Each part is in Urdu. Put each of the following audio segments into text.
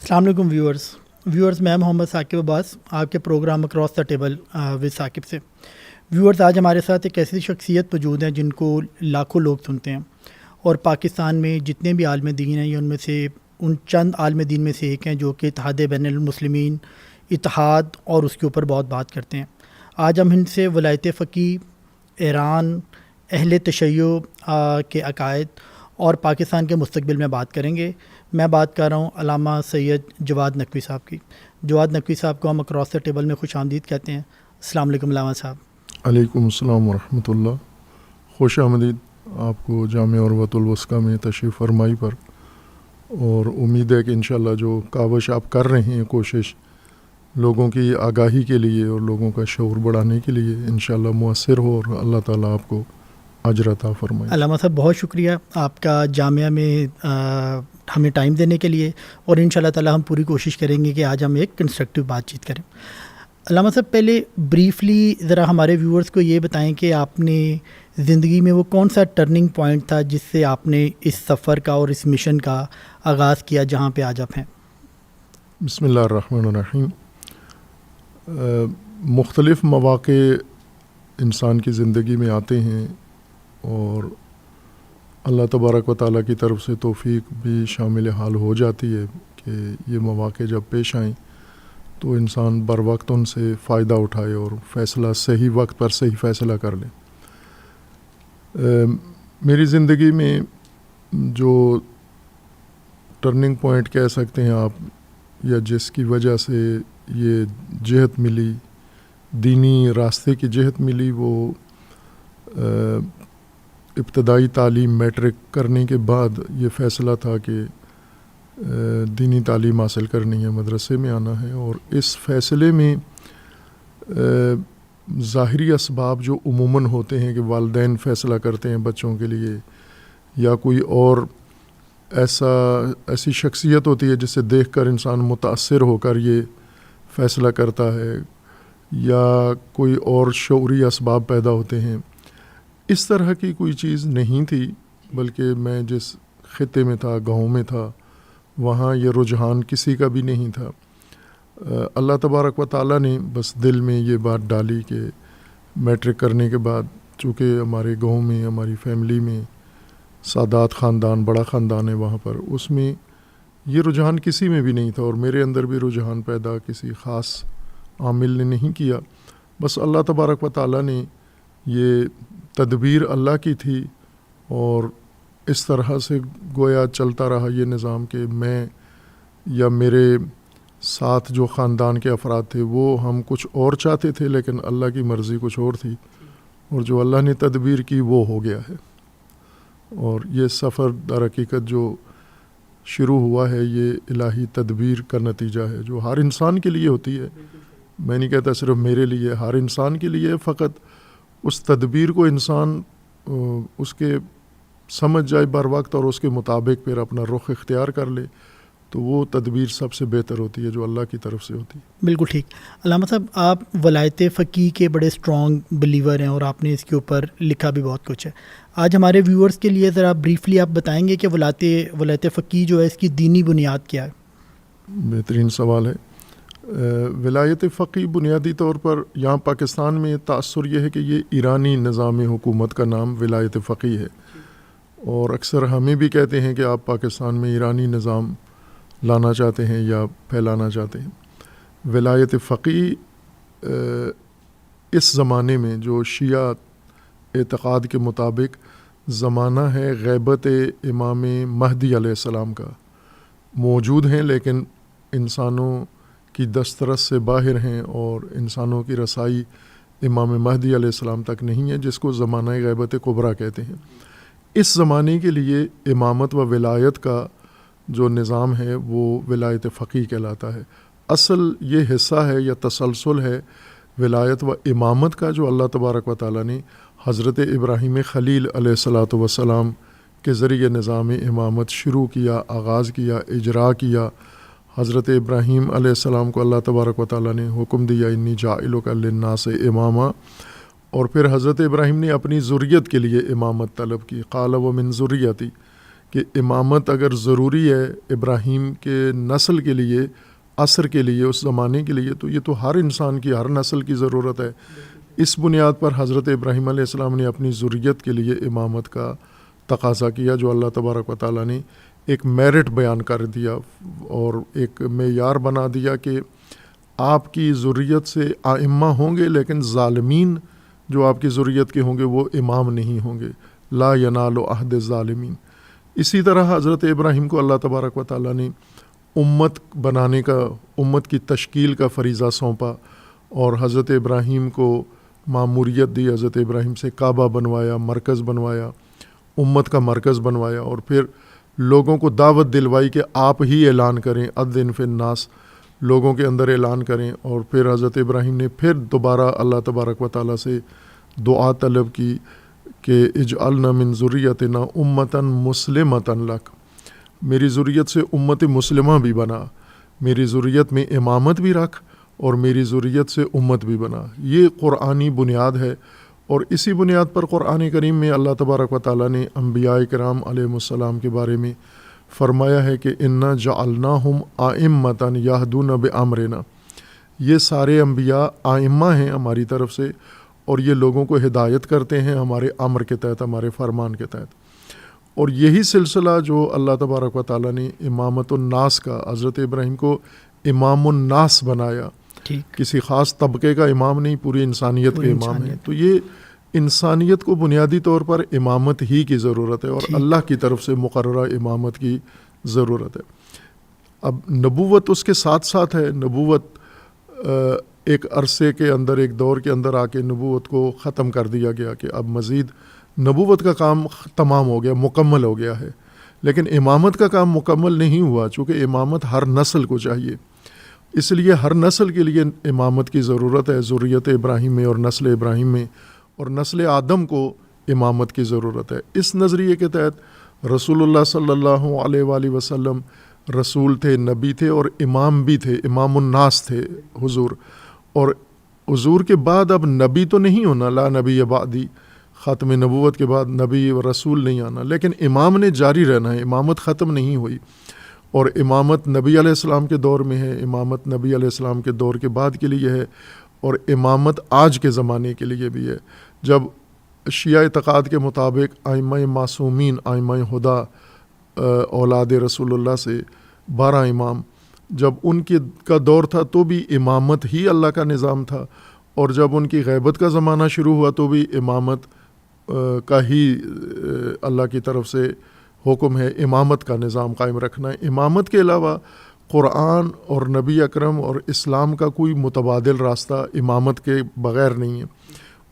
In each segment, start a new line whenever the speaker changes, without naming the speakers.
السلام علیکم ویورز میں محمد ثاقب عباس آپ کے programme across the table with Saqib سے. ویورز آج ہمارے ساتھ ایک ایسی شخصیت موجود ہیں جن کو لاکھوں لوگ سنتے ہیں، اور پاکستان میں جتنے بھی عالم دین ہیں یہ ان میں سے ان چند عالم دین میں سے ایک ہیں جو کہ اتحاد بین المسلمین، اتحاد اور اس کے اوپر بہت بات کرتے ہیں. آج ہم ان سے ولایت فقیہ، ایران، اہل تشیع کے عقائد اور پاکستان کے مستقبل میں بات کریں گے. میں بات کر رہا ہوں علامہ سید جواد نقوی صاحب کی. جواد نقوی صاحب کو ہم اکراس دا ٹیبل میں خوش آمدید کہتے ہیں. السلام علیکم علامہ صاحب.
علیکم السلام ورحمۃ اللہ. خوش آمدید آپ کو جامع عروۃ الوثقی میں تشریف فرمائی پر، اور امید ہے کہ انشاءاللہ جو کاوش آپ کر رہے ہیں، کوشش لوگوں کی آگاہی کے لیے اور لوگوں کا شعور بڑھانے کے لیے انشاءاللہ مؤثر ہو، اور اللہ تعالیٰ آپ کو اجر عطا فرمائے.
علامہ صاحب بہت شکریہ آپ کا جامعہ میں ہمیں ٹائم دینے کے لیے، اور ان شاء اللہ تعالیٰ ہم پوری کوشش کریں گے کہ آج ہم ایک کنسٹرکٹیو بات چیت کریں. علامہ صاحب پہلے بریفلی ذرا ہمارے ویورز کو یہ بتائیں کہ آپ نے زندگی میں وہ کون سا ٹرننگ پوائنٹ تھا جس سے آپ نے اس سفر کا اور اس مشن کا آغاز کیا جہاں پہ آج آپ ہیں.
بسم اللہ الرحمن الرحیم. مختلف مواقع انسان کی زندگی میں آتے ہیں، اور اللہ تبارک و تعالیٰ کی طرف سے توفیق بھی شامل حال ہو جاتی ہے کہ یہ مواقع جب پیش آئیں تو انسان بر وقت ان سے فائدہ اٹھائے اور فیصلہ صحیح وقت پر صحیح فیصلہ کر لے. میری زندگی میں جو ٹرننگ پوائنٹ کہہ سکتے ہیں آپ، یا جس کی وجہ سے یہ جہت ملی، دینی راستے کی جہت ملی، وہ ابتدائی تعلیم میٹرک کرنے کے بعد یہ فیصلہ تھا کہ دینی تعلیم حاصل کرنی ہے، مدرسے میں آنا ہے. اور اس فیصلے میں ظاہری اسباب جو عموماً ہوتے ہیں کہ والدین فیصلہ کرتے ہیں بچوں کے لیے، یا کوئی اور ایسی شخصیت ہوتی ہے جسے دیکھ کر انسان متاثر ہو کر یہ فیصلہ کرتا ہے، یا کوئی اور شعوری اسباب پیدا ہوتے ہیں. اس طرح کی کوئی چیز نہیں تھی، بلکہ میں جس خطے میں تھا، گاؤں میں تھا، وہاں یہ رجحان کسی کا بھی نہیں تھا. اللہ تبارک و تعالیٰ نے بس دل میں یہ بات ڈالی کہ میٹرک کرنے کے بعد، چونکہ ہمارے گاؤں میں، ہماری فیملی میں سادات خاندان، بڑا خاندان ہے وہاں پر، اس میں یہ رجحان کسی میں بھی نہیں تھا، اور میرے اندر بھی رجحان پیدا کسی خاص عامل نے نہیں کیا. بس اللہ تبارک و تعالیٰ نے، یہ تدبیر اللہ کی تھی، اور اس طرح سے گویا چلتا رہا یہ نظام کہ میں یا میرے ساتھ جو خاندان کے افراد تھے وہ ہم کچھ اور چاہتے تھے، لیکن اللہ کی مرضی کچھ اور تھی، اور جو اللہ نے تدبیر کی وہ ہو گیا ہے. اور یہ سفر در حقیقت جو شروع ہوا ہے یہ الہی تدبیر کا نتیجہ ہے، جو ہر انسان کے لیے ہوتی ہے. میں نہیں کہتا صرف میرے لیے، ہر انسان کے لیے. فقط اس تدبیر کو انسان اس کے سمجھ جائے بر وقت، اور اس کے مطابق پھر اپنا رخ اختیار کر لے، تو وہ تدبیر سب سے بہتر ہوتی ہے جو اللہ کی طرف سے ہوتی ہے.
بالکل ٹھیک. علامہ صاحب آپ ولایت فقیہ کے بڑے اسٹرانگ بلیور ہیں، اور آپ نے اس کے اوپر لکھا بھی بہت کچھ ہے. آج ہمارے ویورز کے لیے ذرا بریفلی آپ بتائیں گے کہ ولایت فقیہ جو ہے اس کی دینی بنیاد کیا ہے؟
بہترین سوال ہے. ولایت فقیہ بنیادی طور پر یہاں پاکستان میں تاثر یہ ہے کہ یہ ایرانی نظام حکومت کا نام ولایت فقیہ ہے، اور اکثر ہمیں بھی کہتے ہیں کہ آپ پاکستان میں ایرانی نظام لانا چاہتے ہیں یا پھیلانا چاہتے ہیں. ولایت فقیہ اس زمانے میں جو شیعہ اعتقاد کے مطابق زمانہ ہے غیبت امام مہدی علیہ السلام کا، موجود ہیں لیکن انسانوں کی دسترس سے باہر ہیں، اور انسانوں کی رسائی امام مہدی علیہ السلام تک نہیں ہے، جس کو زمانہ غیبت کبریٰ کہتے ہیں. اس زمانے کے لیے امامت و ولایت کا جو نظام ہے وہ ولایت فقیہ کہلاتا ہے. اصل یہ حصہ ہے یا تسلسل ہے ولایت و امامت کا، جو اللہ تبارک و تعالیٰ نے حضرت ابراہیم خلیل علیہ الصلاۃ والسلام کے ذریعے نظام امامت شروع کیا، آغاز کیا، اجرا کیا. حضرت ابراہیم علیہ السلام کو اللہ تبارک و تعالیٰ نے حکم دیا انی جاعلک للناس اماما، اور پھر حضرت ابراہیم نے اپنی ذریت کے لیے امامت طلب کی. قال ومن ذریتی، کہ امامت اگر ضروری ہے ابراہیم کے نسل کے لیے، عصر کے لیے، اس زمانے کے لیے، تو یہ تو ہر انسان کی، ہر نسل کی ضرورت ہے۔ اس بنیاد پر حضرت ابراہیم علیہ السلام نے اپنی ذریت کے لیے امامت کا تقاضا کیا، جو اللہ تبارک و تعالیٰ نے ایک میرٹ بیان کر دیا اور ایک معیار بنا دیا کہ آپ کی ذریت سے ائمہ ہوں گے، لیکن ظالمین جو آپ کی ذریت کے ہوں گے وہ امام نہیں ہوں گے، لا ینال عہد الظالمین۔ اسی طرح حضرت ابراہیم کو اللہ تبارک و تعالیٰ نے امت بنانے کا، امت کی تشکیل کا فریضہ سونپا، اور حضرت ابراہیم کو ماموریت دی، حضرت ابراہیم سے کعبہ بنوایا، مرکز بنوایا، امت کا مرکز بنوایا، اور پھر لوگوں کو دعوت دلوائی کہ آپ ہی اعلان کریں، اذن فی الناس، لوگوں کے اندر اعلان کریں۔ اور پھر حضرت ابراہیم نے پھر دوبارہ اللہ تبارک و تعالیٰ سے دعا طلب کی کہ اجعلنا من ذریتنا امتا مسلمتا لک، میری ذریت سے امت مسلمہ بھی بنا، میری ذریت میں امامت بھی رکھ اور میری ذریت سے امت بھی بنا۔ یہ قرآنی بنیاد ہے، اور اسی بنیاد پر قرآن کریم میں اللہ تبارک و تعالیٰ نے انبیاء کرام علیہ السلام کے بارے میں فرمایا ہے کہ انا جعلناہم ائمۃ یہدون بامرنا، یہ سارے انبیاء ائمہ ہیں ہماری طرف سے، اور یہ لوگوں کو ہدایت کرتے ہیں ہمارے امر کے تحت، ہمارے فرمان کے تحت۔ اور یہی سلسلہ جو اللہ تبارک و تعالیٰ نے امامت الناس کا، حضرت ابراہیم کو امام الناس بنایا، کسی خاص طبقے کا امام نہیں، پوری انسانیت کے امام ہیں۔ تو یہ انسانیت کو بنیادی طور پر امامت ہی کی ضرورت ہے، اور اللہ کی طرف سے مقررہ امامت کی ضرورت ہے۔ اب نبوت اس کے ساتھ ساتھ ہے، نبوت ایک عرصے کے اندر، ایک دور کے اندر آ کے نبوت کو ختم کر دیا گیا کہ اب مزید نبوت کا کام تمام ہو گیا، مکمل ہو گیا ہے، لیکن امامت کا کام مکمل نہیں ہوا، چونکہ امامت ہر نسل کو چاہیے، اس لیے ہر نسل کے لیے امامت کی ضرورت ہے، ذریت ابراہیم میں اور نسل ابراہیم میں، اور نسل آدم کو امامت کی ضرورت ہے۔ اس نظریے کے تحت رسول اللہ صلی اللہ علیہ وآلہ وسلم رسول تھے، نبی تھے، اور امام بھی تھے، امام الناس تھے حضور، اور حضور کے بعد اب نبی تو نہیں ہونا، لا نبی بعدی، ختم نبوت کے بعد نبی و رسول نہیں آنا، لیکن امام نے جاری رہنا ہے، امامت ختم نہیں ہوئی، اور امامت نبی علیہ السلام کے دور میں ہے، امامت نبی علیہ السلام کے دور کے بعد کے لیے ہے، اور امامت آج کے زمانے کے لیے بھی ہے۔ جب شیعہ اعتقاد کے مطابق ائمہ معصومین، ائمہ ہدیٰ، اولاد رسول اللہ سے 12 امام، جب ان کا دور تھا تو بھی امامت ہی اللہ کا نظام تھا، اور جب ان کی غیبت کا زمانہ شروع ہوا تو بھی امامت کا ہی اللہ کی طرف سے حکم ہے، امامت کا نظام قائم رکھنا ہے۔ امامت کے علاوہ قرآن اور نبی اکرم اور اسلام کا کوئی متبادل راستہ امامت کے بغیر نہیں ہے،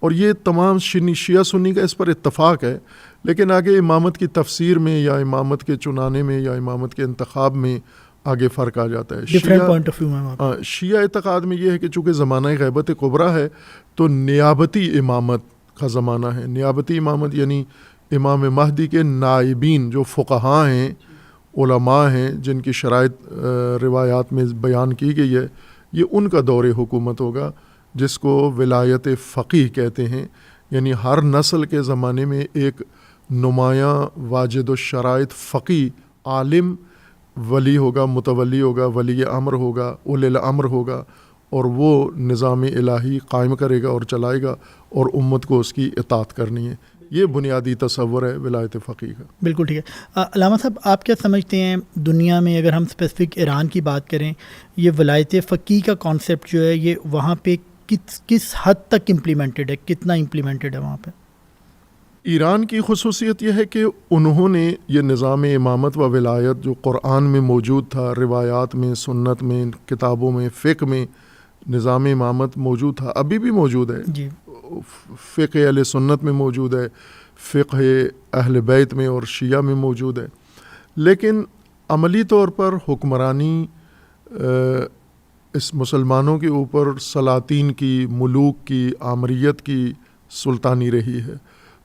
اور یہ تمام شیعہ سنی کا اس پر اتفاق ہے، لیکن آگے امامت کی تفسیر میں یا امامت کے چنانے میں یا امامت کے انتخاب میں آگے فرق آ جاتا ہے۔ شیعہ اعتقاد میں یہ ہے کہ چونکہ زمانہ غیبت کبریٰ ہے تو نیابتی امامت کا زمانہ ہے۔ نیابتی امامت یعنی امام مہدی کے نائبین جو فقہاء ہیں، علماء ہیں، جن کی شرائط روایات میں بیان کی گئی ہے، یہ ان کا دور حکومت ہوگا، جس کو ولایت فقیہ کہتے ہیں، یعنی ہر نسل کے زمانے میں ایک نمایاں واجد الشرائط فقیہ، عالم ولی ہوگا، متولی ہوگا، ولی امر ہوگا، اولی الامر ہوگا، اور وہ نظام الہی قائم کرے گا اور چلائے گا، اور امت کو اس کی اطاعت کرنی ہے۔ یہ بنیادی تصور ہے ولایت فقیہ کا۔
بالکل ٹھیک ہے۔ علامہ صاحب، آپ کیا سمجھتے ہیں دنیا میں، اگر ہم اسپیسیفک ایران کی بات کریں، یہ ولایت فقیہ کا کانسیپٹ جو ہے یہ وہاں پہ کس حد تک امپلیمنٹڈ ہے، کتنا امپلیمنٹڈ ہے وہاں پہ؟
ایران کی خصوصیت یہ ہے کہ انہوں نے یہ نظام امامت و ولایت جو قرآن میں موجود تھا، روایات میں، سنت میں، کتابوں میں، فقہ میں نظام امامت موجود تھا، ابھی بھی موجود ہے،
جی،
فقہ اہل سنت میں موجود ہے، فقہ اہل بیت میں اور شیعہ میں موجود ہے، لیکن عملی طور پر حکمرانی اس مسلمانوں کے اوپر سلاطین کی، ملوک کی، آمریت کی سلطانی رہی ہے،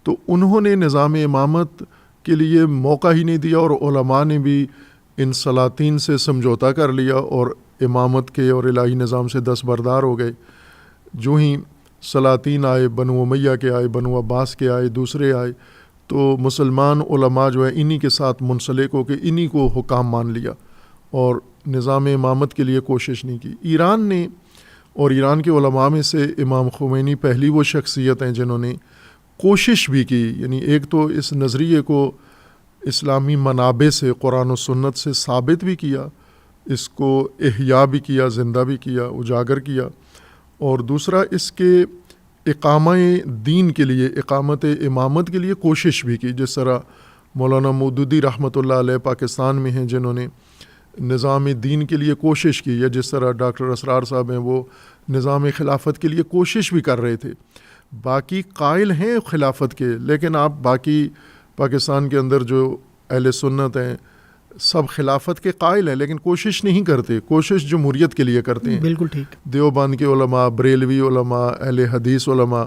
تو انہوں نے نظام امامت کے لیے موقع ہی نہیں دیا، اور علماء نے بھی ان سلاطین سے سمجھوتا کر لیا اور امامت کے اور الہی نظام سے دستبردار ہو گئے۔ جو ہی سلاطین آئے، بنو امیہ کے آئے، بنو عباس کے آئے، دوسرے آئے، تو مسلمان علماء جو ہے انہی کے ساتھ منسلک ہو کے انہی کو حکام مان لیا اور نظام امامت کے لیے کوشش نہیں کی. ایران نے اور ایران کے علماء میں سے امام خمینی پہلی وہ شخصیت ہیں جنہوں نے کوشش بھی کی. یعنی ایک تو اس نظریے کو اسلامی منابع سے قرآن و سنت سے ثابت بھی کیا, اس کو احیاء بھی کیا, زندہ بھی کیا, اجاگر کیا, اور دوسرا اس کے اقامہ دین کے لیے, اقامت امامت کے لیے کوشش بھی کی. جس طرح مولانا مودودی رحمۃ اللہ علیہ پاکستان میں ہیں جنہوں نے نظام دین کے لیے کوشش کی, یا جس طرح ڈاکٹر اسرار صاحب ہیں وہ نظام خلافت کے لیے کوشش بھی کر رہے تھے. باقی قائل ہیں خلافت کے, لیکن آپ باقی پاکستان کے اندر جو اہل سنت ہیں سب خلافت کے قائل ہیں لیکن کوشش نہیں کرتے. کوشش جمہوریت کے لیے کرتے ہیں.
بالکل ٹھیک.
دیوبند کے علماء, بریلوی علماء, اہل حدیث علماء,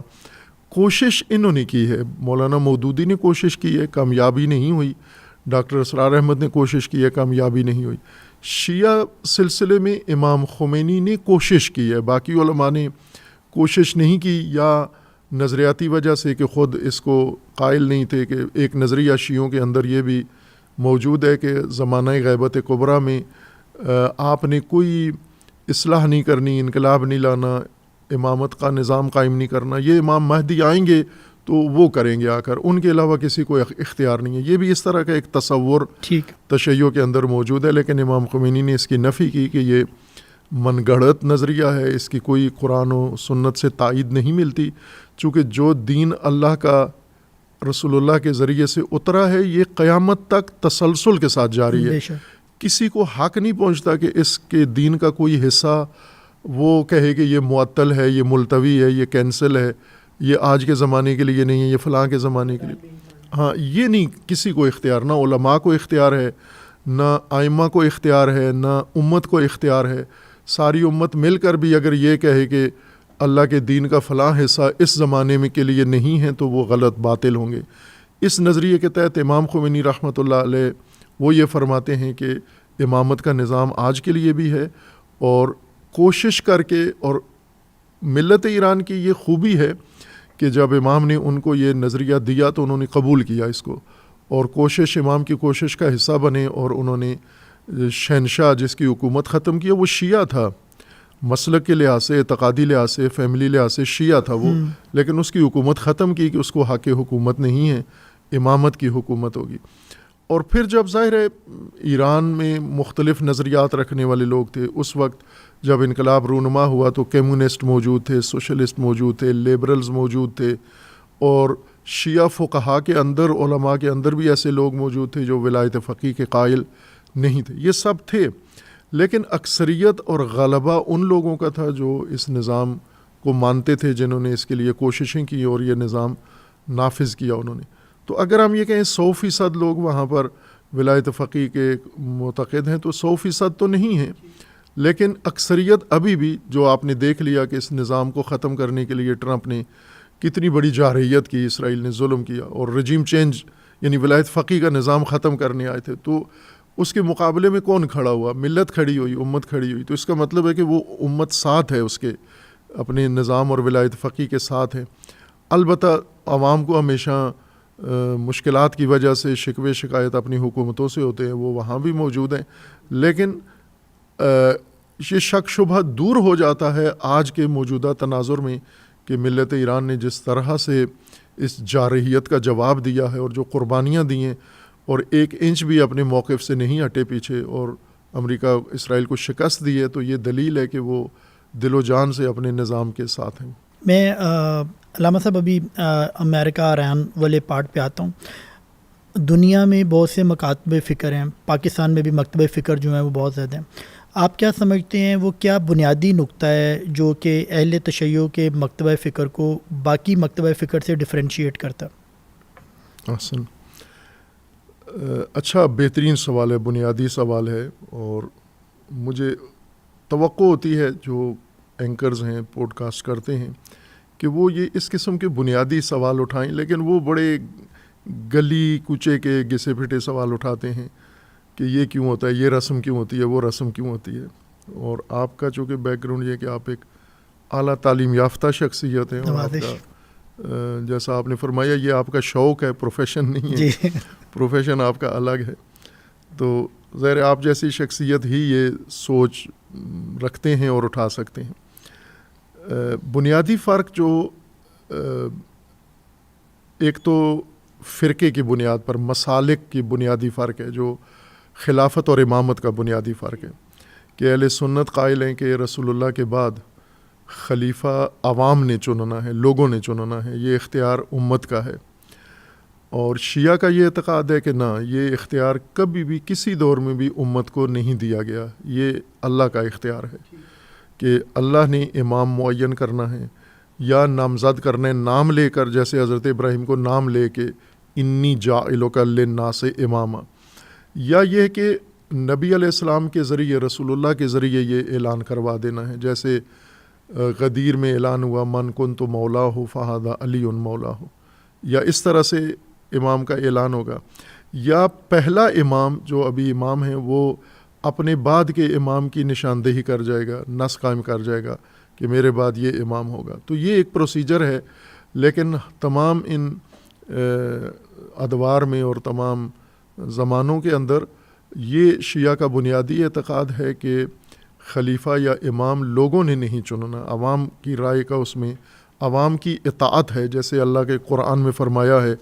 کوشش انہوں نے کی ہے. مولانا مودودی نے کوشش کی ہے, کامیابی نہیں ہوئی. ڈاکٹر اسرار احمد نے کوشش کی ہے, کامیابی نہیں ہوئی. شیعہ سلسلے میں امام خمینی نے کوشش کی ہے, باقی علماء نے کوشش نہیں کی, یا نظریاتی وجہ سے کہ خود اس کو قائل نہیں تھے. کہ ایک نظریہ شیعوں کے اندر یہ بھی موجود ہے کہ زمانہ غیبت کبریٰ میں آپ نے کوئی اصلاح نہیں کرنی, انقلاب نہیں لانا, امامت کا نظام قائم نہیں کرنا. یہ امام مہدی آئیں گے تو وہ کریں گے آ کر, ان کے علاوہ کسی کو اختیار نہیں ہے. یہ بھی اس طرح کا ایک تصور تشیع کے اندر موجود ہے, لیکن امام خمینی نے اس کی نفی کی کہ یہ من گھڑت نظریہ ہے, اس کی کوئی قرآن و سنت سے تائید نہیں ملتی. چونکہ جو دین اللہ کا رسول اللہ کے ذریعے سے اترا ہے یہ قیامت تک تسلسل کے ساتھ جاری ہے. کسی کو حق نہیں پہنچتا کہ اس کے دین کا کوئی حصہ وہ کہے کہ یہ معطل ہے, یہ ملتوی ہے, یہ کینسل ہے, یہ آج کے زمانے کے لیے نہیں ہے, یہ فلاں کے زمانے کے لیے. ہاں, یہ نہیں کسی کو اختیار, نہ علماء کو اختیار ہے, نہ ائمہ کو اختیار ہے, نہ امت کو اختیار ہے. ساری امت مل کر بھی اگر یہ کہے کہ اللہ کے دین کا فلاں حصہ اس زمانے میں کے لیے نہیں ہے تو وہ غلط, باطل ہوں گے. اس نظریے کے تحت امام خمینی رحمۃ اللہ علیہ وہ یہ فرماتے ہیں کہ امامت کا نظام آج کے لیے بھی ہے, اور کوشش کر کے, اور ملت ایران کی یہ خوبی ہے کہ جب امام نے ان کو یہ نظریہ دیا تو انہوں نے قبول کیا اس کو, اور کوشش, امام کی کوشش کا حصہ بنے, اور انہوں نے شہنشاہ جس کی حکومت ختم کیا وہ شیعہ تھا, مسلک کے لحاظ سے, اعتقادی لحاظ سے, فیملی لحاظ سے شیعہ تھا وہ, لیکن اس کی حکومت ختم کی کہ اس کو حق حکومت نہیں ہے, امامت کی حکومت ہوگی. اور پھر جب ظاہر ہے ایران میں مختلف نظریات رکھنے والے لوگ تھے, اس وقت جب انقلاب رونما ہوا تو کمیونسٹ موجود تھے, سوشلسٹ موجود تھے, لیبرلز موجود تھے, اور شیعہ فقہا کے اندر, علماء کے اندر بھی ایسے لوگ موجود تھے جو ولایت فقیہ کے قائل نہیں تھے. یہ سب تھے, لیکن اکثریت اور غلبہ ان لوگوں کا تھا جو اس نظام کو مانتے تھے, جنہوں نے اس کے لیے کوششیں کی اور یہ نظام نافذ کیا انہوں نے. تو اگر ہم یہ کہیں 100% لوگ وہاں پر ولایت فقیہ کے معتقد ہیں تو 100% تو نہیں ہیں, لیکن اکثریت ابھی بھی, جو آپ نے دیکھ لیا کہ اس نظام کو ختم کرنے کے لیے ٹرمپ نے کتنی بڑی جارحیت کی, اسرائیل نے ظلم کیا, اور رجیم چینج یعنی ولایت فقیہ کا نظام ختم کرنے آئے تھے, تو اس کے مقابلے میں کون کھڑا ہوا؟ ملت کھڑی ہوئی, امت کھڑی ہوئی. تو اس کا مطلب ہے کہ وہ امت ساتھ ہے, اس کے اپنے نظام اور ولایت فقیہ کے ساتھ ہے. البتہ عوام کو ہمیشہ مشکلات کی وجہ سے شکوے شکایت اپنی حکومتوں سے ہوتے ہیں, وہ وہاں بھی موجود ہیں, لیکن یہ شک شبہ دور ہو جاتا ہے آج کے موجودہ تناظر میں کہ ملت ایران نے جس طرح سے اس جارحیت کا جواب دیا ہے اور جو قربانیاں دی ہیں, اور 1 انچ بھی اپنے موقف سے نہیں ہٹے پیچھے, اور امریکہ اسرائیل کو شکست دی ہے, تو یہ دلیل ہے کہ وہ دل و جان سے اپنے نظام کے ساتھ ہیں.
میں علامہ صاحب ابھی امریکہ ایران والے پارٹ پہ آتا ہوں. دنیا میں بہت سے مکاتب فکر ہیں, پاکستان میں بھی مکتبہ فکر جو ہیں وہ بہت زیادہ ہیں. آپ کیا سمجھتے ہیں وہ کیا بنیادی نقطہ ہے جو کہ اہل تشیع کے مکتبہ فکر کو باقی مکتبہ فکر سے ڈفرینشیٹ کرتا؟
احسن, اچھا بہترین سوال ہے, بنیادی سوال ہے, اور مجھے توقع ہوتی ہے جو اینکرز ہیں, پوڈ کاسٹ کرتے ہیں, کہ وہ یہ اس قسم کے بنیادی سوال اٹھائیں, لیکن وہ بڑے گلی کوچے کے گھسے پھٹے سوال اٹھاتے ہیں کہ یہ کیوں ہوتا ہے, یہ رسم کیوں ہوتی ہے, وہ رسم کیوں ہوتی ہے. اور آپ کا چونکہ بیک گراؤنڈ یہ کہ آپ ایک اعلیٰ تعلیم یافتہ شخصیت ہیں, اور آپ کا جیسا آپ نے فرمایا یہ آپ کا شوق ہے، پروفیشن نہیں ہے،
جی
پروفیشن آپ کا الگ ہے. تو ظاہر آپ جیسی شخصیت ہی یہ سوچ رکھتے ہیں اور اٹھا سکتے ہیں. بنیادی فرق جو ایک تو فرقے کی بنیاد پر مسالک کی بنیادی فرق ہے، جو خلافت اور امامت کا بنیادی فرق ہے کہ اہل سنت قائل ہیں کہ رسول اللہ کے بعد خلیفہ عوام نے چننا ہے، لوگوں نے چننا ہے، یہ اختیار امت کا ہے. اور شیعہ کا یہ اعتقاد ہے کہ نہ، یہ اختیار کبھی بھی کسی دور میں بھی امت کو نہیں دیا گیا، یہ اللہ کا اختیار ہے کہ اللہ نے امام معین کرنا ہے یا نامزد کرنا ہے، نام لے کر، جیسے حضرت ابراہیم کو نام لے کے انی جاعلک للناس اماما، یا یہ کہ نبی علیہ السلام کے ذریعے، رسول اللہ کے ذریعے یہ اعلان کروا دینا ہے، جیسے غدیر میں اعلان ہوا من کنت مولاہ فہذا علی مولاہ، یا اس طرح سے امام کا اعلان ہوگا. یا پہلا امام جو ابھی امام ہے وہ اپنے بعد کے امام کی نشاندہی کر جائے گا، نص قائم کر جائے گا کہ میرے بعد یہ امام ہوگا. تو یہ ایک پروسیجر ہے، لیکن تمام ان ادوار میں اور تمام زمانوں کے اندر یہ شیعہ کا بنیادی اعتقاد ہے کہ خلیفہ یا امام لوگوں نے نہیں چننا، عوام کی رائے کا اس میں عوام کی اطاعت ہے. جیسے اللہ کے قرآن میں فرمایا ہے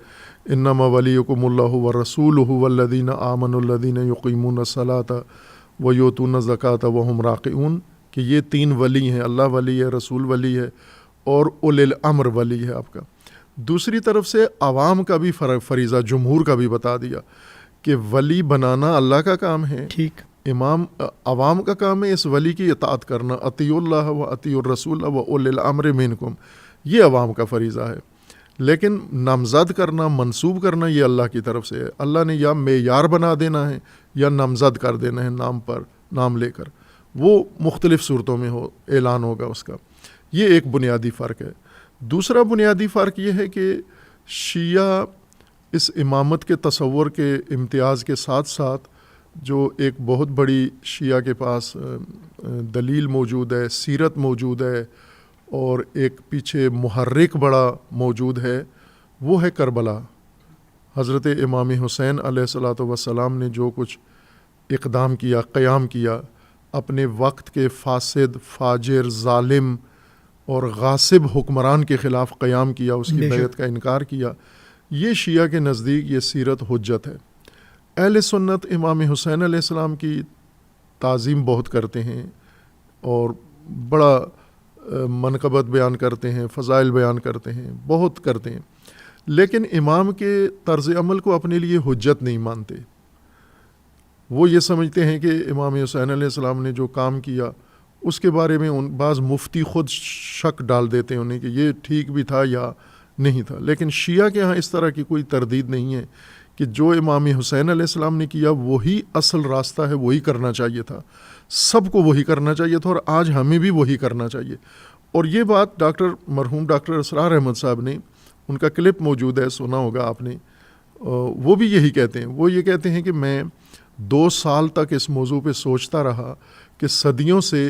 انما ولیکم اللہ ورسولہ والذین آمنوا الذین یقیمون الصلاۃ ویؤتون الزکاۃ وہم راکعون، کہ یہ تین ولی ہیں، اللہ ولی ہے، رسول ولی ہے اور اولی الامر ولی ہے آپ کا. دوسری طرف سے عوام کا بھی فریضہ، جمہور کا بھی بتا دیا کہ ولی بنانا اللہ کا کام ہے،
ٹھیک،
امام عوام کا کام ہے اس ولی کی اطاعت کرنا، اطیعوا اللہ و اطیعوا الرسول و اولی الامر منکم، یہ عوام کا فریضہ ہے. لیکن نامزد کرنا، منسوب کرنا، یہ اللہ کی طرف سے ہے. اللہ نے یا معیار بنا دینا ہے یا نامزد کر دینا ہے نام پر، نام لے کر، وہ مختلف صورتوں میں اعلان ہوگا اس کا. یہ ایک بنیادی فرق ہے. دوسرا بنیادی فرق یہ ہے کہ شیعہ اس امامت کے تصور کے امتیاز کے ساتھ ساتھ جو ایک بہت بڑی شیعہ کے پاس دلیل موجود ہے، سیرت موجود ہے، اور ایک پیچھے محرک بڑا موجود ہے، وہ ہے کربلا. حضرت امام حسین علیہ الصلاۃ والسلام نے جو کچھ اقدام کیا، قیام کیا، اپنے وقت کے فاسد، فاجر، ظالم اور غاصب حکمران کے خلاف قیام کیا، اس کی بیعت کا انکار کیا، یہ شیعہ کے نزدیک یہ سیرت حجت ہے. اہل سنت امام حسین علیہ السلام کی تعظیم بہت کرتے ہیں اور بڑا منقبت بیان کرتے ہیں، فضائل بیان کرتے ہیں، بہت کرتے ہیں، لیکن امام کے طرز عمل کو اپنے لیے حجت نہیں مانتے. وہ یہ سمجھتے ہیں کہ امام حسین علیہ السلام نے جو کام کیا اس کے بارے میں بعض مفتی خود شک ڈال دیتے ہیں انہیں کہ یہ ٹھیک بھی تھا یا نہیں تھا. لیکن شیعہ کے ہاں اس طرح کی کوئی تردید نہیں ہے کہ جو امام حسین علیہ السلام نے کیا وہی اصل راستہ ہے، وہی کرنا چاہیے تھا، سب کو وہی کرنا چاہیے تھا، اور آج ہمیں بھی وہی کرنا چاہیے. اور یہ بات مرحوم ڈاکٹر اسرار احمد صاحب نے، ان کا کلپ موجود ہے، سنا ہوگا آپ نے، وہ بھی یہی کہتے ہیں. وہ یہ کہتے ہیں کہ میں 2 سال تک اس موضوع پہ سوچتا رہا کہ صدیوں سے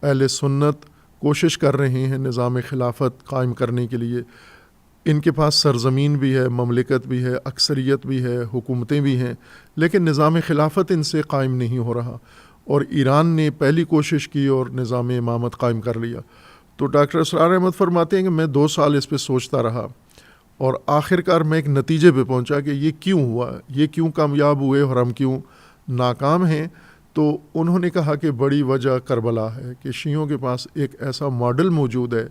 اہل سنت کوشش کر رہے ہیں نظام خلافت قائم کرنے کے لیے، ان کے پاس سرزمین بھی ہے، مملکت بھی ہے، اکثریت بھی ہے، حکومتیں بھی ہیں، لیکن نظام خلافت ان سے قائم نہیں ہو رہا. اور ایران نے پہلی کوشش کی اور نظام امامت قائم کر لیا. تو ڈاکٹر اسرار احمد فرماتے ہیں کہ میں 2 سال اس پہ سوچتا رہا اور آخر کار میں ایک نتیجے پہ پہنچا کہ یہ کیوں ہوا، یہ کیوں کامیاب ہوئے اور ہم کیوں ناکام ہیں. تو انہوں نے کہا کہ بڑی وجہ کربلا ہے کہ شیعوں کے پاس ایک ایسا ماڈل موجود ہے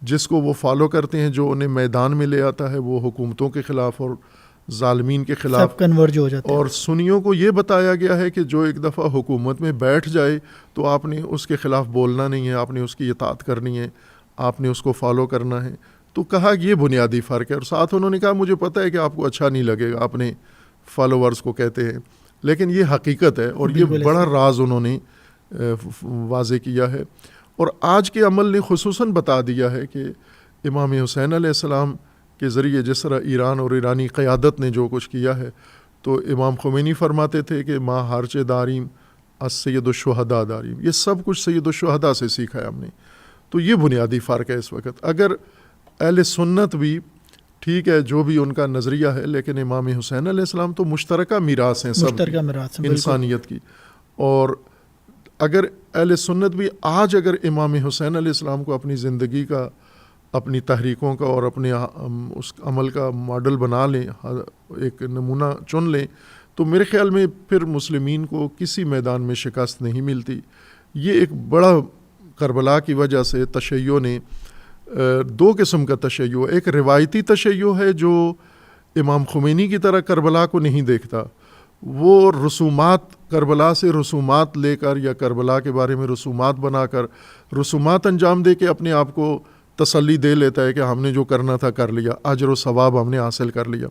جس کو وہ فالو کرتے ہیں، جو انہیں میدان میں لے آتا ہے، وہ حکومتوں کے خلاف اور ظالمین کے خلاف
سب کنورج ہو جاتے ہیں.
اور سنیوں کو یہ بتایا گیا ہے کہ جو ایک دفعہ حکومت میں بیٹھ جائے تو آپ نے اس کے خلاف بولنا نہیں ہے، آپ نے اس کی اطاعت کرنی ہے، آپ نے اس کو فالو کرنا ہے. تو کہا کہ یہ بنیادی فرق ہے. اور ساتھ انہوں نے کہا مجھے پتہ ہے کہ آپ کو اچھا نہیں لگے گا، اپنے فالوورز کو کہتے ہیں، لیکن یہ حقیقت ہے اور یہ بڑا راز انہوں نے واضح کیا ہے. اور آج کے عمل نے خصوصاً بتا دیا ہے کہ امام حسین علیہ السلام کے ذریعے جس طرح ایران اور ایرانی قیادت نے جو کچھ کیا ہے، تو امام خمینی فرماتے تھے کہ ما ہارچ داریم السید الشہداء داریم، یہ سب کچھ سید الشہداء سے سیکھا ہے ہم نے. تو یہ بنیادی فرق ہے اس وقت. اگر اہل سنت بھی ٹھیک ہے جو بھی ان کا نظریہ ہے، لیکن امام حسین علیہ السلام تو مشترکہ میراث ہیں سب
مشترکہ میراث ہیں، بالکل۔
انسانیت کی. اور اگر اہل سنت بھی آج اگر امام حسین علیہ السلام کو اپنی زندگی کا، اپنی تحریکوں کا اور اپنے اس عمل کا ماڈل بنا لیں، ایک نمونہ چن لیں، تو میرے خیال میں پھر مسلمین کو کسی میدان میں شکست نہیں ملتی. یہ ایک بڑا کربلا کی وجہ سے تشیع نے دو قسم کا تشیع، ایک روایتی تشیع ہے جو امام خمینی کی طرح کربلا کو نہیں دیکھتا، وہ رسومات کربلا سے رسومات لے کر یا کربلا کے بارے میں رسومات بنا کر رسومات انجام دے کے اپنے آپ کو تسلی دے لیتا ہے کہ ہم نے جو کرنا تھا کر لیا، اجر و ثواب ہم نے حاصل کر لیا.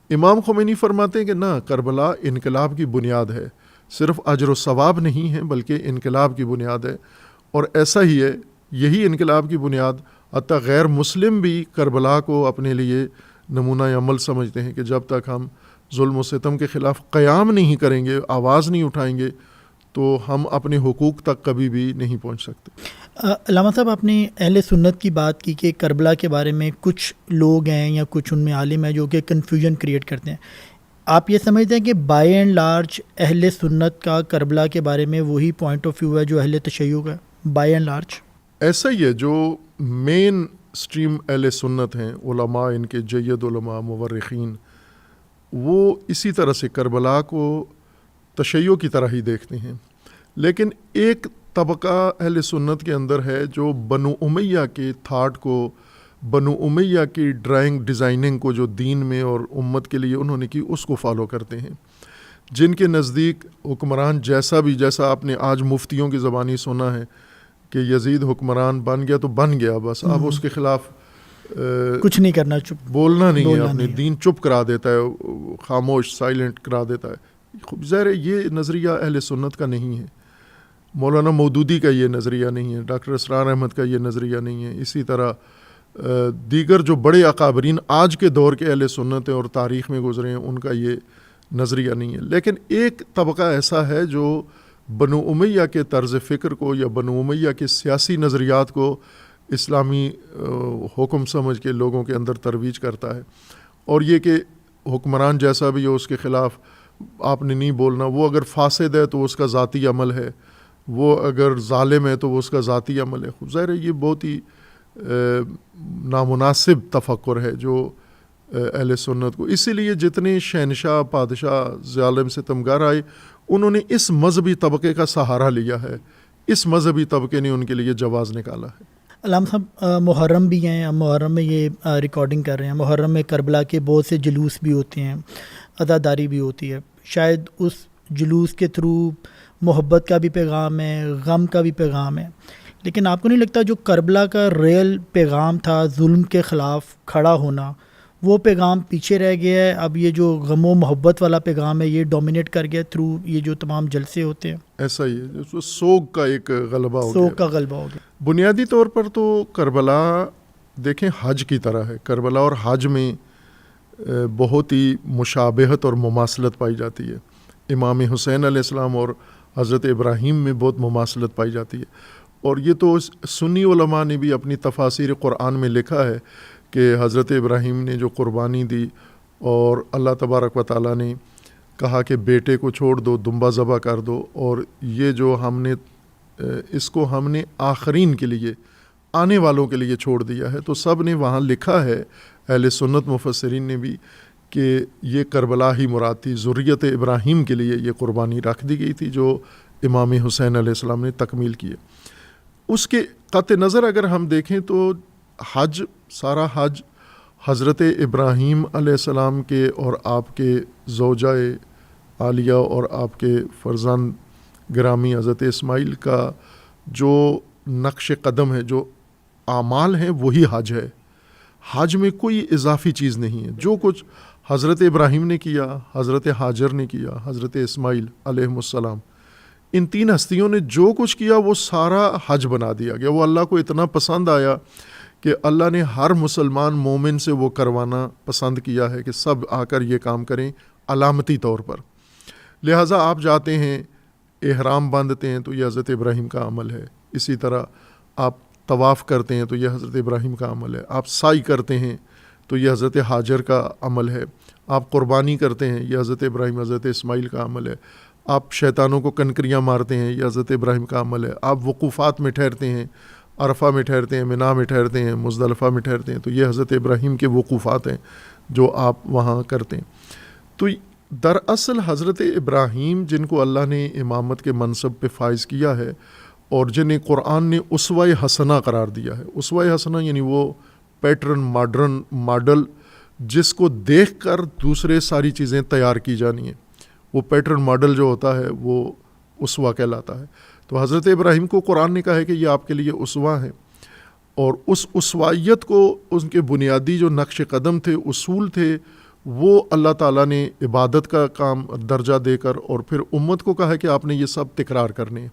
امام خمینی فرماتے ہیں کہ نہ، کربلا انقلاب کی بنیاد ہے، صرف اجر و ثواب نہیں ہے بلکہ انقلاب کی بنیاد ہے. اور ایسا ہی ہے، یہی انقلاب کی بنیاد حتیٰ غیر مسلم بھی کربلا کو اپنے لیے نمونہ عمل سمجھتے ہیں کہ جب تک ہم ظلم و ستم کے خلاف قیام نہیں کریں گے، آواز نہیں اٹھائیں گے، تو ہم اپنے حقوق تک کبھی بھی نہیں پہنچ سکتے.
علامہ صاحب، آپ نے اہل سنت کی بات کی کہ کربلا کے بارے میں کچھ لوگ ہیں یا کچھ ان میں عالم ہیں جو کہ کنفیوژن کریٹ کرتے ہیں. آپ یہ سمجھتے ہیں کہ بائی اینڈ لارج اہل سنت کا کربلا کے بارے میں وہی پوائنٹ آف ویو ہے جو اہل تشیع کا، بائی اینڈ لارج؟
ایسا ہی ہے. جو مین سٹریم اہل سنت ہیں، علماء، ان کے جید علماء، مورخین، وہ اسی طرح سے کربلا کو تشیع کی طرح ہی دیکھتے ہیں. لیکن ایک طبقہ اہل سنت کے اندر ہے جو بنو امیہ کے تھاٹ کو، بنو امیہ کی ڈیزائننگ کو جو دین میں اور امت کے لیے انہوں نے کی، اس کو فالو کرتے ہیں. جن کے نزدیک حکمران جیسا آپ نے آج مفتیوں کی زبانی سنا ہے کہ یزید حکمران بن گیا تو بن گیا، بس اب اس کے خلاف
کچھ نہیں کرنا، چپ
بولنا نہیں ہے، اپنے دین چپ کرا دیتا ہے، خاموش، سائلنٹ کرا دیتا ہے. ظاہر ہے یہ نظریہ اہل سنت کا نہیں ہے، مولانا مودودی کا یہ نظریہ نہیں ہے، ڈاکٹر اسرار احمد کا یہ نظریہ نہیں ہے، اسی طرح دیگر جو بڑے اکابرین آج کے دور کے اہل سنت ہیں اور تاریخ میں گزرے ہیں، ان کا یہ نظریہ نہیں ہے. لیکن ایک طبقہ ایسا ہے جو بنو امیہ کے طرز فکر کو یا بنو امیہ کے سیاسی نظریات کو اسلامی حکم سمجھ کے لوگوں کے اندر ترویج کرتا ہے. اور یہ کہ حکمران جیسا بھی ہو، اس کے خلاف آپ نے نہیں بولنا. وہ اگر فاسد ہے تو اس کا ذاتی عمل ہے، وہ اگر ظالم ہے تو وہ اس کا ذاتی عمل ہے. ظاہر ہے یہ بہت ہی نامناسب تفکر ہے جو اہل سنت کو. اسی لیے جتنے شہنشاہ، بادشاہ، ظالم، ستمگر آئے، انہوں نے اس مذہبی طبقے کا سہارا لیا ہے، اس مذہبی طبقے نے ان کے لیے جواز نکالا ہے.
علامہ صاحب، محرم بھی ہیں، ہم محرم میں یہ ریکارڈنگ کر رہے ہیں، محرم میں کربلا کے بہت سے جلوس بھی ہوتے ہیں، عزاداری بھی ہوتی ہے. شاید اس جلوس کے تھرو محبت کا بھی پیغام ہے، غم کا بھی پیغام ہے. لیکن آپ کو نہیں لگتا جو کربلا کا ریئل پیغام تھا، ظلم کے خلاف کھڑا ہونا، وہ پیغام پیچھے رہ گیا ہے؟ اب یہ جو غم و محبت والا پیغام ہے یہ ڈومینیٹ کر گیا تھرو یہ جو تمام جلسے ہوتے ہیں.
ایسا ہی ہے، سوگ کا ایک غلبہ ہو گیا.
سوگ کا غلبہ ہو گیا.
بنیادی طور پر تو کربلا دیکھیں حج کی طرح ہے. کربلا اور حج میں بہت ہی مشابہت اور مماثلت پائی جاتی ہے. امام حسین علیہ السلام اور حضرت ابراہیم میں بہت مماثلت پائی جاتی ہے. اور یہ تو سنی علماء نے بھی اپنی تفاسیر قرآن میں لکھا ہے کہ حضرت ابراہیم نے جو قربانی دی اور اللہ تبارک و تعالیٰ نے کہا کہ بیٹے کو چھوڑ دو، دمبا ذبح کر دو، اور یہ جو ہم نے اس کو ہم نے آخرین کے لیے، آنے والوں کے لیے چھوڑ دیا ہے. تو سب نے وہاں لکھا ہے، اہل سنت مفسرین نے بھی، کہ یہ کربلا ہی مراد تھی، ذریت ابراہیم کے لیے یہ قربانی رکھ دی گئی تھی جو امام حسین علیہ السلام نے تکمیل کی ہے. اس کے قطع نظر اگر ہم دیکھیں تو حج، سارا حج حضرت ابراہیم علیہ السلام کے اور آپ کے زوجہ عالیہ اور آپ کے فرزند گرامی حضرت اسماعیل کا جو نقش قدم ہے، جو اعمال ہیں، وہی حج ہے. حج میں کوئی اضافی چیز نہیں ہے. جو کچھ حضرت ابراہیم نے کیا، حضرت ہاجر نے کیا، حضرت اسماعیل علیہ السلام، ان تین ہستیوں نے جو کچھ کیا وہ سارا حج بنا دیا گیا. وہ اللہ کو اتنا پسند آیا کہ اللہ نے ہر مسلمان مومن سے وہ کروانا پسند کیا ہے کہ سب آ کر یہ کام کریں علامتی طور پر. لہٰذا آپ جاتے ہیں، احرام باندھتے ہیں، تو یہ حضرت ابراہیم کا عمل ہے. اسی طرح آپ طواف کرتے ہیں تو یہ حضرت ابراہیم کا عمل ہے، آپ سعی کرتے ہیں تو یہ حضرت ہاجر کا عمل ہے، آپ قربانی کرتے ہیں یہ حضرت ابراہیم حضرت اسماعیل کا عمل ہے، آپ شیطانوں کو کنکریاں مارتے ہیں یہ حضرت ابراہیم کا عمل ہے، آپ وقوفات میں ٹھہرتے ہیں، عرفہ میں ٹھہرتے ہیں، منا میں ٹھہرتے ہیں، مزدلفہ میں ٹھہرتے ہیں، تو یہ حضرت ابراہیم کے وقوفات ہیں جو آپ وہاں کرتے ہیں۔ تو دراصل حضرت ابراہیم جن کو اللہ نے امامت کے منصب پہ فائز کیا ہے اور جنہیں قرآن نے اسوہ حسنہ قرار دیا ہے، اسوہ حسنہ یعنی وہ پیٹرن، ماڈل جس کو دیکھ کر دوسرے ساری چیزیں تیار کی جانی ہیں، وہ پیٹرن ماڈل جو ہوتا ہے وہ اسوہ کہلاتا ہے۔ تو حضرت ابراہیم کو قرآن نے کہا ہے کہ یہ آپ کے لیے اسوہ ہیں، اور اس اسوائیت کو ان کے بنیادی جو نقش قدم تھے، اصول تھے، وہ اللہ تعالیٰ نے عبادت کا کام درجہ دے کر اور پھر امت کو کہا ہے کہ آپ نے یہ سب تکرار کرنے ہیں۔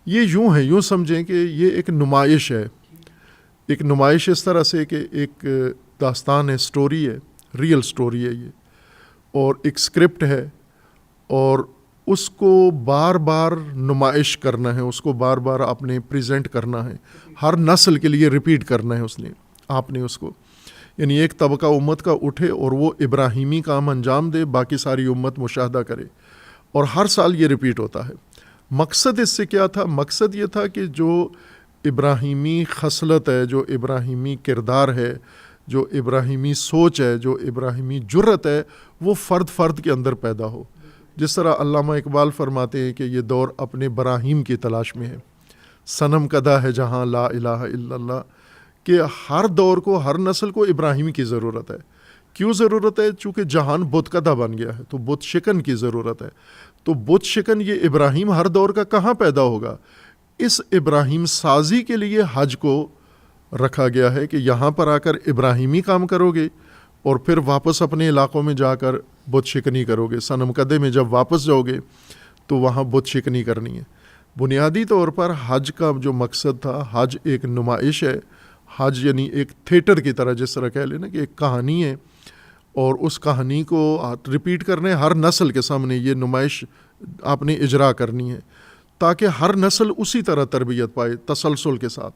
یہ یوں سمجھیں کہ یہ ایک نمائش ہے، ایک نمائش اس طرح سے کہ ایک داستان ہے، سٹوری ہے، ریئل سٹوری ہے یہ، اور ایک سکرپٹ ہے، اور اس کو بار بار نمائش کرنا ہے، اس کو بار بار آپ نے پریزنٹ کرنا ہے، ہر نسل کے لیے ریپیٹ کرنا ہے آپ نے اس کو، یعنی ایک طبقہ امت کا اٹھے اور وہ ابراہیمی کام انجام دے، باقی ساری امت مشاہدہ کرے، اور ہر سال یہ ریپیٹ ہوتا ہے۔ مقصد اس سے کیا تھا؟ مقصد یہ تھا کہ جو ابراہیمی خصلت ہے، جو ابراہیمی کردار ہے، جو ابراہیمی سوچ ہے، جو ابراہیمی جرت ہے، وہ فرد کے اندر پیدا ہو۔ جس طرح علامہ اقبال فرماتے ہیں کہ یہ دور اپنے براہیم کی تلاش میں ہے، صنم کدہ ہے جہاں لا الہ الا اللہ، کہ ہر دور کو، ہر نسل کو ابراہیم کی ضرورت ہے۔ کیوں ضرورت ہے؟ چونکہ جہان بت کدہ بن گیا ہے، تو بت شکن کی ضرورت ہے۔ تو بت شکن یہ ابراہیم ہر دور کا کہاں پیدا ہوگا؟ اس ابراہیم سازی کے لیے حج کو رکھا گیا ہے کہ یہاں پر آ کر ابراہیمی کام کرو گے اور پھر واپس اپنے علاقوں میں جا کر بت شکنی کرو گے۔ صنم کدے میں جب واپس جاؤ گے تو وہاں بت شکنی کرنی ہے۔ بنیادی طور پر حج کا جو مقصد تھا، حج ایک نمائش ہے، حج یعنی ایک تھیٹر کی طرح، جس طرح کہہ لینا کہ ایک کہانی ہے، اور اس کہانی کو ریپیٹ کرنے ہر نسل کے سامنے یہ نمائش آپ نے اجرا کرنی ہے، تاکہ ہر نسل اسی طرح تربیت پائے تسلسل کے ساتھ۔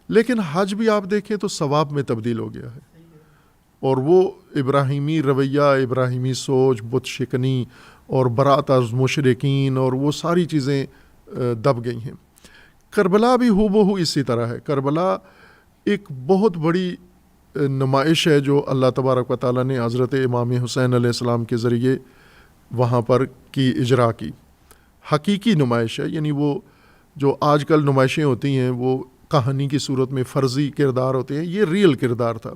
لیکن حج بھی آپ دیکھیں تو ثواب میں تبدیل ہو گیا ہے، اور وہ ابراہیمی رویہ، ابراہیمی سوچ، بت شکنی اور برات از مشرکین اور وہ ساری چیزیں دب گئی ہیں۔ کربلا بھی ہو بہو اسی طرح ہے۔ کربلا ایک بہت بڑی نمائش ہے جو اللہ تبارک و تعالیٰ نے حضرت امام حسین علیہ السلام کے ذریعے وہاں پر کی اجرا کی، حقیقی نمائش ہے۔ یعنی وہ جو آج کل نمائشیں ہوتی ہیں وہ کہانی کی صورت میں فرضی کردار ہوتے ہیں، یہ ریئل کردار تھا۔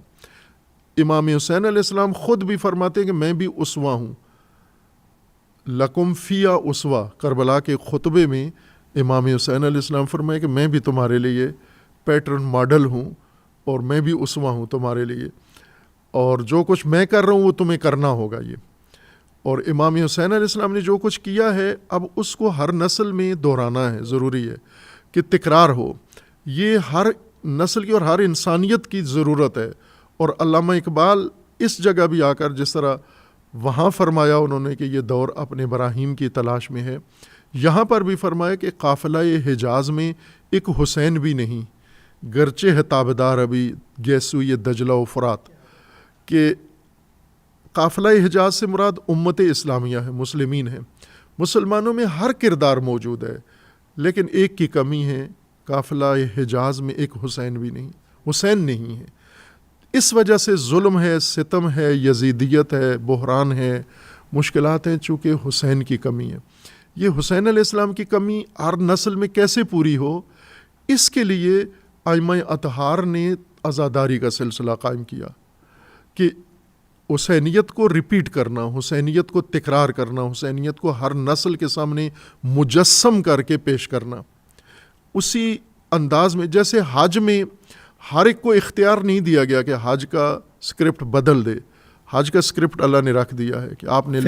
امام حسین علیہ السلام خود بھی فرماتے ہیں کہ میں بھی اسوہ ہوں، لکم فیا اسوہ۔ کربلا کے خطبے میں امام حسین علیہ السلام فرمائے کہ میں بھی تمہارے لیے پیٹرن ماڈل ہوں، اور میں بھی اسوہ ہوں تمہارے لیے، اور جو کچھ میں کر رہا ہوں وہ تمہیں کرنا ہوگا یہ۔ اور امام حسین علیہ السلام نے جو کچھ کیا ہے اب اس کو ہر نسل میں دہرانا ہے، ضروری ہے کہ تکرار ہو۔ یہ ہر نسل کی اور ہر انسانیت کی ضرورت ہے۔ اور علامہ اقبال اس جگہ بھی آ کر جس طرح وہاں فرمایا انہوں نے کہ یہ دور اپنے براہیم کی تلاش میں ہے، یہاں پر بھی فرمایا کہ قافلہ حجاز میں ایک حسین بھی نہیں، گرچہ ہے تابدار ابھی گیسوئی دجلہ و فرات، کہ قافلہ حجاز سے مراد امت اسلامیہ ہے، مسلمین ہیں۔ مسلمانوں میں ہر کردار موجود ہے، لیکن ایک کی کمی ہے، قافلہ حجاز میں ایک حسین بھی نہیں، حسین نہیں ہے۔ اس وجہ سے ظلم ہے، ستم ہے، یزیدیت ہے، بحران ہے، مشکلات ہیں، چونکہ حسین کی کمی ہے۔ یہ حسین علیہ السلام کی کمی ہر نسل میں کیسے پوری ہو، اس کے لیے ائمہ اطہار نے عزاداری کا سلسلہ قائم کیا کہ حسینیت کو ریپیٹ کرنا، حسینیت کو تکرار کرنا، حسینیت کو ہر نسل کے سامنے مجسم کر کے پیش کرنا، اسی انداز میں جیسے حج میں ہر ایک کو اختیار نہیں دیا گیا کہ حج کا سکرپٹ بدل دے۔ حج کا سکرپٹ اللہ نے رکھ دیا ہے کہ آپ نے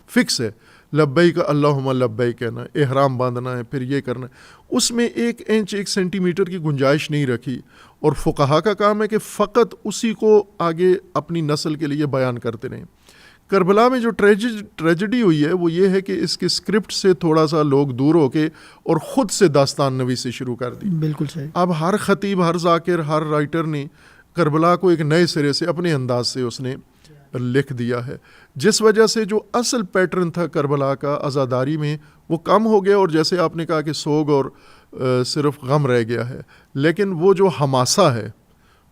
فکس ہے، لبیک اللہم لبیک کہنا، احرام باندھنا ہے، پھر یہ کرنا ہے۔ اس میں 1 انچ 1 سینٹی میٹر کی گنجائش نہیں رکھی، اور فقہا کا کام ہے کہ فقط اسی کو آگے اپنی نسل کے لیے بیان کرتے رہیں۔ کربلا میں جو ٹریجڈی ہوئی ہے وہ یہ ہے کہ اس کے اسکرپٹ سے تھوڑا سا لوگ دور ہو کے اور خود سے داستان نویسی شروع کر دی.
بالکل صحیح.
اب ہر خطیب، ہر ذاکر، ہر رائٹر نے کربلا کو ایک نئے سرے سے اپنے انداز سے اس نے لکھ دیا ہے، جس وجہ سے جو اصل پیٹرن تھا کربلا کا عزاداری میں وہ کم ہو گیا، اور جیسے آپ نے کہا کہ سوگ اور صرف غم رہ گیا ہے. لیکن وہ جو حماسہ ہے،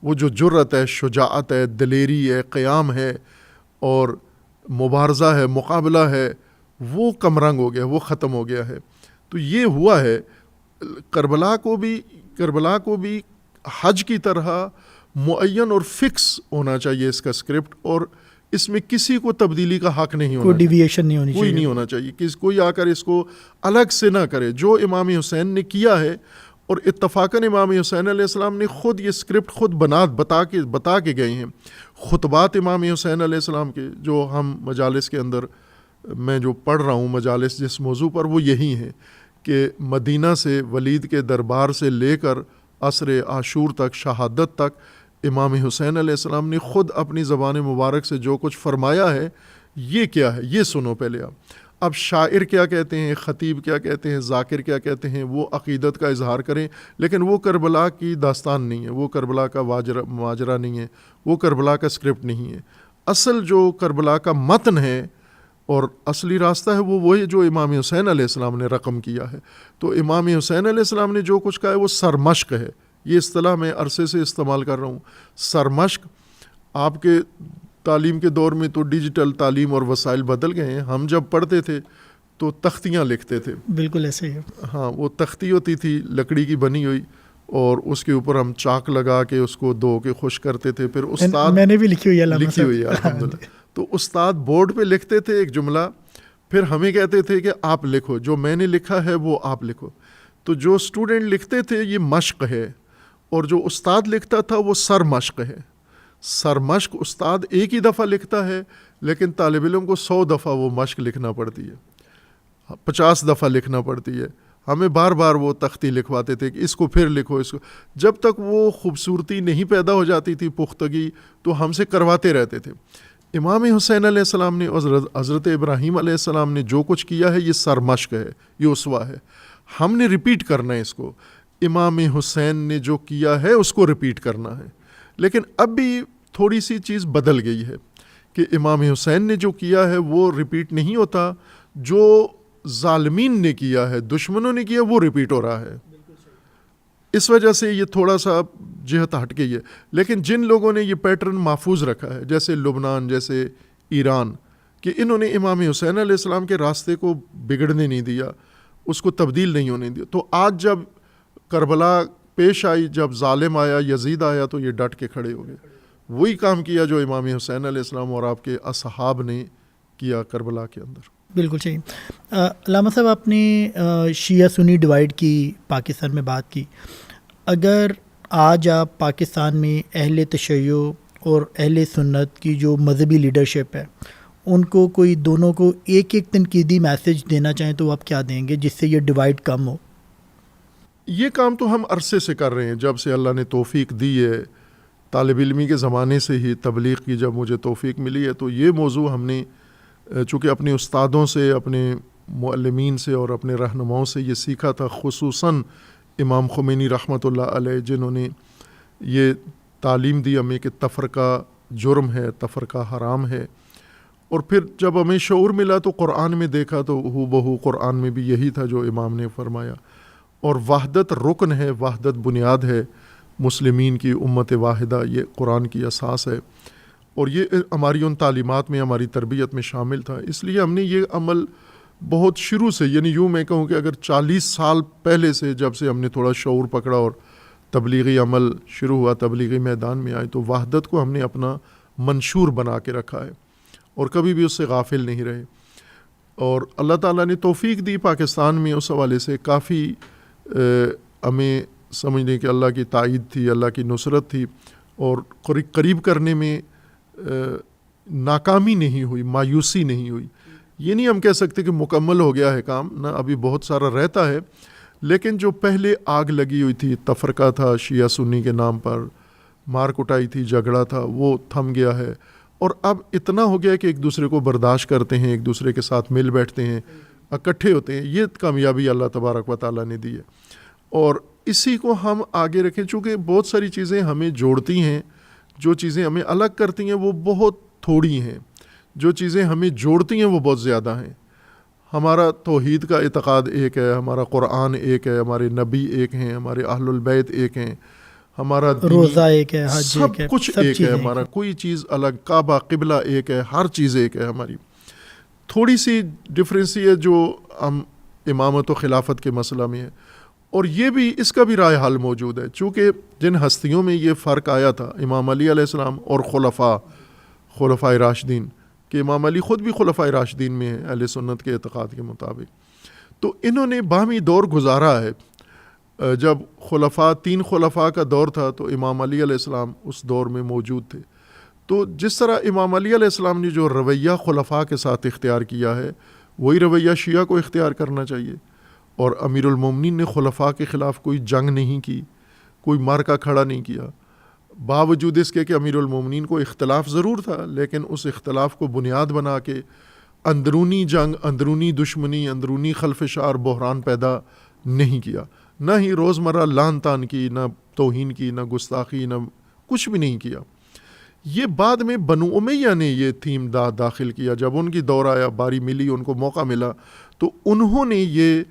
وہ جو جرأت ہے، شجاعت ہے، دلیری ہے، قیام ہے اور مبارزہ ہے، مقابلہ ہے، وہ کم رنگ ہو گیا، وہ ختم ہو گیا ہے. تو یہ ہوا ہے. کربلا کو بھی حج کی طرح معین اور فکس ہونا چاہیے اس کا اسکرپٹ، اور اس میں کسی کو تبدیلی کا حق نہیں ہونا،
کوئی ڈیویشن نہیں ہونی چاہیے،
کوئی نہیں ہونا چاہیے کہ کوئی آ کر اس کو الگ سے نہ کرے. جو امام حسین نے کیا ہے، اور اتفاقاً امام حسین علیہ السلام نے خود یہ اسکرپٹ خود بتا کے گئے ہیں. خطبات امام حسین علیہ السلام کے جو ہم مجالس کے اندر میں جو پڑھ رہا ہوں، مجالس جس موضوع پر، وہ یہی ہیں کہ مدینہ سے ولید کے دربار سے لے کر عصر عاشور تک، شہادت تک، امام حسین علیہ السلام نے خود اپنی زبان مبارک سے جو کچھ فرمایا ہے، یہ کیا ہے یہ سنو پہلے آپ. اب شاعر کیا کہتے ہیں، خطیب کیا کہتے ہیں، ذاکر کیا کہتے ہیں، وہ عقیدت کا اظہار کریں، لیکن وہ کربلا کی داستان نہیں ہے، وہ کربلا کا ماجرا نہیں ہے، وہ کربلا کا اسکرپٹ نہیں ہے. اصل جو کربلا کا متن ہے اور اصلی راستہ ہے وہ وہی جو امام حسین علیہ السلام نے رقم کیا ہے. تو امام حسین علیہ السلام نے جو کچھ کہا ہے وہ سرمشق ہے. یہ اصطلاح میں عرصے سے استعمال کر رہا ہوں. سرمشق. آپ کے تعلیم کے دور میں تو ڈیجیٹل تعلیم اور وسائل بدل گئے ہیں. ہم جب پڑھتے تھے تو تختیاں لکھتے تھے.
بالکل ایسے ہی.
ہاں، وہ تختی ہوتی تھی لکڑی کی بنی ہوئی، اور اس کے اوپر ہم چاک لگا کے اس کو دھو کے خشک کرتے تھے. پھر استاد،
میں نے بھی لکھی ہوئی ہے
الحمدللہ. تو استاد بورڈ پہ لکھتے تھے ایک جملہ، پھر ہمیں کہتے تھے کہ آپ لکھو، جو میں نے لکھا ہے وہ آپ لکھو. تو جو اسٹوڈنٹ لکھتے تھے یہ مشق ہے، اور جو استاد لکھتا تھا وہ سر مشق ہے. سر مشق استاد ایک ہی دفعہ لکھتا ہے، لیکن طالب علم کو 100 دفعہ وہ مشق لکھنا پڑتی ہے، 50 دفعہ لکھنا پڑتی ہے. ہمیں بار بار وہ تختی لکھواتے تھے کہ اس کو پھر لکھو، اس کو. جب تک وہ خوبصورتی نہیں پیدا ہو جاتی تھی، پختگی، تو ہم سے کرواتے رہتے تھے. امام حسین علیہ السلام نے، حضرت ابراہیم علیہ السلام نے جو کچھ کیا ہے یہ سرمشق ہے، یہ اسوہ ہے. ہم نے ریپیٹ کرنا ہے اس کو. امام حسین نے جو کیا ہے اس کو ریپیٹ کرنا ہے. لیکن اب بھی تھوڑی سی چیز بدل گئی ہے کہ امام حسین نے جو کیا ہے وہ ریپیٹ نہیں ہوتا، جو ظالمین نے کیا ہے، دشمنوں نے کیا، وہ ریپیٹ ہو رہا ہے. اس وجہ سے یہ تھوڑا سا جہت ہٹ گئی ہے. لیکن جن لوگوں نے یہ پیٹرن محفوظ رکھا ہے، جیسے لبنان، جیسے ایران، کہ انہوں نے امام حسین علیہ السلام کے راستے کو بگڑنے نہیں دیا، اس کو تبدیل نہیں ہونے دیا. تو آج جب کربلا پیش آئی، جب ظالم آیا، یزید آیا، تو یہ ڈٹ کے کھڑے ہو گئے. وہی کام کیا جو امام حسین علیہ السلام اور آپ کے اصحاب نے کیا کربلا کے اندر.
بالکل صحیح. علامہ صاحب، آپ نے شیعہ سنی ڈیوائڈ کی پاکستان میں بات کی. اگر آج آپ پاکستان میں اہل تشیع اور اہل سنت کی جو مذہبی لیڈرشپ ہے، ان کو کوئی دونوں کو ایک ایک تنقیدی میسج دینا چاہیں تو آپ کیا دیں گے جس سے یہ ڈیوائڈ کم ہو؟
یہ کام تو ہم عرصے سے کر رہے ہیں، جب سے اللہ نے توفیق دی ہے. طالب علمی کے زمانے سے ہی تبلیغ کی جب مجھے توفیق ملی ہے، تو یہ موضوع ہم نے چونکہ اپنے استادوں سے، اپنے معلمین سے اور اپنے رہنماؤں سے یہ سیکھا تھا، خصوصاً امام خمینی رحمۃ اللہ علیہ، جنہوں نے یہ تعلیم دی ہمیں کہ تفرقہ جرم ہے، تفرقہ حرام ہے. اور پھر جب ہمیں شعور ملا تو قرآن میں دیکھا تو ہو بہو قرآن میں بھی یہی تھا جو امام نے فرمایا. اور وحدت رکن ہے، وحدت بنیاد ہے مسلمین کی، امت واحدہ یہ قرآن کی اساس ہے. اور یہ ہماری ان تعلیمات میں، ہماری تربیت میں شامل تھا. اس لیے ہم نے یہ عمل بہت شروع سے، یعنی یوں میں کہوں کہ اگر 40 سال پہلے سے، جب سے ہم نے تھوڑا شعور پکڑا اور تبلیغی عمل شروع ہوا، تبلیغی میدان میں آئے، تو وحدت کو ہم نے اپنا منشور بنا کے رکھا ہے اور کبھی بھی اس سے غافل نہیں رہے. اور اللہ تعالیٰ نے توفیق دی پاکستان میں، اس حوالے سے کافی ہمیں سمجھنے کہ اللہ کی تائید تھی، اللہ کی نصرت تھی، اور قریب کرنے میں ناکامی نہیں ہوئی، مایوسی نہیں ہوئی. یہ نہیں ہم کہہ سکتے کہ مکمل ہو گیا ہے کام، نہ، ابھی بہت سارا رہتا ہے. لیکن جو پہلے آگ لگی ہوئی تھی، تفرقہ تھا شیعہ سنی کے نام پر، مار کٹائی تھی، جھگڑا تھا، وہ تھم گیا ہے. اور اب اتنا ہو گیا کہ ایک دوسرے کو برداشت کرتے ہیں, ایک دوسرے کے ساتھ مل بیٹھتے ہیں, اکٹھے ہوتے ہیں. یہ کامیابی اللہ تبارک و تعالیٰ نے دی ہے, اور اسی کو ہم آگے رکھیں. چونکہ بہت ساری چیزیں ہمیں جوڑتی ہیں, جو چیزیں ہمیں الگ کرتی ہیں وہ بہت تھوڑی ہیں, جو چیزیں ہمیں جوڑتی ہیں وہ بہت زیادہ ہیں. ہمارا توحید کا اعتقاد ایک ہے, ہمارا قرآن ایک ہے, ہمارے نبی ایک ہیں, ہمارے اہل البیت ایک ہیں, ہمارا
روزہ ایک ہے, حج
سب
ایک ہے,
کچھ ایک ہے ہمارا, کوئی چیز الگ, کعبہ قبلہ ایک ہے, ہر چیز ایک ہے ہماری. تھوڑی سی ڈفرینس یہ ہے جو ہم امامت و خلافت کے مسئلہ میں ہے, اور یہ بھی اس کا بھی رائے حل موجود ہے. چونکہ جن ہستیوں میں یہ فرق آیا تھا, امام علی علیہ السلام اور خلفاء راشدین, کہ امام علی خود بھی خلفاء راشدین میں ہیں اہل سنت کے اعتقاد کے مطابق, تو انہوں نے باہمی دور گزارا ہے. جب تین خلفاء کا دور تھا تو امام علی علیہ السلام اس دور میں موجود تھے. تو جس طرح امام علی علیہ السلام نے جو رویہ خلفاء کے ساتھ اختیار کیا ہے, وہی رویہ شیعہ کو اختیار کرنا چاہیے. اور امیر المومنین نے خلفاء کے خلاف کوئی جنگ نہیں کی, کوئی مارکا کھڑا نہیں کیا, باوجود اس کے کہ امیر المومنین کو اختلاف ضرور تھا, لیکن اس اختلاف کو بنیاد بنا کے اندرونی جنگ, اندرونی دشمنی, اندرونی خلفشار, بحران پیدا نہیں کیا. نہ ہی روزمرہ لان تان کی, نہ توہین کی, نہ گستاخی, نہ کچھ بھی نہیں کیا. یہ بعد میں بنو امیہ نے یہ تھیم داخل کیا. جب ان کی دور آیا, باری ملی, ان کو موقع ملا, تو انہوں نے یہ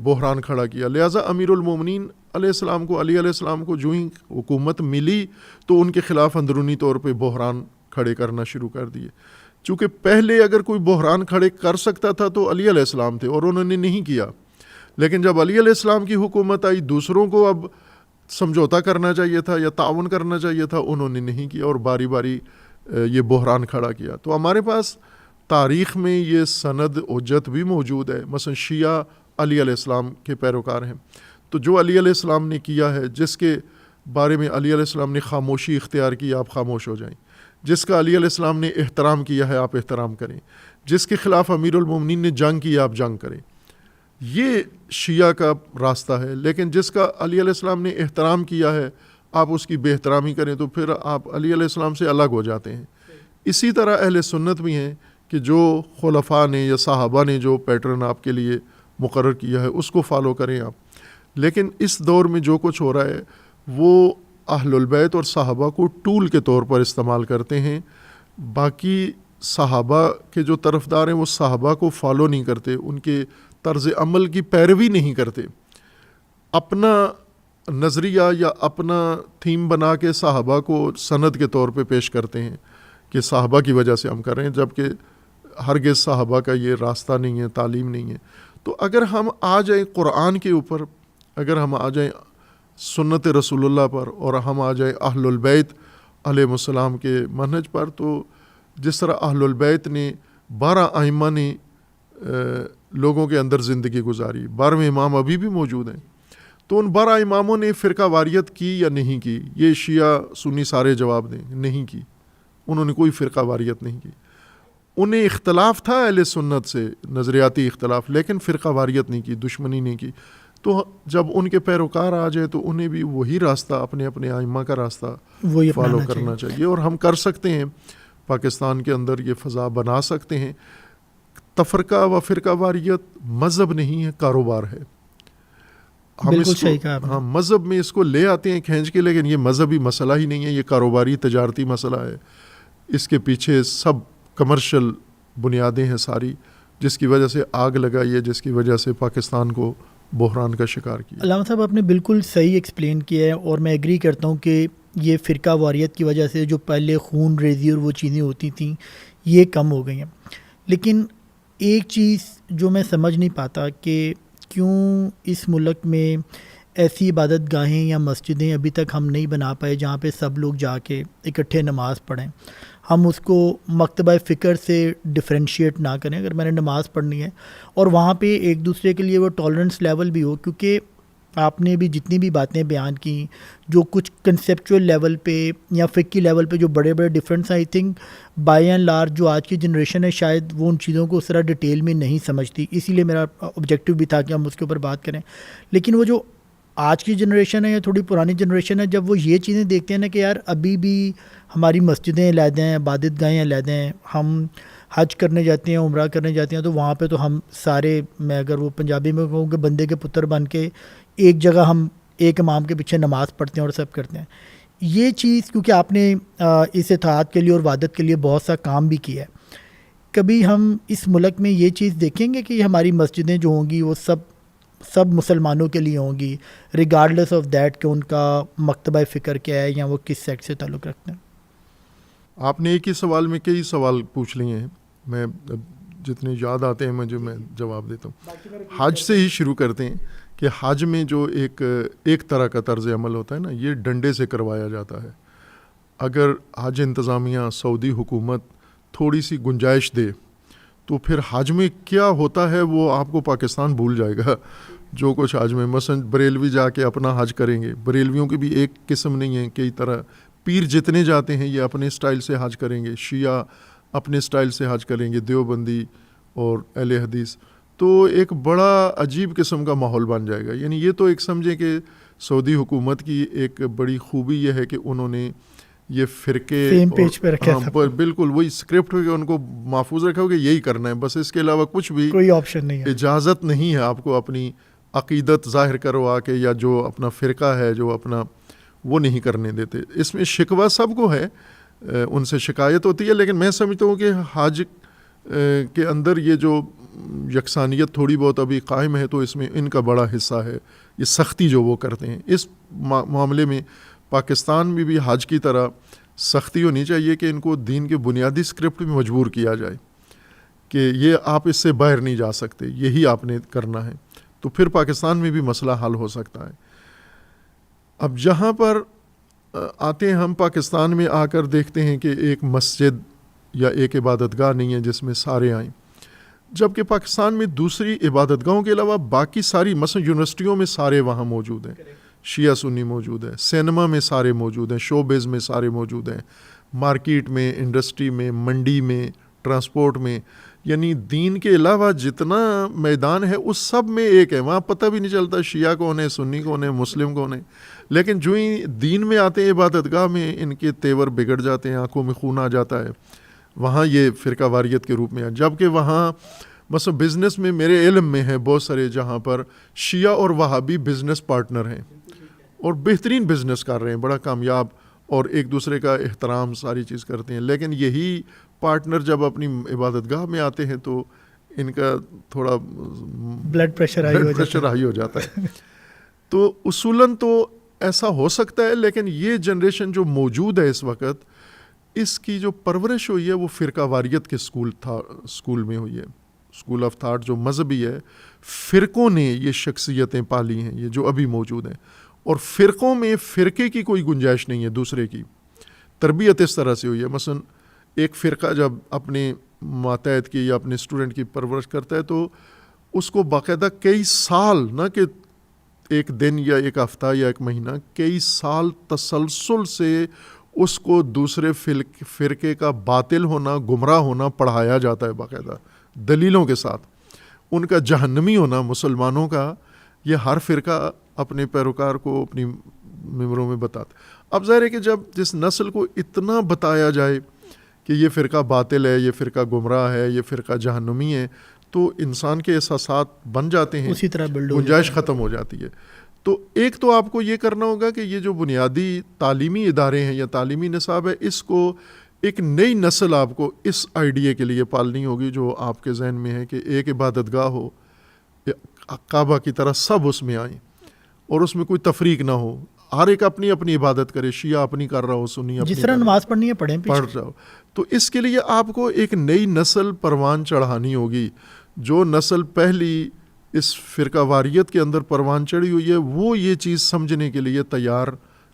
بحران کھڑا کیا. لہٰذا امیر المومنین علیہ السلام کو, علی علیہ السلام کو جو ہی حکومت ملی تو ان کے خلاف اندرونی طور پہ بحران کھڑے کرنا شروع کر دیے. چونکہ پہلے اگر کوئی بحران کھڑے کر سکتا تھا تو علی علیہ السلام تھے, اور انہوں نے نہیں کیا. لیکن جب علی علیہ السلام کی حکومت آئی, دوسروں کو اب سمجھوتا کرنا چاہیے تھا یا تعاون کرنا چاہیے تھا, انہوں نے نہیں کیا, اور باری باری یہ بحران کھڑا کیا. تو ہمارے پاس تاریخ میں یہ سند حجت بھی موجود ہے. مثلا شیعہ علی علیہ السلام کے پیروکار ہیں, تو جو علی علیہ السلام نے کیا ہے, جس کے بارے میں علی علیہ السلام نے خاموشی اختیار کی, آپ خاموش ہو جائیں. جس کا علی علیہ السلام نے احترام کیا ہے, آپ احترام کریں. جس کے خلاف امیر المومنین نے جنگ کی, آپ جنگ کریں. یہ شیعہ کا راستہ ہے. لیکن جس کا علی علیہ السلام نے احترام کیا ہے, آپ اس کی بے احترامی کریں, تو پھر آپ علی علیہ السلام سے الگ ہو جاتے ہیں. اسی طرح اہل سنت بھی ہیں کہ جو خلفاء نے یا صحابہ نے جو پیٹرن آپ کے لیے مقرر کیا ہے, اس کو فالو کریں آپ. لیکن اس دور میں جو کچھ ہو رہا ہے وہ اہل البیت اور صحابہ کو ٹول کے طور پر استعمال کرتے ہیں. باقی صحابہ کے جو طرفدار ہیں وہ صحابہ کو فالو نہیں کرتے, ان کے طرز عمل کی پیروی نہیں کرتے. اپنا نظریہ یا اپنا تھیم بنا کے صحابہ کو سند کے طور پہ پیش کرتے ہیں کہ صحابہ کی وجہ سے ہم کر رہے ہیں, جبکہ ہرگز صحابہ کا یہ راستہ نہیں ہے, تعلیم نہیں ہے. تو اگر ہم آ جائیں قرآن کے اوپر, اگر ہم آ جائیں سنت رسول اللہ پر, اور ہم آ جائیں اہل البیت علیہ السلام کے منہج پر, تو جس طرح اہل البیت نے 12 ائمہ نے لوگوں کے اندر زندگی گزاری, 12ویں امام ابھی بھی موجود ہیں, تو ان 12 اماموں نے فرقہ واریت کی یا نہیں کی؟ یہ شیعہ سنی سارے جواب دیں, نہیں کی. انہوں نے کوئی فرقہ واریت نہیں کی. انہیں اختلاف تھا اہل سنت سے, نظریاتی اختلاف, لیکن فرقہ واریت نہیں کی, دشمنی نہیں کی. تو جب ان کے پیروکار آ جائے تو انہیں بھی وہی راستہ, اپنے اپنے ائمہ کا راستہ فالو کرنا چاہیے. اور ہم کر سکتے ہیں, پاکستان کے اندر یہ فضا بنا سکتے ہیں. تفرقہ و فرقہ واریت مذہب نہیں ہے, کاروبار ہے. ہم اس کو مذہب میں اس کو لے آتے ہیں کھینچ کے, لیکن یہ مذہبی مسئلہ ہی نہیں ہے, یہ کاروباری تجارتی مسئلہ ہے. اس کے پیچھے سب کمرشل بنیادیں ہیں ساری, جس کی وجہ سے آگ لگائی ہے, جس کی وجہ سے پاکستان کو بحران کا شکار کیا.
علامہ صاحب آپ نے بالکل صحیح ایکسپلین کیا ہے, اور میں ایگری کرتا ہوں کہ یہ فرقہ واریت کی وجہ سے جو پہلے خون ریزی اور وہ چیزیں ہوتی تھیں یہ کم ہو گئی ہیں. لیکن ایک چیز جو میں سمجھ نہیں پاتا کہ کیوں اس ملک میں ایسی عبادت گاہیں یا مسجدیں ابھی تک ہم نہیں بنا پائے جہاں پہ سب لوگ جا کے اکٹھے نماز پڑھیں. ہم اس کو مکتبہ فکر سے ڈفرینشیٹ نہ کریں. اگر میں نے نماز پڑھنی ہے اور وہاں پہ ایک دوسرے کے لیے وہ ٹالرنس لیول بھی ہو, کیونکہ آپ نے بھی جتنی بھی باتیں بیان کی, جو کچھ کنسیپچول لیول پہ یا فقہی لیول پہ جو بڑے بڑے difference, I think by and large جو آج کی جنریشن ہے شاید وہ ان چیزوں کو اس طرح ڈیٹیل میں نہیں سمجھتی. اسی لیے میرا آبجیکٹیو بھی تھا کہ ہم اس کے اوپر بات کریں. لیکن وہ جو آج کی جنریشن ہے یا تھوڑی پرانی جنریشن ہے، جب وہ یہ چیزیں دیکھتے ہیں نا کہ یار ابھی بھی ہماری مسجدیں علیحدہ ہیں، عبادت گاہیں علیحدہ ہیں، ہم حج کرنے جاتے ہیں، عمرہ کرنے جاتے ہیں، تو وہاں پہ تو ہم سارے، میں اگر وہ پنجابی میں کہوں کہ بندے کے پتر بن کے ایک جگہ ہم ایک امام کے پیچھے نماز پڑھتے ہیں اور سب کرتے ہیں. یہ چیز کیونکہ آپ نے اس اطاعت کے لیے اور وحدت کے لیے بہت سا کام بھی کیا ہے، کبھی ہم اس ملک میں یہ چیز دیکھیں گے کہ ہماری مسجدیں جو ہوں گی وہ سب مسلمانوں کے لیے ہوں گی، ریگارڈلیس آف دیٹ کہ ان کا مکتبہ فکر کیا ہے یا وہ کس سیکٹ سے تعلق رکھتے ہیں؟
آپ نے ایک ہی سوال میں کئی سوال پوچھ لیے ہیں، میں جتنے یاد آتے ہیں مجھے میں جواب دیتا ہوں. حج سے ہی شروع کرتے ہیں کہ حج میں جو ایک طرح کا طرز عمل ہوتا ہے نا، یہ ڈنڈے سے کروایا جاتا ہے. اگر حج انتظامیہ، سعودی حکومت تھوڑی سی گنجائش دے تو پھر حج میں کیا ہوتا ہے وہ آپ کو پاکستان بھول جائے گا. جو کچھ حج میں مثلا بریلوی جا کے اپنا حج کریں گے، بریلویوں کی بھی ایک قسم نہیں ہے، کئی طرح. پیر جتنے جاتے ہیں یہ اپنے سٹائل سے حج کریں گے، شیعہ اپنے سٹائل سے حج کریں گے، دیوبندی اور اہل حدیث. تو ایک بڑا عجیب قسم کا ماحول بن جائے گا. یعنی یہ تو ایک سمجھیں کہ سعودی حکومت کی ایک بڑی خوبی یہ ہے کہ انہوں نے یہ فرقے
سیم پیج پہ رکھا ہے،
بالکل وہی اسکرپٹ ہو کہ ان کو محفوظ رکھا ہو کہ یہی کرنا ہے بس، اس کے علاوہ کچھ بھی
کوئی آپشن نہیں ہے.
اجازت نہیں ہے آپ کو اپنی عقیدت ظاہر کروا کے یا جو اپنا فرقہ ہے جو اپنا وہ نہیں کرنے دیتے. اس میں شکوہ سب کو ہے، ان سے شکایت ہوتی ہے، لیکن میں سمجھتا ہوں کہ حج کے اندر یہ جو یکسانیت تھوڑی بہت ابھی قائم ہے تو اس میں ان کا بڑا حصہ ہے. یہ سختی جو وہ کرتے ہیں اس معاملے میں پاکستان میں بھی حج کی طرح سختی ہونی چاہیے کہ ان کو دین کے بنیادی اسکرپٹ میں مجبور کیا جائے کہ یہ آپ اس سے باہر نہیں جا سکتے، یہی آپ نے کرنا ہے. تو پھر پاکستان میں بھی مسئلہ حل ہو سکتا ہے. اب جہاں پر آتے ہیں ہم پاکستان میں آ کر دیکھتے ہیں کہ ایک مسجد یا ایک عبادت گاہ نہیں ہے جس میں سارے آئیں، جبکہ پاکستان میں دوسری عبادت گاہوں کے علاوہ باقی ساری مثلا یونیورسٹیوں میں سارے وہاں موجود ہیں، شیعہ سنی موجود ہے، سینما میں سارے موجود ہیں، شوبز میں سارے موجود ہیں، مارکیٹ میں، انڈسٹری میں، منڈی میں، ٹرانسپورٹ میں. یعنی دین کے علاوہ جتنا میدان ہے اس سب میں ایک ہے. وہاں پتہ بھی نہیں چلتا شیعہ کون ہے، سنی کون ہے، مسلم کون ہے. لیکن جو ہی دین میں آتے ہیں عبادت گاہ میں ان کے تیور بگڑ جاتے ہیں، آنکھوں میں خون آ جاتا ہے. وہاں یہ فرقہ واریت کے روپ میں ہے. جبکہ وہاں مثلا بزنس میں میرے علم میں ہے بہت سارے جہاں پر شیعہ اور وہابی بزنس پارٹنر ہیں اور بہترین بزنس کر رہے ہیں، بڑا کامیاب، اور ایک دوسرے کا احترام ساری چیز کرتے ہیں. لیکن یہی پارٹنر جب اپنی عبادت گاہ میں آتے ہیں تو ان کا تھوڑا
بلڈ پریشر
ہائی ہو جاتا ہے. تو اصولاً تو ایسا ہو سکتا ہے، لیکن یہ جنریشن جو موجود ہے اس وقت، اس کی جو پرورش ہوئی ہے وہ فرقہ واریت کے اسکول میں ہوئی ہے. اسکول آف تھاٹ جو مذہبی ہے، فرقوں نے یہ شخصیتیں پالی ہیں یہ جو ابھی موجود ہیں، اور فرقوں میں فرقے کی کوئی گنجائش نہیں ہے. دوسرے کی تربیت اس طرح سے ہوئی ہے. مثلا ایک فرقہ جب اپنے ماتحت کی یا اپنے اسٹوڈنٹ کی پرورش کرتا ہے تو اس کو باقاعدہ کئی سال، نہ کہ ایک دن یا ایک ہفتہ یا ایک مہینہ، کئی سال تسلسل سے اس کو دوسرے فرقے کا باطل ہونا، گمراہ ہونا پڑھایا جاتا ہے باقاعدہ دلیلوں کے ساتھ. ان کا جہنمی ہونا مسلمانوں کا یہ ہر فرقہ اپنے پیروکار کو اپنی ممبروں میں بتاتا. اب ظاہر ہے کہ جب جس نسل کو اتنا بتایا جائے کہ یہ فرقہ باطل ہے، یہ فرقہ گمراہ ہے، یہ فرقہ جہنمی ہے، تو انسان کے احساسات بن جاتے ہیں،
اسی طرح
گنجائش ختم ہو جاتی ہے. تو ایک تو آپ کو یہ کرنا ہوگا کہ یہ جو بنیادی تعلیمی ادارے ہیں یا تعلیمی نصاب ہے، اس کو ایک نئی نسل آپ کو اس آئیڈیا کے لیے پالنی ہوگی جو آپ کے ذہن میں ہے کہ ایک عبادت گاہ ہو، کعبہ کی طرح سب اس میں آئیں اور اس میں کوئی تفریق نہ ہو، ہر ایک اپنی اپنی عبادت کرے، شیعہ اپنی کر رہا ہو، سنی اپنی
جس طرح نماز پڑھنی ہے پڑھ
جاؤ. تو اس کے لیے آپ کو ایک نئی نسل پروان چڑھانی ہوگی. جو نسل پہلی اس فرقہ واریت کے اندر پروان چڑھی ہوئی ہے وہ یہ چیز سمجھنے کے لیے تیار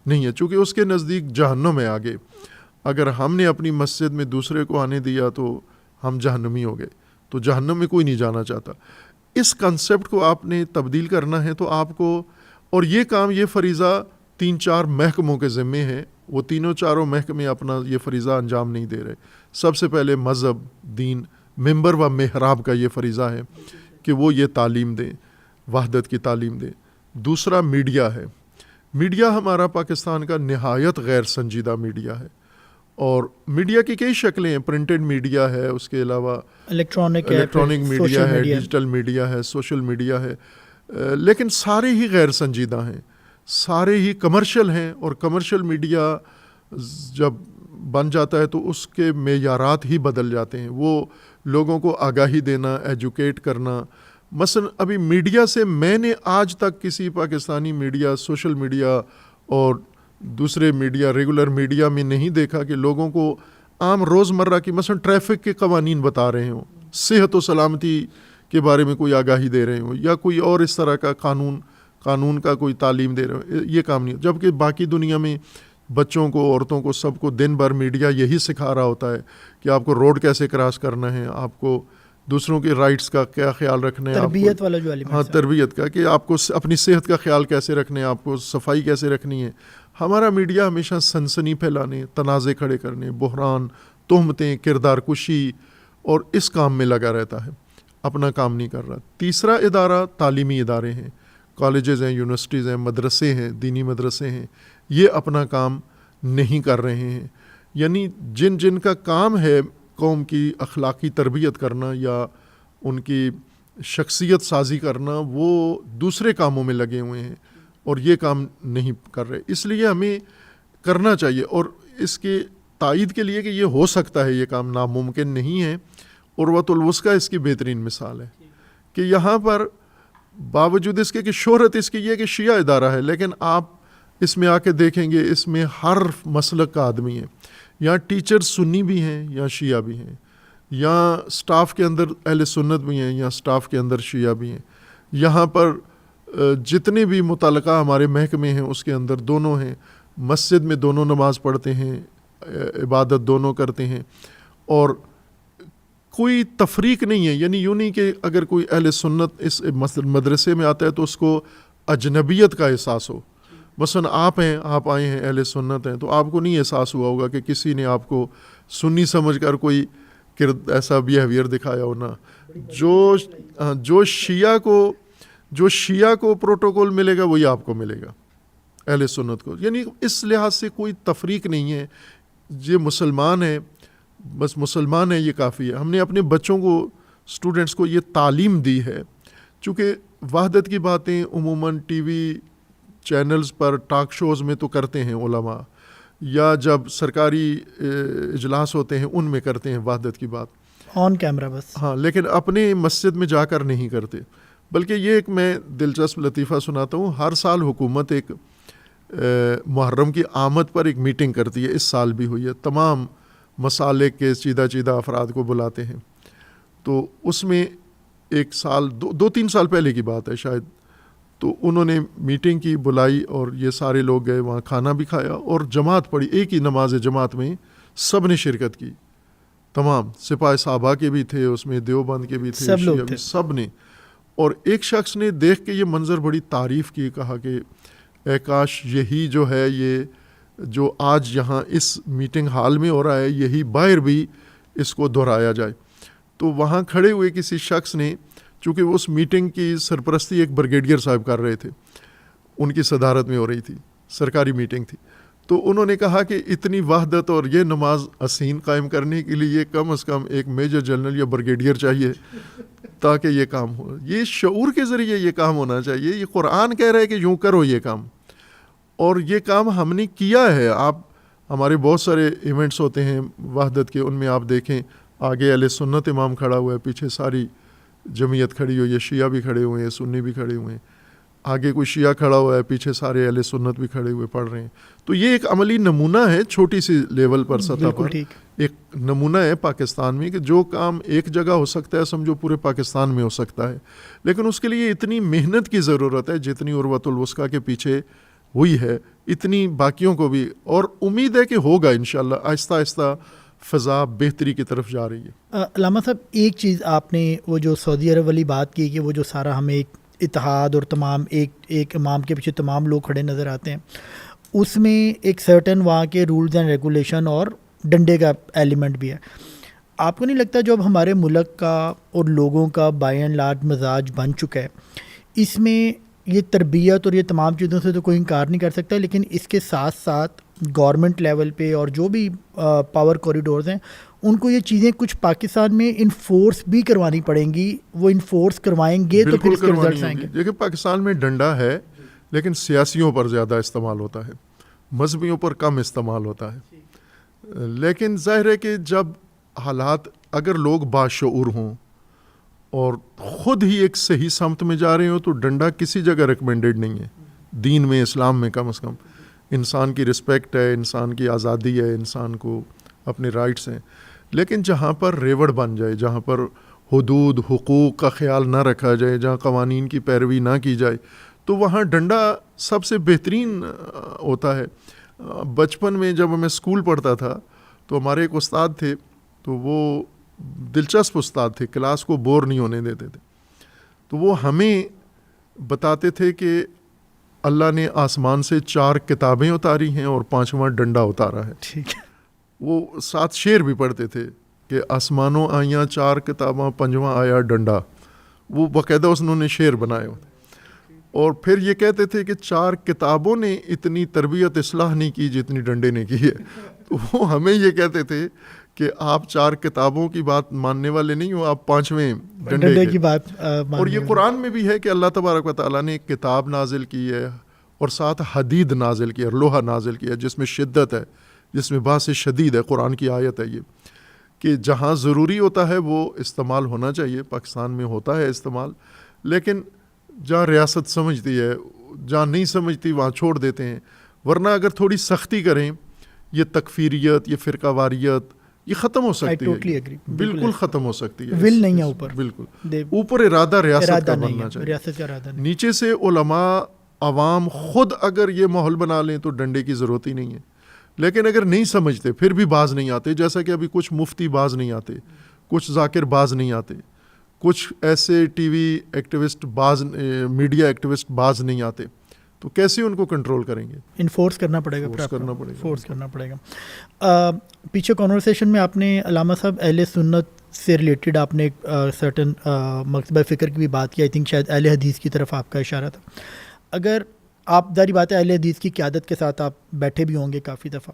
نہیں ہے، چونکہ اس کے نزدیک جہنم ہے آگے. اگر ہم نے اپنی مسجد میں دوسرے کو آنے دیا تو ہم جہنمی ہو گئے. تو جہنم میں کوئی نہیں جانا چاہتا. اس کنسپٹ کو آپ نے تبدیل کرنا ہے تو آپ کو، اور یہ کام، یہ فریضہ 3-4 محکموں کے ذمے ہے. وہ تینوں چاروں محکمے اپنا یہ فریضہ انجام نہیں دے رہے. سب سے پہلے مذہب، دین، ممبر و محراب کا یہ فریضہ ہے کہ وہ یہ تعلیم دیں، وحدت کی تعلیم دیں. دوسرا میڈیا ہے. میڈیا ہمارا پاکستان کا نہایت غیر سنجیدہ میڈیا ہے, اور میڈیا کی کئی شکلیں ہیں. پرنٹڈ میڈیا ہے, اس کے علاوہ
الیکٹرانک
میڈیا ہے, ڈیجیٹل میڈیا ہے, سوشل میڈیا ہے, لیکن سارے ہی غیر سنجیدہ ہیں, سارے ہی کمرشل ہیں. اور کمرشل میڈیا جب بن جاتا ہے تو اس کے معیارات ہی بدل جاتے ہیں. وہ لوگوں کو آگاہی دینا, ایجوکیٹ کرنا. مثلا ابھی میڈیا سے میں نے آج تک کسی پاکستانی میڈیا, سوشل میڈیا اور دوسرے میڈیا, ریگولر میڈیا میں نہیں دیکھا کہ لوگوں کو عام روزمرہ کی مثلا ٹریفک کے قوانین بتا رہے ہوں, صحت و سلامتی کے بارے میں کوئی آگاہی دے رہے ہوں, یا کوئی اور اس طرح کا قانون کا کوئی تعلیم دے رہے ہوں. یہ کام نہیں. جبکہ باقی دنیا میں بچوں کو, عورتوں کو, سب کو دن بھر میڈیا یہی سکھا رہا ہوتا ہے کہ آپ کو روڈ کیسے کراس کرنا ہے, آپ کو دوسروں کے رائٹس کا کیا خیال رکھنا ہے,
تربیت والا جو ایلیمنٹ.
ہاں, تربیت کا, کہ آپ کو اپنی صحت کا خیال کیسے رکھنا ہے, آپ کو صفائی کیسے رکھنی ہے. ہمارا میڈیا ہمیشہ سنسنی پھیلانے, تنازع کھڑے کرنے, بحران, تہمتیں, کردار کشی اور اس کام میں لگا رہتا ہے, اپنا کام نہیں کر رہا. تیسرا ادارہ تعلیمی ادارے ہیں, کالجز ہیں, یونیورسٹیز ہیں, مدرسے ہیں, دینی مدرسے ہیں. یہ اپنا کام نہیں کر رہے ہیں. یعنی جن کا کام ہے قوم کی اخلاقی تربیت کرنا یا ان کی شخصیت سازی کرنا, وہ دوسرے کاموں میں لگے ہوئے ہیں اور یہ کام نہیں کر رہے. اس لیے ہمیں کرنا چاہیے, اور اس کے تائید کے لیے کہ یہ ہو سکتا ہے, یہ کام ناممکن نہیں ہے. عروۃ الوثقیٰ اس کی بہترین مثال ہے کہ یہاں پر باوجود اس کے کہ شہرت اس کی یہ کہ شیعہ ادارہ ہے, لیکن آپ اس میں آ کے دیکھیں گے اس میں ہر مسلک کا آدمی ہے. یہاں ٹیچر سنی بھی ہیں یا شیعہ بھی ہیں, یہاں سٹاف کے اندر اہل سنت بھی ہیں یا سٹاف کے اندر شیعہ بھی ہیں. یہاں پر جتنے بھی متعلقہ ہمارے محکمے ہیں اس کے اندر دونوں ہیں. مسجد میں دونوں نماز پڑھتے ہیں, عبادت دونوں کرتے ہیں, اور کوئی تفریق نہیں ہے. یعنی یوں نہیں کہ اگر کوئی اہل سنت اس مدرسے میں آتا ہے تو اس کو اجنبیت کا احساس ہو. مثلا آپ آئے ہیں, اہل سنت ہیں, تو آپ کو نہیں احساس ہوا ہوگا کہ کسی نے آپ کو سنی سمجھ کر کوئی ایسا بیہیویئر دکھایا ہو. نا, جو شیعہ کو پروٹوکول ملے گا وہی آپ کو ملے گا, اہل سنت کو. یعنی اس لحاظ سے کوئی تفریق نہیں ہے. یہ مسلمان ہے, بس مسلمان ہے, یہ کافی ہے. ہم نے اپنے بچوں کو, اسٹوڈنٹس کو یہ تعلیم دی ہے. چونکہ وحدت کی باتیں عموماً ٹی وی چینلز پر, ٹاک شوز میں تو کرتے ہیں علماء, یا جب سرکاری اجلاس ہوتے ہیں ان میں کرتے ہیں وحدت کی بات
آن کیمرہ بس.
ہاں, لیکن اپنے مسجد میں جا کر نہیں کرتے. بلکہ یہ ایک میں دلچسپ لطیفہ سناتا ہوں. ہر سال حکومت ایک محرم کی آمد پر ایک میٹنگ کرتی ہے, اس سال بھی ہوئی ہے. تمام مسالک کے چیدہ افراد کو بلاتے ہیں. تو اس میں ایک سال 2-3 سال پہلے کی بات ہے شاید, تو انہوں نے میٹنگ کی, بلائی, اور یہ سارے لوگ گئے, وہاں کھانا بھی کھایا اور جماعت پڑھی. ایک ہی نماز جماعت میں سب نے شرکت کی, تمام سپاہ صحابہ کے بھی تھے اس میں, دیوبند کے بھی تھے, شیعہ بھی, سب نے. اور ایک شخص نے دیکھ کے یہ منظر بڑی تعریف کی, کہا کہ اے کاش یہی جو ہے, یہ جو آج یہاں اس میٹنگ ہال میں ہو رہا ہے, یہی باہر بھی اس کو دہرایا جائے. تو وہاں کھڑے ہوئے کسی شخص نے, چونکہ اس میٹنگ کی سرپرستی ایک بریگیڈیئر صاحب کر رہے تھے, ان کی صدارت میں ہو رہی تھی, سرکاری میٹنگ تھی, تو انہوں نے کہا کہ اتنی وحدت اور یہ نماز حسین قائم کرنے کے لیے کم از کم ایک میجر جنرل یا بریگیڈیئر چاہیے تاکہ یہ کام ہو. یہ شعور کے ذریعے یہ کام ہونا چاہیے. یہ قرآن کہہ رہا ہے کہ یوں کرو یہ کام, اور یہ کام ہم نے کیا ہے. آپ ہمارے بہت سارے ایونٹس ہوتے ہیں وحدت کے, ان میں آپ دیکھیں آگے اہل سنت امام کھڑا ہوا ہے, پیچھے ساری جمعیت کھڑی ہوئی ہے, شیعہ بھی کھڑے ہوئے ہیں, سنی بھی کھڑے ہوئے ہیں, آگے کوئی شیعہ کھڑا ہوا ہے, پیچھے سارے اہل سنت بھی کھڑے ہوئے پڑھ رہے ہیں. تو یہ ایک عملی نمونہ ہے, چھوٹی سی لیول پر, سطح پر ایک نمونہ ہے پاکستان میں کہ جو کام ایک جگہ ہو سکتا ہے سمجھو پورے پاکستان میں ہو سکتا ہے. لیکن اس کے لیے اتنی محنت کی ضرورت ہے جتنی عروۃ الوثقیٰ کے پیچھے ہوئی ہے, اتنی باقیوں کو بھی, اور امید ہے کہ ہوگا انشاءاللہ. آہستہ آہستہ فضا بہتری کی طرف جا رہی ہے.
علامہ صاحب, ایک چیز آپ نے وہ جو سعودی عرب والی بات کی کہ وہ جو سارا ہمیں ایک اتحاد اور تمام ایک امام کے پیچھے تمام لوگ کھڑے نظر آتے ہیں, اس میں ایک سرٹن وہاں کے رولز اینڈ ریگولیشن اور ڈنڈے کا ایلیمنٹ بھی ہے. آپ کو نہیں لگتا جو اب ہمارے ملک کا اور لوگوں کا بائی اینڈ لارج مزاج بن چکا ہے, اس میں یہ تربیت اور یہ تمام چیزوں سے تو کوئی انکار نہیں کر سکتا، لیکن اس کے ساتھ ساتھ گورنمنٹ لیول پہ اور جو بھی پاور کوریڈورز ہیں ان کو یہ چیزیں کچھ پاکستان میں انفورس بھی کروانی پڑیں گی. وہ انفورس کروائیں گے تو پھر اس کے رزلٹس آئیں گے.
دیکھیں پاکستان میں ڈنڈا ہے لیکن سیاسیوں پر زیادہ استعمال ہوتا ہے، مذہبیوں پر کم استعمال ہوتا ہے. لیکن ظاہر ہے کہ جب حالات اگر لوگ باشعور ہوں اور خود ہی ایک صحیح سمت میں جا رہے ہوں تو ڈنڈا کسی جگہ ریکمینڈیڈ نہیں ہے دین میں، اسلام میں. کم از کم انسان کی رسپیکٹ ہے، انسان کی آزادی ہے، انسان کو اپنے رائٹس ہیں. لیکن جہاں پر ریوڑ بن جائے، جہاں پر حدود حقوق کا خیال نہ رکھا جائے، جہاں قوانین کی پیروی نہ کی جائے تو وہاں ڈنڈا سب سے بہترین ہوتا ہے. بچپن میں جب میں اسکول پڑھتا تھا تو ہمارے ایک استاد تھے، تو وہ دلچسپ استاد تھے، کلاس کو بور نہیں ہونے دیتے تھے. تو وہ ہمیں بتاتے تھے کہ اللہ نے آسمان سے 4 کتابیں اتاری ہیں اور 5واں ڈنڈا اتارا ہے.
ٹھیک ہے.
وہ ساتھ شعر بھی پڑھتے تھے کہ آسمانوں آئیاں 4 کتاباں 5واں آیا ڈنڈا. وہ باقاعدہ انہوں نے شعر بنائے ہوتے. اور پھر یہ کہتے تھے کہ 4 کتابوں نے اتنی تربیت اصلاح نہیں کی جتنی ڈنڈے نے کی ہے. تو وہ ہمیں یہ کہتے تھے کہ آپ 4 کتابوں کی بات ماننے والے نہیں ہو، آپ 5ویں ڈنڈے کی بات. اور یہ قرآن میں بھی ہے کہ اللہ تبارک و تعالیٰ نے ایک کتاب نازل کی ہے اور ساتھ حدید نازل کی ہے، لوہا نازل کیا ہے جس میں شدت ہے، جس میں باعث شدید ہے. قرآن کی آیت ہے یہ کہ جہاں ضروری ہوتا ہے وہ استعمال ہونا چاہیے. پاکستان میں ہوتا ہے استعمال، لیکن جہاں ریاست سمجھتی ہے، جہاں نہیں سمجھتی وہاں چھوڑ دیتے ہیں. ورنہ اگر تھوڑی سختی کریں یہ تکفیریت، یہ فرقہ واریت یہ ختم ہو سکتی ہے. بالکل ختم ہو سکتی ہے.
ول نہیں ہے اوپر،
بالکل اوپر ارادہ ریاست کا بننا چاہیے.
ریاست کا ارادہ نہیں.
نیچے سے علماء عوام خود اگر یہ ماحول بنا لیں تو ڈنڈے کی ضرورت ہی نہیں ہے. لیکن اگر نہیں سمجھتے پھر بھی باز نہیں آتے، جیسا کہ ابھی کچھ مفتی باز نہیں آتے، کچھ ذاکر باز نہیں آتے، کچھ ایسے ٹی وی ایکٹیوسٹ باز، میڈیا ایکٹیوسٹ باز نہیں آتے، تو کیسے ان کو کنٹرول کریں گے؟
انفورس کرنا پڑے گا. فورس کرنا پڑے گا. پیچھے کنورسیشن میں آپ نے علامہ صاحب اہل سنت سے ریلیٹڈ آپ نے ایک سرٹن مکتبہ فکر کی بھی بات کی. آئی تھنک شاید اہل حدیث کی طرف آپ کا اشارہ تھا. اگر آپ ظاہری بات ہے اہل حدیث کی قیادت کے ساتھ آپ بیٹھے بھی ہوں گے کافی دفعہ،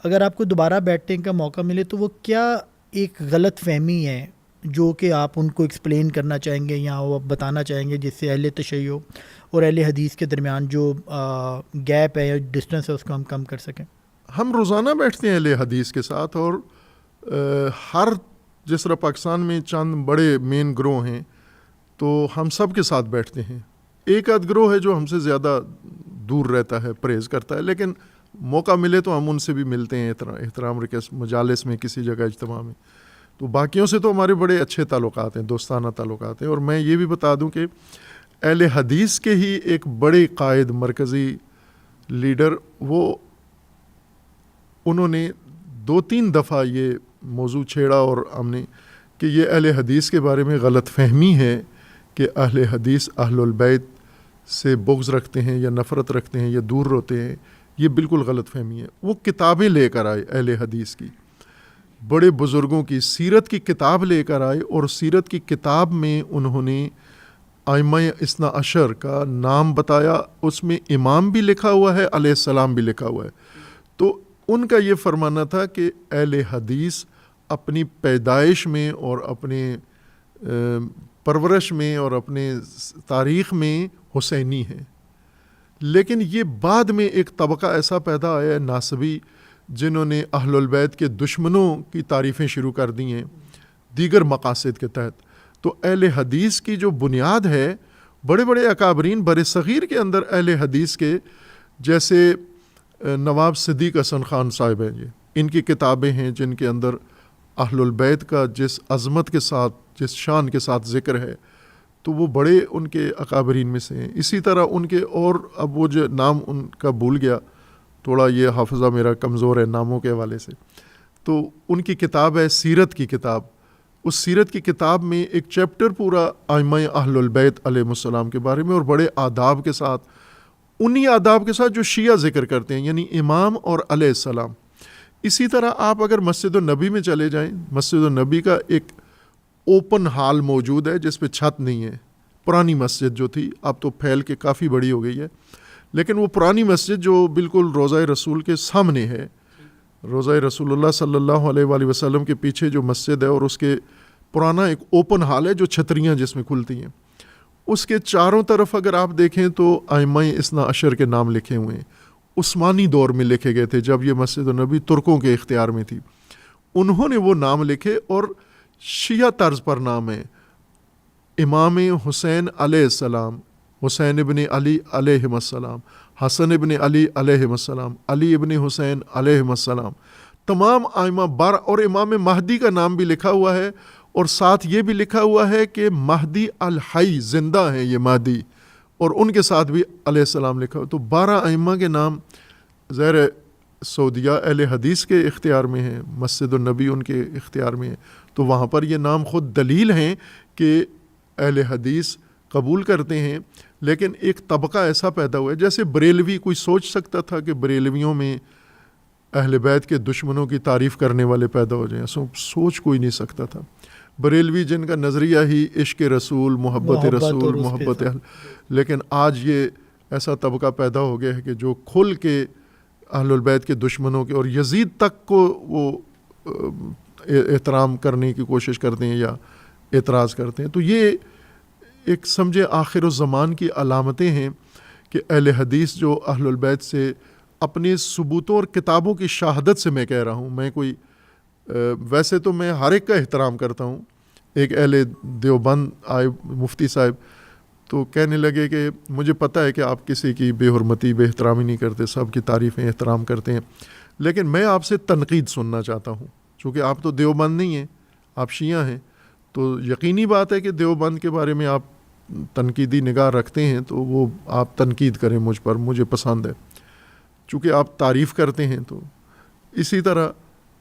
اگر آپ کو دوبارہ بیٹھنے کا موقع ملے تو وہ کیا ایک غلط فہمی ہے جو کہ آپ ان کو ایکسپلین کرنا چاہیں گے یا وہ بتانا چاہیں گے جس سے اہل تشیع اور اہل حدیث کے درمیان جو گیپ ہے یا ڈسٹینس ہے اس کو ہم کم کر سکیں؟
ہم روزانہ بیٹھتے ہیں اہل حدیث کے ساتھ، اور ہر جس طرح پاکستان میں چند بڑے مین گروہ ہیں تو ہم سب کے ساتھ بیٹھتے ہیں. ایک آدھ گروہ ہے جو ہم سے زیادہ دور رہتا ہے، پرہیز کرتا ہے، لیکن موقع ملے تو ہم ان سے بھی ملتے ہیں احترام رکھے مجالس میں، کسی جگہ اجتماع میں. تو باقیوں سے تو ہمارے بڑے اچھے تعلقات ہیں، دوستانہ تعلقات ہیں. اور میں یہ بھی بتا دوں کہ اہل حدیث کے ہی ایک بڑے قائد، مرکزی لیڈر، وہ انہوں نے 2-3 دفعہ یہ موضوع چھیڑا اور ہم نے کہ یہ اہل حدیث کے بارے میں غلط فہمی ہے کہ اہل حدیث اہل البیت سے بغض رکھتے ہیں یا نفرت رکھتے ہیں یا دور ہوتے ہیں. یہ بالکل غلط فہمی ہے. وہ کتابیں لے کر آئے اہل حدیث کی، بڑے بزرگوں کی سیرت کی کتاب لے کر آئے، اور سیرت کی کتاب میں انہوں نے ائمہ اثنا عشر کا نام بتایا. اس میں امام بھی لکھا ہوا ہے، علیہ السلام بھی لکھا ہوا ہے. تو ان کا یہ فرمانا تھا کہ اہل حدیث اپنی پیدائش میں اور اپنے پرورش میں اور اپنے تاریخ میں حسینی ہیں. لیکن یہ بعد میں ایک طبقہ ایسا پیدا آیا ہے ناصبی، جنہوں نے اہل البیت کے دشمنوں کی تعریفیں شروع کر دی ہیں دیگر مقاصد کے تحت. تو اہل حدیث کی جو بنیاد ہے، بڑے بڑے اکابرین بر صغیر کے اندر اہل حدیث کے، جیسے نواب صدیق حسن خان صاحب ہیں، ان کی کتابیں ہیں جن کے اندر اہل البیت کا جس عظمت کے ساتھ، جس شان کے ساتھ ذکر ہے، تو وہ بڑے ان کے اکابرین میں سے ہیں. اسی طرح ان کے اور اب وہ جو نام ان کا بھول گیا، تھوڑا یہ حافظہ میرا کمزور ہے ناموں کے حوالے سے. تو ان کی کتاب ہے سیرت کی کتاب. اس سیرت کی کتاب میں ایک چیپٹر پورا ائمہ اہل البیت علیہ السلام کے بارے میں، اور بڑے آداب کے ساتھ، انہی آداب کے ساتھ جو شیعہ ذکر کرتے ہیں، یعنی امام اور علیہ السلام. اسی طرح آپ اگر مسجد النبی میں چلے جائیں، مسجد النبی کا ایک اوپن ہال موجود ہے جس پہ چھت نہیں ہے، پرانی مسجد جو تھی، اب تو پھیل کے کافی بڑی ہو گئی ہے، لیکن وہ پرانی مسجد جو بالکل روضہ رسول کے سامنے ہے، روضہ رسول اللہ صلی اللہ علیہ وآلہ وسلم کے پیچھے جو مسجد ہے، اور اس کے پرانا ایک اوپن ہال ہے جو چھتریاں جس میں کھلتی ہیں، اس کے چاروں طرف اگر آپ دیکھیں تو ائمہ اثنا عشر کے نام لکھے ہوئے ہیں. عثمانی دور میں لکھے گئے تھے جب یہ مسجد النبی ترکوں کے اختیار میں تھی، انہوں نے وہ نام لکھے، اور شیعہ طرز پر نام ہے. امام حسین علیہ السلام، حسین ابن علی علیہ السلام، حسن ابن علی علیہ السلام، علی ابن حسین علیہ السلام، تمام ائمہ بار، اور امام مہدی کا نام بھی لکھا ہوا ہے، اور ساتھ یہ بھی لکھا ہوا ہے کہ مہدی الحی، زندہ ہیں یہ مہدی، اور ان کے ساتھ بھی علیہ السلام لکھا ہوا. تو 12 ائمہ کے نام زیر سعودیہ اہل حدیث کے اختیار میں ہیں، مسجد النبی ان کے اختیار میں ہے، تو وہاں پر یہ نام خود دلیل ہیں کہ اہل حدیث قبول کرتے ہیں. لیکن ایک طبقہ ایسا پیدا ہوا ہے، جیسے بریلوی، کوئی سوچ سکتا تھا کہ بریلویوں میں اہل بیت کے دشمنوں کی تعریف کرنے والے پیدا ہو جائیں؟ سوچ کوئی نہیں سکتا تھا. بریلوی جن کا نظریہ ہی عشق رسول، محبت رسول، محبت اہل، لیکن آج یہ ایسا طبقہ پیدا ہو گیا ہے کہ جو کھل کے اہل البیت کے دشمنوں کے اور یزید تک کو وہ احترام کرنے کی کوشش کرتے ہیں یا اعتراض کرتے ہیں. تو یہ ایک سمجھے آخر الزمان کی علامتیں ہیں کہ اہل حدیث جو اہل البیت سے اپنے ثبوتوں اور کتابوں کی شہادت سے میں کہہ رہا ہوں، میں کوئی ویسے تو میں ہر ایک کا احترام کرتا ہوں. ایک اہل دیوبند آئے مفتی صاحب تو کہنے لگے کہ مجھے پتہ ہے کہ آپ کسی کی بے حرمتی، بے احترامی نہیں کرتے، سب کی تعریفیں احترام کرتے ہیں، لیکن میں آپ سے تنقید سننا چاہتا ہوں. چونکہ آپ تو دیوبند نہیں ہیں، آپ شیعہ ہیں، تو یقینی بات ہے کہ دیوبند کے بارے میں آپ تنقیدی نگاہ رکھتے ہیں، تو وہ آپ تنقید کریں مجھ پر، مجھے پسند ہے. چونکہ آپ تعریف کرتے ہیں تو اسی طرح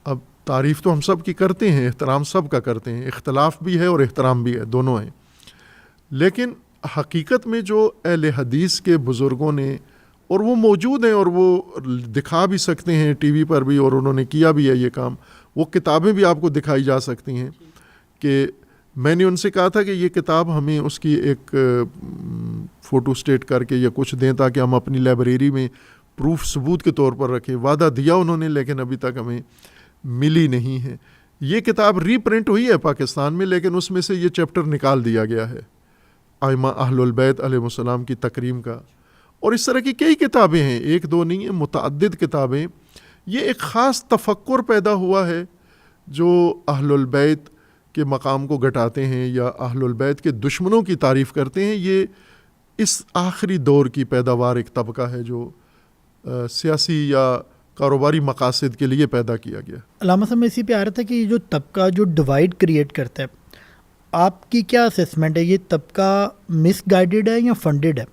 اب تعریف تو ہم سب کی کرتے ہیں، احترام سب کا کرتے ہیں، اختلاف بھی ہے اور احترام بھی ہے، دونوں ہیں. لیکن حقیقت میں جو اہل حدیث کے بزرگوں نے، اور وہ موجود ہیں اور وہ دکھا بھی سکتے ہیں ٹی وی پر بھی، اور انہوں نے کیا بھی ہے یہ کام، وہ کتابیں بھی آپ کو دکھائی جا سکتی ہیں. کہ میں نے ان سے کہا تھا کہ یہ کتاب ہمیں اس کی ایک فوٹو اسٹیٹ کر کے یا کچھ دیں تاکہ ہم اپنی لائبریری میں پروف ثبوت کے طور پر رکھیں. وعدہ دیا انہوں نے، لیکن ابھی تک ہمیں ملی نہیں ہے. یہ کتاب ری پرنٹ ہوئی ہے پاکستان میں، لیکن اس میں سے یہ چیپٹر نکال دیا گیا ہے ائمہ اہل البیت علیہ السلام کی تکریم کا. اور اس طرح کی کئی کتابیں ہیں، ایک دو نہیں ہیں، متعدد کتابیں. یہ ایک خاص تفکر پیدا ہوا ہے جو اہل البیت کے مقام کو گھٹاتے ہیں یا اہل البیت کے دشمنوں کی تعریف کرتے ہیں. یہ اس آخری دور کی پیداوار ایک طبقہ ہے جو سیاسی یا کاروباری مقاصد کے لیے پیدا کیا گیا.
علامہ صاحب میں اسی پہ آ رہا تھا کہ یہ جو طبقہ جو ڈیوائڈ کریٹ کرتا ہے، آپ کی کیا اسیسمنٹ ہے؟ یہ طبقہ مس گائیڈڈ ہے یا فنڈڈ ہے؟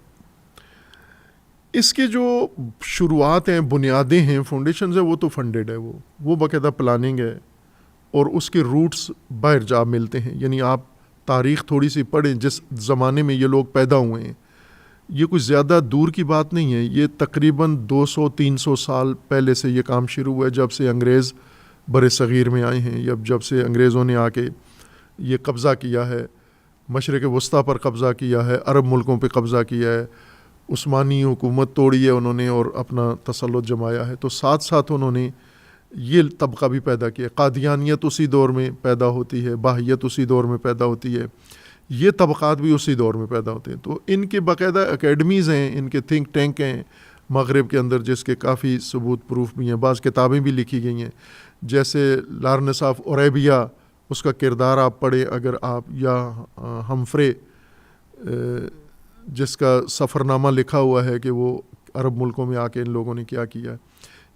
اس کے جو شروعات ہیں، بنیادیں ہیں، فاؤنڈیشنز ہیں، وہ تو فنڈڈ ہے. وہ باقاعدہ پلاننگ ہے، اور اس کے روٹس باہر جا ملتے ہیں. یعنی آپ تاریخ تھوڑی سی پڑھیں، جس زمانے میں یہ لوگ پیدا ہوئے ہیں، یہ کچھ زیادہ دور کی بات نہیں ہے. یہ تقریباً 200-300 سال پہلے سے یہ کام شروع ہوا ہے، جب سے انگریز بر صغیر میں آئے ہیں، یا جب سے انگریزوں نے آ کے یہ قبضہ کیا ہے، مشرق وسطیٰ پر قبضہ کیا ہے، عرب ملکوں پہ قبضہ کیا ہے، عثمانی حکومت توڑی ہے انہوں نے اور اپنا تسلط جمایا ہے. تو ساتھ ساتھ انہوں نے یہ طبقہ بھی پیدا کیا. قادیانیت اسی دور میں پیدا ہوتی ہے، باہیت اسی دور میں پیدا ہوتی ہے، یہ طبقات بھی اسی دور میں پیدا ہوتے ہیں. تو ان کے باقاعدہ اکیڈمیز ہیں، ان کے تھنک ٹینک ہیں مغرب کے اندر، جس کے کافی ثبوت پروف بھی ہیں. بعض کتابیں بھی لکھی گئی ہیں، جیسے لارنس آف اوریبیا، اس کا کردار آپ پڑھیں اگر آپ، یا ہمفرے جس کا سفرنامہ لکھا ہوا ہے کہ وہ عرب ملکوں میں آ کے ان لوگوں نے کیا کیا.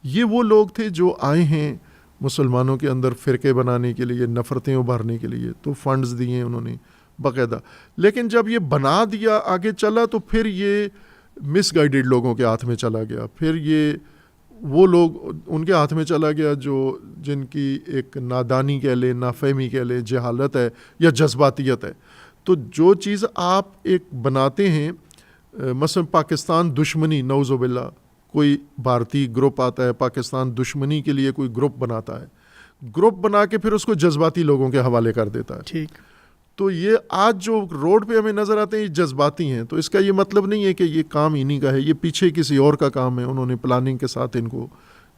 یہ وہ لوگ تھے جو آئے ہیں مسلمانوں کے اندر فرقے بنانے کے لیے، نفرتیں ابھارنے کے لیے، تو فنڈز دیے انہوں نے باقاعدہ. لیکن جب یہ بنا دیا، آگے چلا، تو پھر یہ مس گائیڈڈ لوگوں کے ہاتھ میں چلا گیا. پھر یہ وہ لوگ ان کے ہاتھ میں چلا گیا جن کی ایک نادانی کہہ لیں، نافہمی کہہ لیں، جہالت ہے یا جذباتیت ہے. تو جو چیز آپ ایک بناتے ہیں، مثلا پاکستان دشمنی، نعوذ باللہ، کوئی بھارتی گروپ آتا ہے پاکستان دشمنی کے لیے، کوئی گروپ بناتا ہے، گروپ بنا کے پھر اس کو جذباتی لوگوں کے حوالے کر دیتا ہے.
ٹھیک.
تو یہ آج جو روڈ پہ ہمیں نظر آتے ہیں یہ جذباتی ہیں. تو اس کا یہ مطلب نہیں ہے کہ یہ کام انہی کا ہے, یہ پیچھے کسی اور کا کام ہے, انہوں نے پلاننگ کے ساتھ ان کو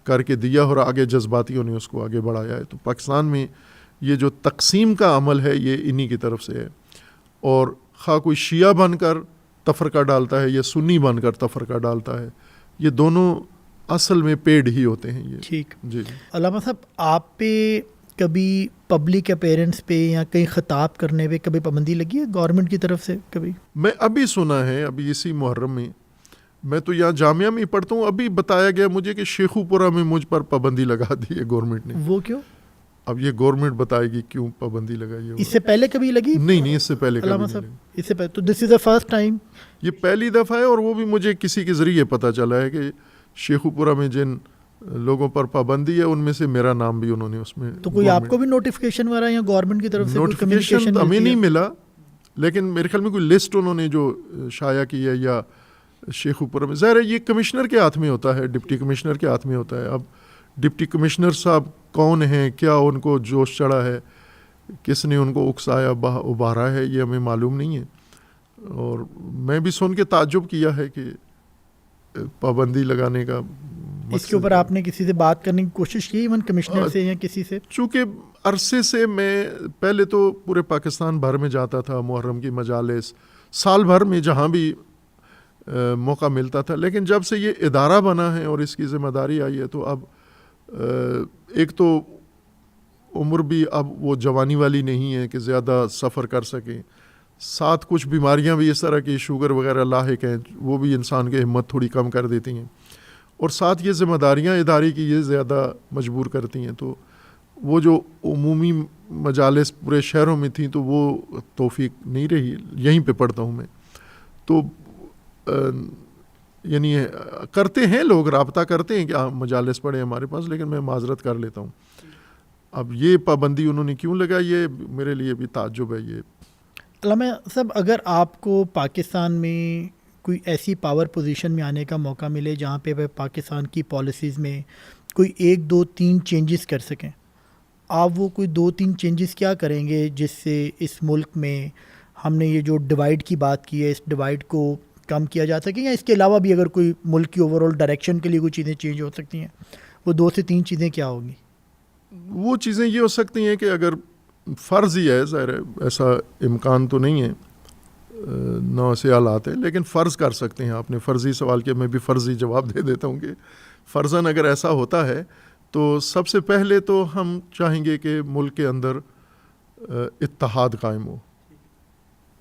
کر کے دیا اور آگے جذباتیوں نے اس کو آگے بڑھایا ہے. تو پاکستان میں یہ جو تقسیم کا عمل ہے یہ انہی کی طرف سے ہے, اور خواہ کوئی شیعہ بن کر تفرقہ ڈالتا ہے یا سنی بن کر تفرقہ ڈالتا ہے, یہ دونوں اصل میں پیڈ ہی ہوتے ہیں. یہ
ٹھیک.
جی
علامہ صاحب, آپ پہ کبھی پبلک اپیرنس پہ یا کہیں خطاب کرنے پہ کبھی پابندی لگی ہے گورنمنٹ کی طرف سے کبھی؟
میں ابھی سنا ہے, ابھی اسی محرم میں, میں تو یہاں جامعہ میں پڑھتا ہوں, ابھی بتایا گیا مجھے کہ شیخو پورہ میں مجھ پر پابندی لگا دی ہے گورنمنٹ نے.
وہ کیوں؟
اب یہ گورنمنٹ بتائے گی کیوں پابندی لگائی ہے.
اس سے پہلے کبھی لگی؟
نہیں, اس سے پہلے کبھی
علامہ
نہیں
صاحب
لگی.
اس سے پہلے تو دس از دا فرسٹ ٹائم.
یہ پہلی دفعہ ہے, اور وہ بھی مجھے کسی کے ذریعے پتہ چلا ہے کہ شیخو پورہ میں جن لوگوں پر پابندی ہے ان میں سے میرا نام بھی انہوں نے اس میں.
تو کوئی آپ کو بھی نوٹیفیکیشن وغیرہ یا گورنمنٹ کی طرف سے کوئی کمیونیکیشن
ہمیں نہیں ملا, لیکن میرے خیال میں کوئی لسٹ انہوں نے جو شائع کی ہے یا شیخو پورہ میں, ظاہر ہے یہ کمشنر کے ہاتھ میں ہوتا ہے, ڈپٹی کمشنر کے ہاتھ میں ہوتا ہے. اب ڈپٹی کمشنر صاحب کون ہیں, کیا ان کو جوش چڑھا ہے, کس نے ان کو اکسایا ابھارا ہے, یہ ہمیں معلوم نہیں ہے. اور میں بھی سن کے تعجب کیا ہے کہ پابندی لگانے کا.
اس کے اوپر آپ نے کسی سے بات کرنے کی کوشش کی, ایون کمشنر سے یا کسی سے؟
چونکہ عرصے سے میں پہلے تو پورے پاکستان بھر میں جاتا تھا محرم کی مجالس, سال بھر میں جہاں بھی موقع ملتا تھا, لیکن جب سے یہ ادارہ بنا ہے اور اس کی ذمہ داری آئی ہے تو اب ایک تو عمر بھی اب وہ جوانی والی نہیں ہے کہ زیادہ سفر کر سکیں, ساتھ کچھ بیماریاں بھی اس طرح کی شوگر وغیرہ لاحق ہیں, وہ بھی انسان کی ہمت تھوڑی کم کر دیتی ہیں, اور ساتھ یہ ذمہ داریاں ادارے کی یہ زیادہ مجبور کرتی ہیں. تو وہ جو عمومی مجالس پورے شہروں میں تھیں تو وہ توفیق نہیں رہی. یہیں پہ پڑھتا ہوں میں, تو یعنی کرتے ہیں لوگ, رابطہ کرتے ہیں کہ مجالس پڑھے ہمارے پاس, لیکن میں معذرت کر لیتا ہوں. اب یہ پابندی انہوں نے کیوں لگائی ہے میرے لیے بھی تعجب ہے. یہ
علامہ صاحب, اگر آپ کو پاکستان میں کوئی ایسی پاور پوزیشن میں آنے کا موقع ملے جہاں پہ پاکستان کی پالیسیز میں کوئی 1 2 3 چینجز کر سکیں, آپ وہ کوئی 2 3 چینجز کیا کریں گے جس سے اس ملک میں ہم نے یہ جو ڈیوائڈ کی بات کی ہے اس ڈیوائڈ کو کم کیا جا سکے, یا اس کے علاوہ بھی اگر کوئی ملک کی اوور آل ڈائریکشن کے لیے کوئی چیزیں چینج ہو سکتی ہیں, وہ 2 سے 3 چیزیں کیا ہوگی؟
وہ چیزیں یہ ہو سکتی ہیں کہ اگر فرض ہی ہے, ظاہر ہے ایسا امکان تو نہیں ہے, نو سے حالات ہے, لیکن فرض کر سکتے ہیں. آپ نے فرضی سوال کیا, میں بھی فرضی جواب دے دیتا ہوں کہ فرضاً اگر ایسا ہوتا ہے تو سب سے پہلے تو ہم چاہیں گے کہ ملک کے اندر اتحاد قائم ہو,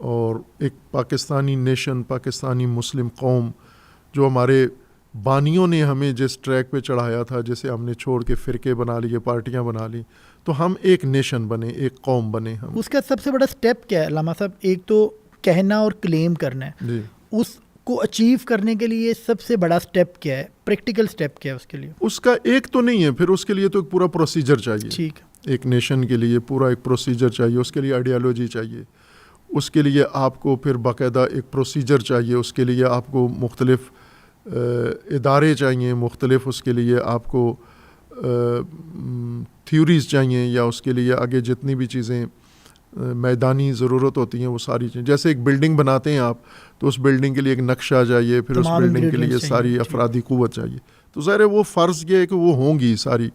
اور ایک پاکستانی نیشن, پاکستانی مسلم قوم جو ہمارے بانیوں نے ہمیں جس ٹریک پہ چڑھایا تھا, جسے ہم نے چھوڑ کے فرقے بنا لیے, پارٹیاں بنا لی, تو ہم ایک نیشن بنے, ایک قوم بنے. ہم
اس کا سب سے بڑا سٹیپ کیا ہے علامہ صاحب؟ ایک تو کہنا اور کلیم کرنا ہے,
جی,
اس کو اچیو کرنے کے لیے سب سے بڑا سٹیپ کیا ہے, پریکٹیکل سٹیپ کیا ہے اس کے لیے؟
اس کا ایک تو نہیں ہے, پھر اس کے لیے تو ایک پورا پروسیجر چاہیے.
ٹھیک,
ایک نیشن کے لیے پورا ایک پروسیجر چاہیے, اس کے لیے آئیڈیالوجی چاہیے, اس کے لیے آپ کو پھر باقاعدہ ایک پروسیجر چاہیے, اس کے لیے آپ کو مختلف ادارے چاہیے, مختلف اس کے لیے آپ کو تھیوریز چاہیے, یا اس کے لیے آگے جتنی بھی چیزیں میدانی ضرورت ہوتی ہیں وہ ساری چیزیں. جیسے ایک بلڈنگ بناتے ہیں آپ, تو اس بلڈنگ کے لیے ایک نقشہ چاہیے, پھر اس بلڈنگ کے لیے ساری افرادی قوت چاہیے. تو ظاہر ہے وہ فرض یہ ہے کہ وہ ہوں گی ساری,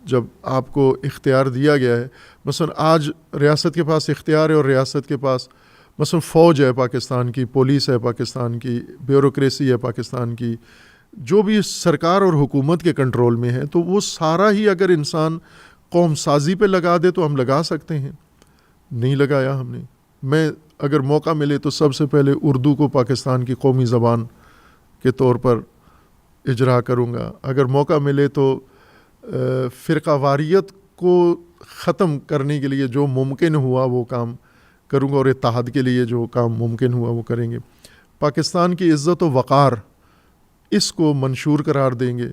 جب آپ کو اختیار دیا گیا ہے. مثلا آج ریاست کے پاس اختیار ہے, اور ریاست کے پاس مثلا فوج ہے پاکستان کی, پولیس ہے پاکستان کی, بیوروکریسی ہے پاکستان کی, جو بھی سرکار اور حکومت کے کنٹرول میں ہے, تو وہ سارا ہی اگر انسان قوم سازی پہ لگا دے تو ہم لگا سکتے ہیں. نہیں لگایا ہم نے. میں اگر موقع ملے تو سب سے پہلے اردو کو پاکستان کی قومی زبان کے طور پر اجرا کروں گا. اگر موقع ملے تو فرقہ واریت کو ختم کرنے کے لیے جو ممکن ہوا وہ کام کروں گا, اور اتحاد کے لیے جو کام ممکن ہوا وہ کریں گے. پاکستان کی عزت و وقار, اس کو منشور قرار دیں گے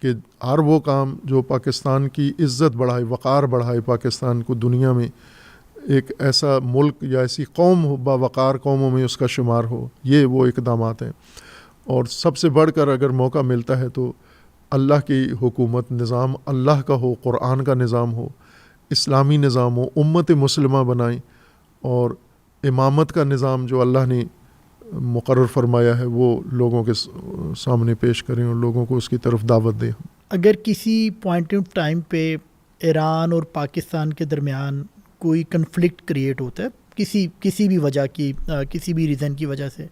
کہ ہر وہ کام جو پاکستان کی عزت بڑھائے, وقار بڑھائے, پاکستان کو دنیا میں ایک ایسا ملک یا ایسی قوم ہو, باوقار قوموں میں اس کا شمار ہو. یہ وہ اقدامات ہیں. اور سب سے بڑھ کر اگر موقع ملتا ہے تو اللہ کی حکومت, نظام اللہ کا ہو, قرآن کا نظام ہو, اسلامی نظام ہو, امت مسلمہ بنائیں, اور امامت کا نظام جو اللہ نے مقرر فرمایا ہے وہ لوگوں کے سامنے پیش کریں اور لوگوں کو اس کی طرف دعوت دیں.
اگر کسی پوائنٹ آف ٹائم پہ ایران اور پاکستان کے درمیان کوئی کنفلکٹ کریٹ ہوتا ہے کسی بھی وجہ کی کسی بھی ریزن کی وجہ سے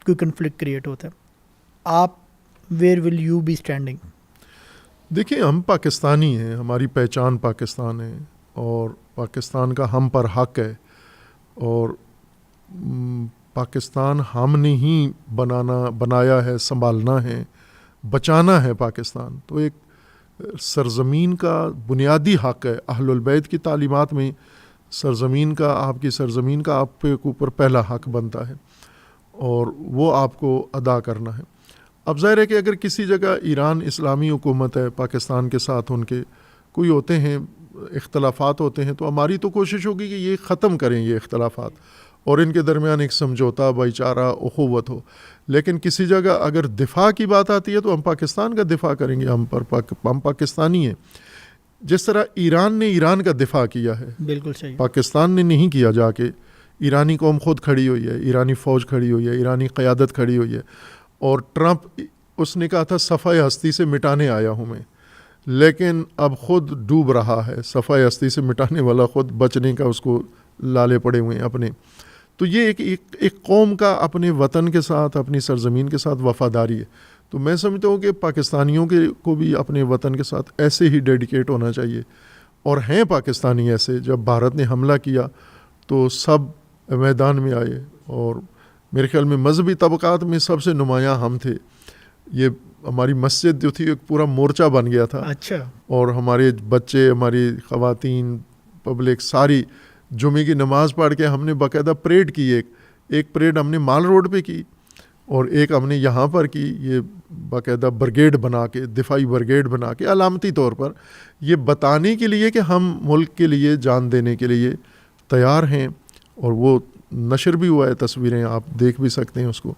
کوئی کنفلکٹ کریٹ ہوتا ہے, آپ where will you be standing?
دیکھیں ہم پاکستانی ہیں, ہماری پہچان پاکستان ہے اور پاکستان کا ہم پر حق ہے, اور پاکستان ہم نے ہی بنایا ہے, سنبھالنا ہے, بچانا ہے پاکستان. تو ایک سرزمین کا بنیادی حق ہے. اہل البیت کی تعلیمات میں سرزمین کا, آپ کی سرزمین کا آپ کے اوپر پہلا حق بنتا ہے اور وہ آپ کو ادا کرنا ہے. اب ظاہر ہے کہ اگر کسی جگہ ایران اسلامی حکومت ہے, پاکستان کے ساتھ ان کے کوئی ہوتے ہیں اختلافات ہوتے ہیں, تو ہماری تو کوشش ہوگی کہ یہ ختم کریں یہ اختلافات اور ان کے درمیان ایک سمجھوتا, بھائی چارہ, اخوت ہو. لیکن کسی جگہ اگر دفاع کی بات آتی ہے تو ہم پاکستان کا دفاع کریں گے, ہم پاکستانی ہیں. جس طرح ایران نے ایران کا دفاع کیا ہے,
بالکل صحیح,
پاکستان نے نہیں کیا. جا کے ایرانی قوم خود کھڑی ہوئی ہے, ایرانی فوج کھڑی ہوئی ہے, ایرانی قیادت کھڑی ہوئی ہے. اور ٹرمپ اس نے کہا تھا صفحہ ہستی سے مٹانے آیا ہوں میں, لیکن اب خود ڈوب رہا ہے. صفحہ ہستی سے مٹانے والا خود بچنے کا اس کو لالے پڑے ہوئے ہیں اپنے. تو یہ ایک قوم کا اپنے وطن کے ساتھ, اپنی سرزمین کے ساتھ وفاداری ہے. تو میں سمجھتا ہوں کہ پاکستانیوں کو بھی اپنے وطن کے ساتھ ایسے ہی ڈیڈیکیٹ ہونا چاہیے. اور ہیں پاکستانی ایسے, جب بھارت نے حملہ کیا تو سب میدان میں آئے, اور میرے خیال میں مذہبی طبقات میں سب سے نمایاں ہم تھے. یہ ہماری مسجد جو تھی ایک پورا مورچہ بن گیا تھا.
اچھا.
اور ہمارے بچے, ہماری خواتین, پبلک ساری جمعے کی نماز پڑھ کے ہم نے باقاعدہ پریڈ کی. ایک پریڈ ہم نے مال روڈ پہ کی اور ایک ہم نے یہاں پر کی. یہ باقاعدہ برگیڈ بنا کے, دفاعی برگیڈ بنا کے, علامتی طور پر یہ بتانے کے لیے کہ ہم ملک کے لیے جان دینے کے لیے تیار ہیں. اور وہ نشر بھی ہوا ہے, تصویریں آپ دیکھ بھی سکتے ہیں اس کو.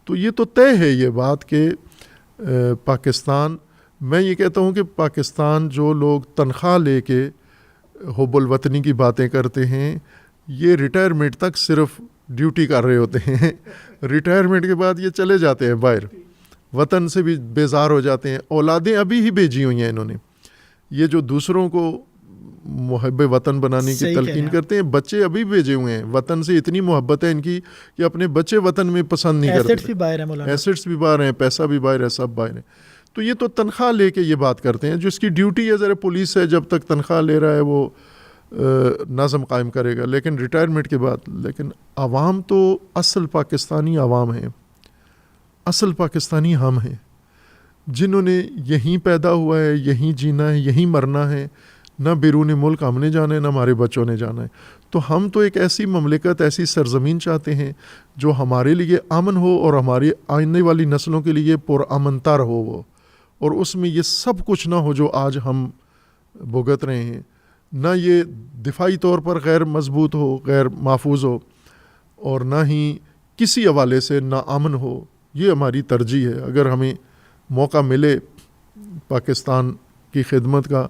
تو یہ تو طے ہے یہ بات کہ پاکستان, میں یہ کہتا ہوں کہ پاکستان جو لوگ تنخواہ لے کے حب الوطنی کی باتیں کرتے ہیں, یہ ریٹائرمنٹ تک صرف ڈیوٹی کر رہے ہوتے ہیں. ریٹائرمنٹ کے بعد یہ چلے جاتے ہیں باہر, وطن سے بھی بیزار ہو جاتے ہیں. اولادیں ابھی ہی بھیجی ہوئی ہیں انہوں نے. یہ جو دوسروں کو محب وطن بنانے کی تلقین کرتے ہیں, بچے ابھی بھیجے ہوئے ہیں. وطن سے اتنی محبت ہے ان کی کہ اپنے بچے وطن میں پسند نہیں کرتے.
ایسٹس بھی باہر ہیں مولانا,
ایسٹس بھی باہر ہیں, پیسہ بھی باہر ہے, سب باہر ہیں. تو یہ تو تنخواہ لے کے یہ بات کرتے ہیں. جو اس کی ڈیوٹی ہے ذرا پولیس ہے, جب تک تنخواہ لے رہا ہے وہ نظم قائم کرے گا, لیکن ریٹائرمنٹ کے بعد. لیکن عوام تو اصل پاکستانی عوام ہیں, اصل پاکستانی ہم ہیں, جنہوں نے یہیں پیدا ہوا ہے, یہیں جینا ہے, یہیں مرنا ہے. نہ بیرون ملک ہم نے جانا ہے, نہ ہمارے بچوں نے جانا ہے. تو ہم تو ایک ایسی مملکت, ایسی سرزمین چاہتے ہیں جو ہمارے لیے امن ہو اور ہماری آنے والی نسلوں کے لیے پرامن تر ہو وہ, اور اس میں یہ سب کچھ نہ ہو جو آج ہم بھگت رہے ہیں. نہ یہ دفاعی طور پر غیر مضبوط ہو, غیر محفوظ ہو, اور نہ ہی کسی حوالے سے نا امن ہو. یہ ہماری ترجیح ہے. اگر ہمیں موقع ملے پاکستان کی خدمت کا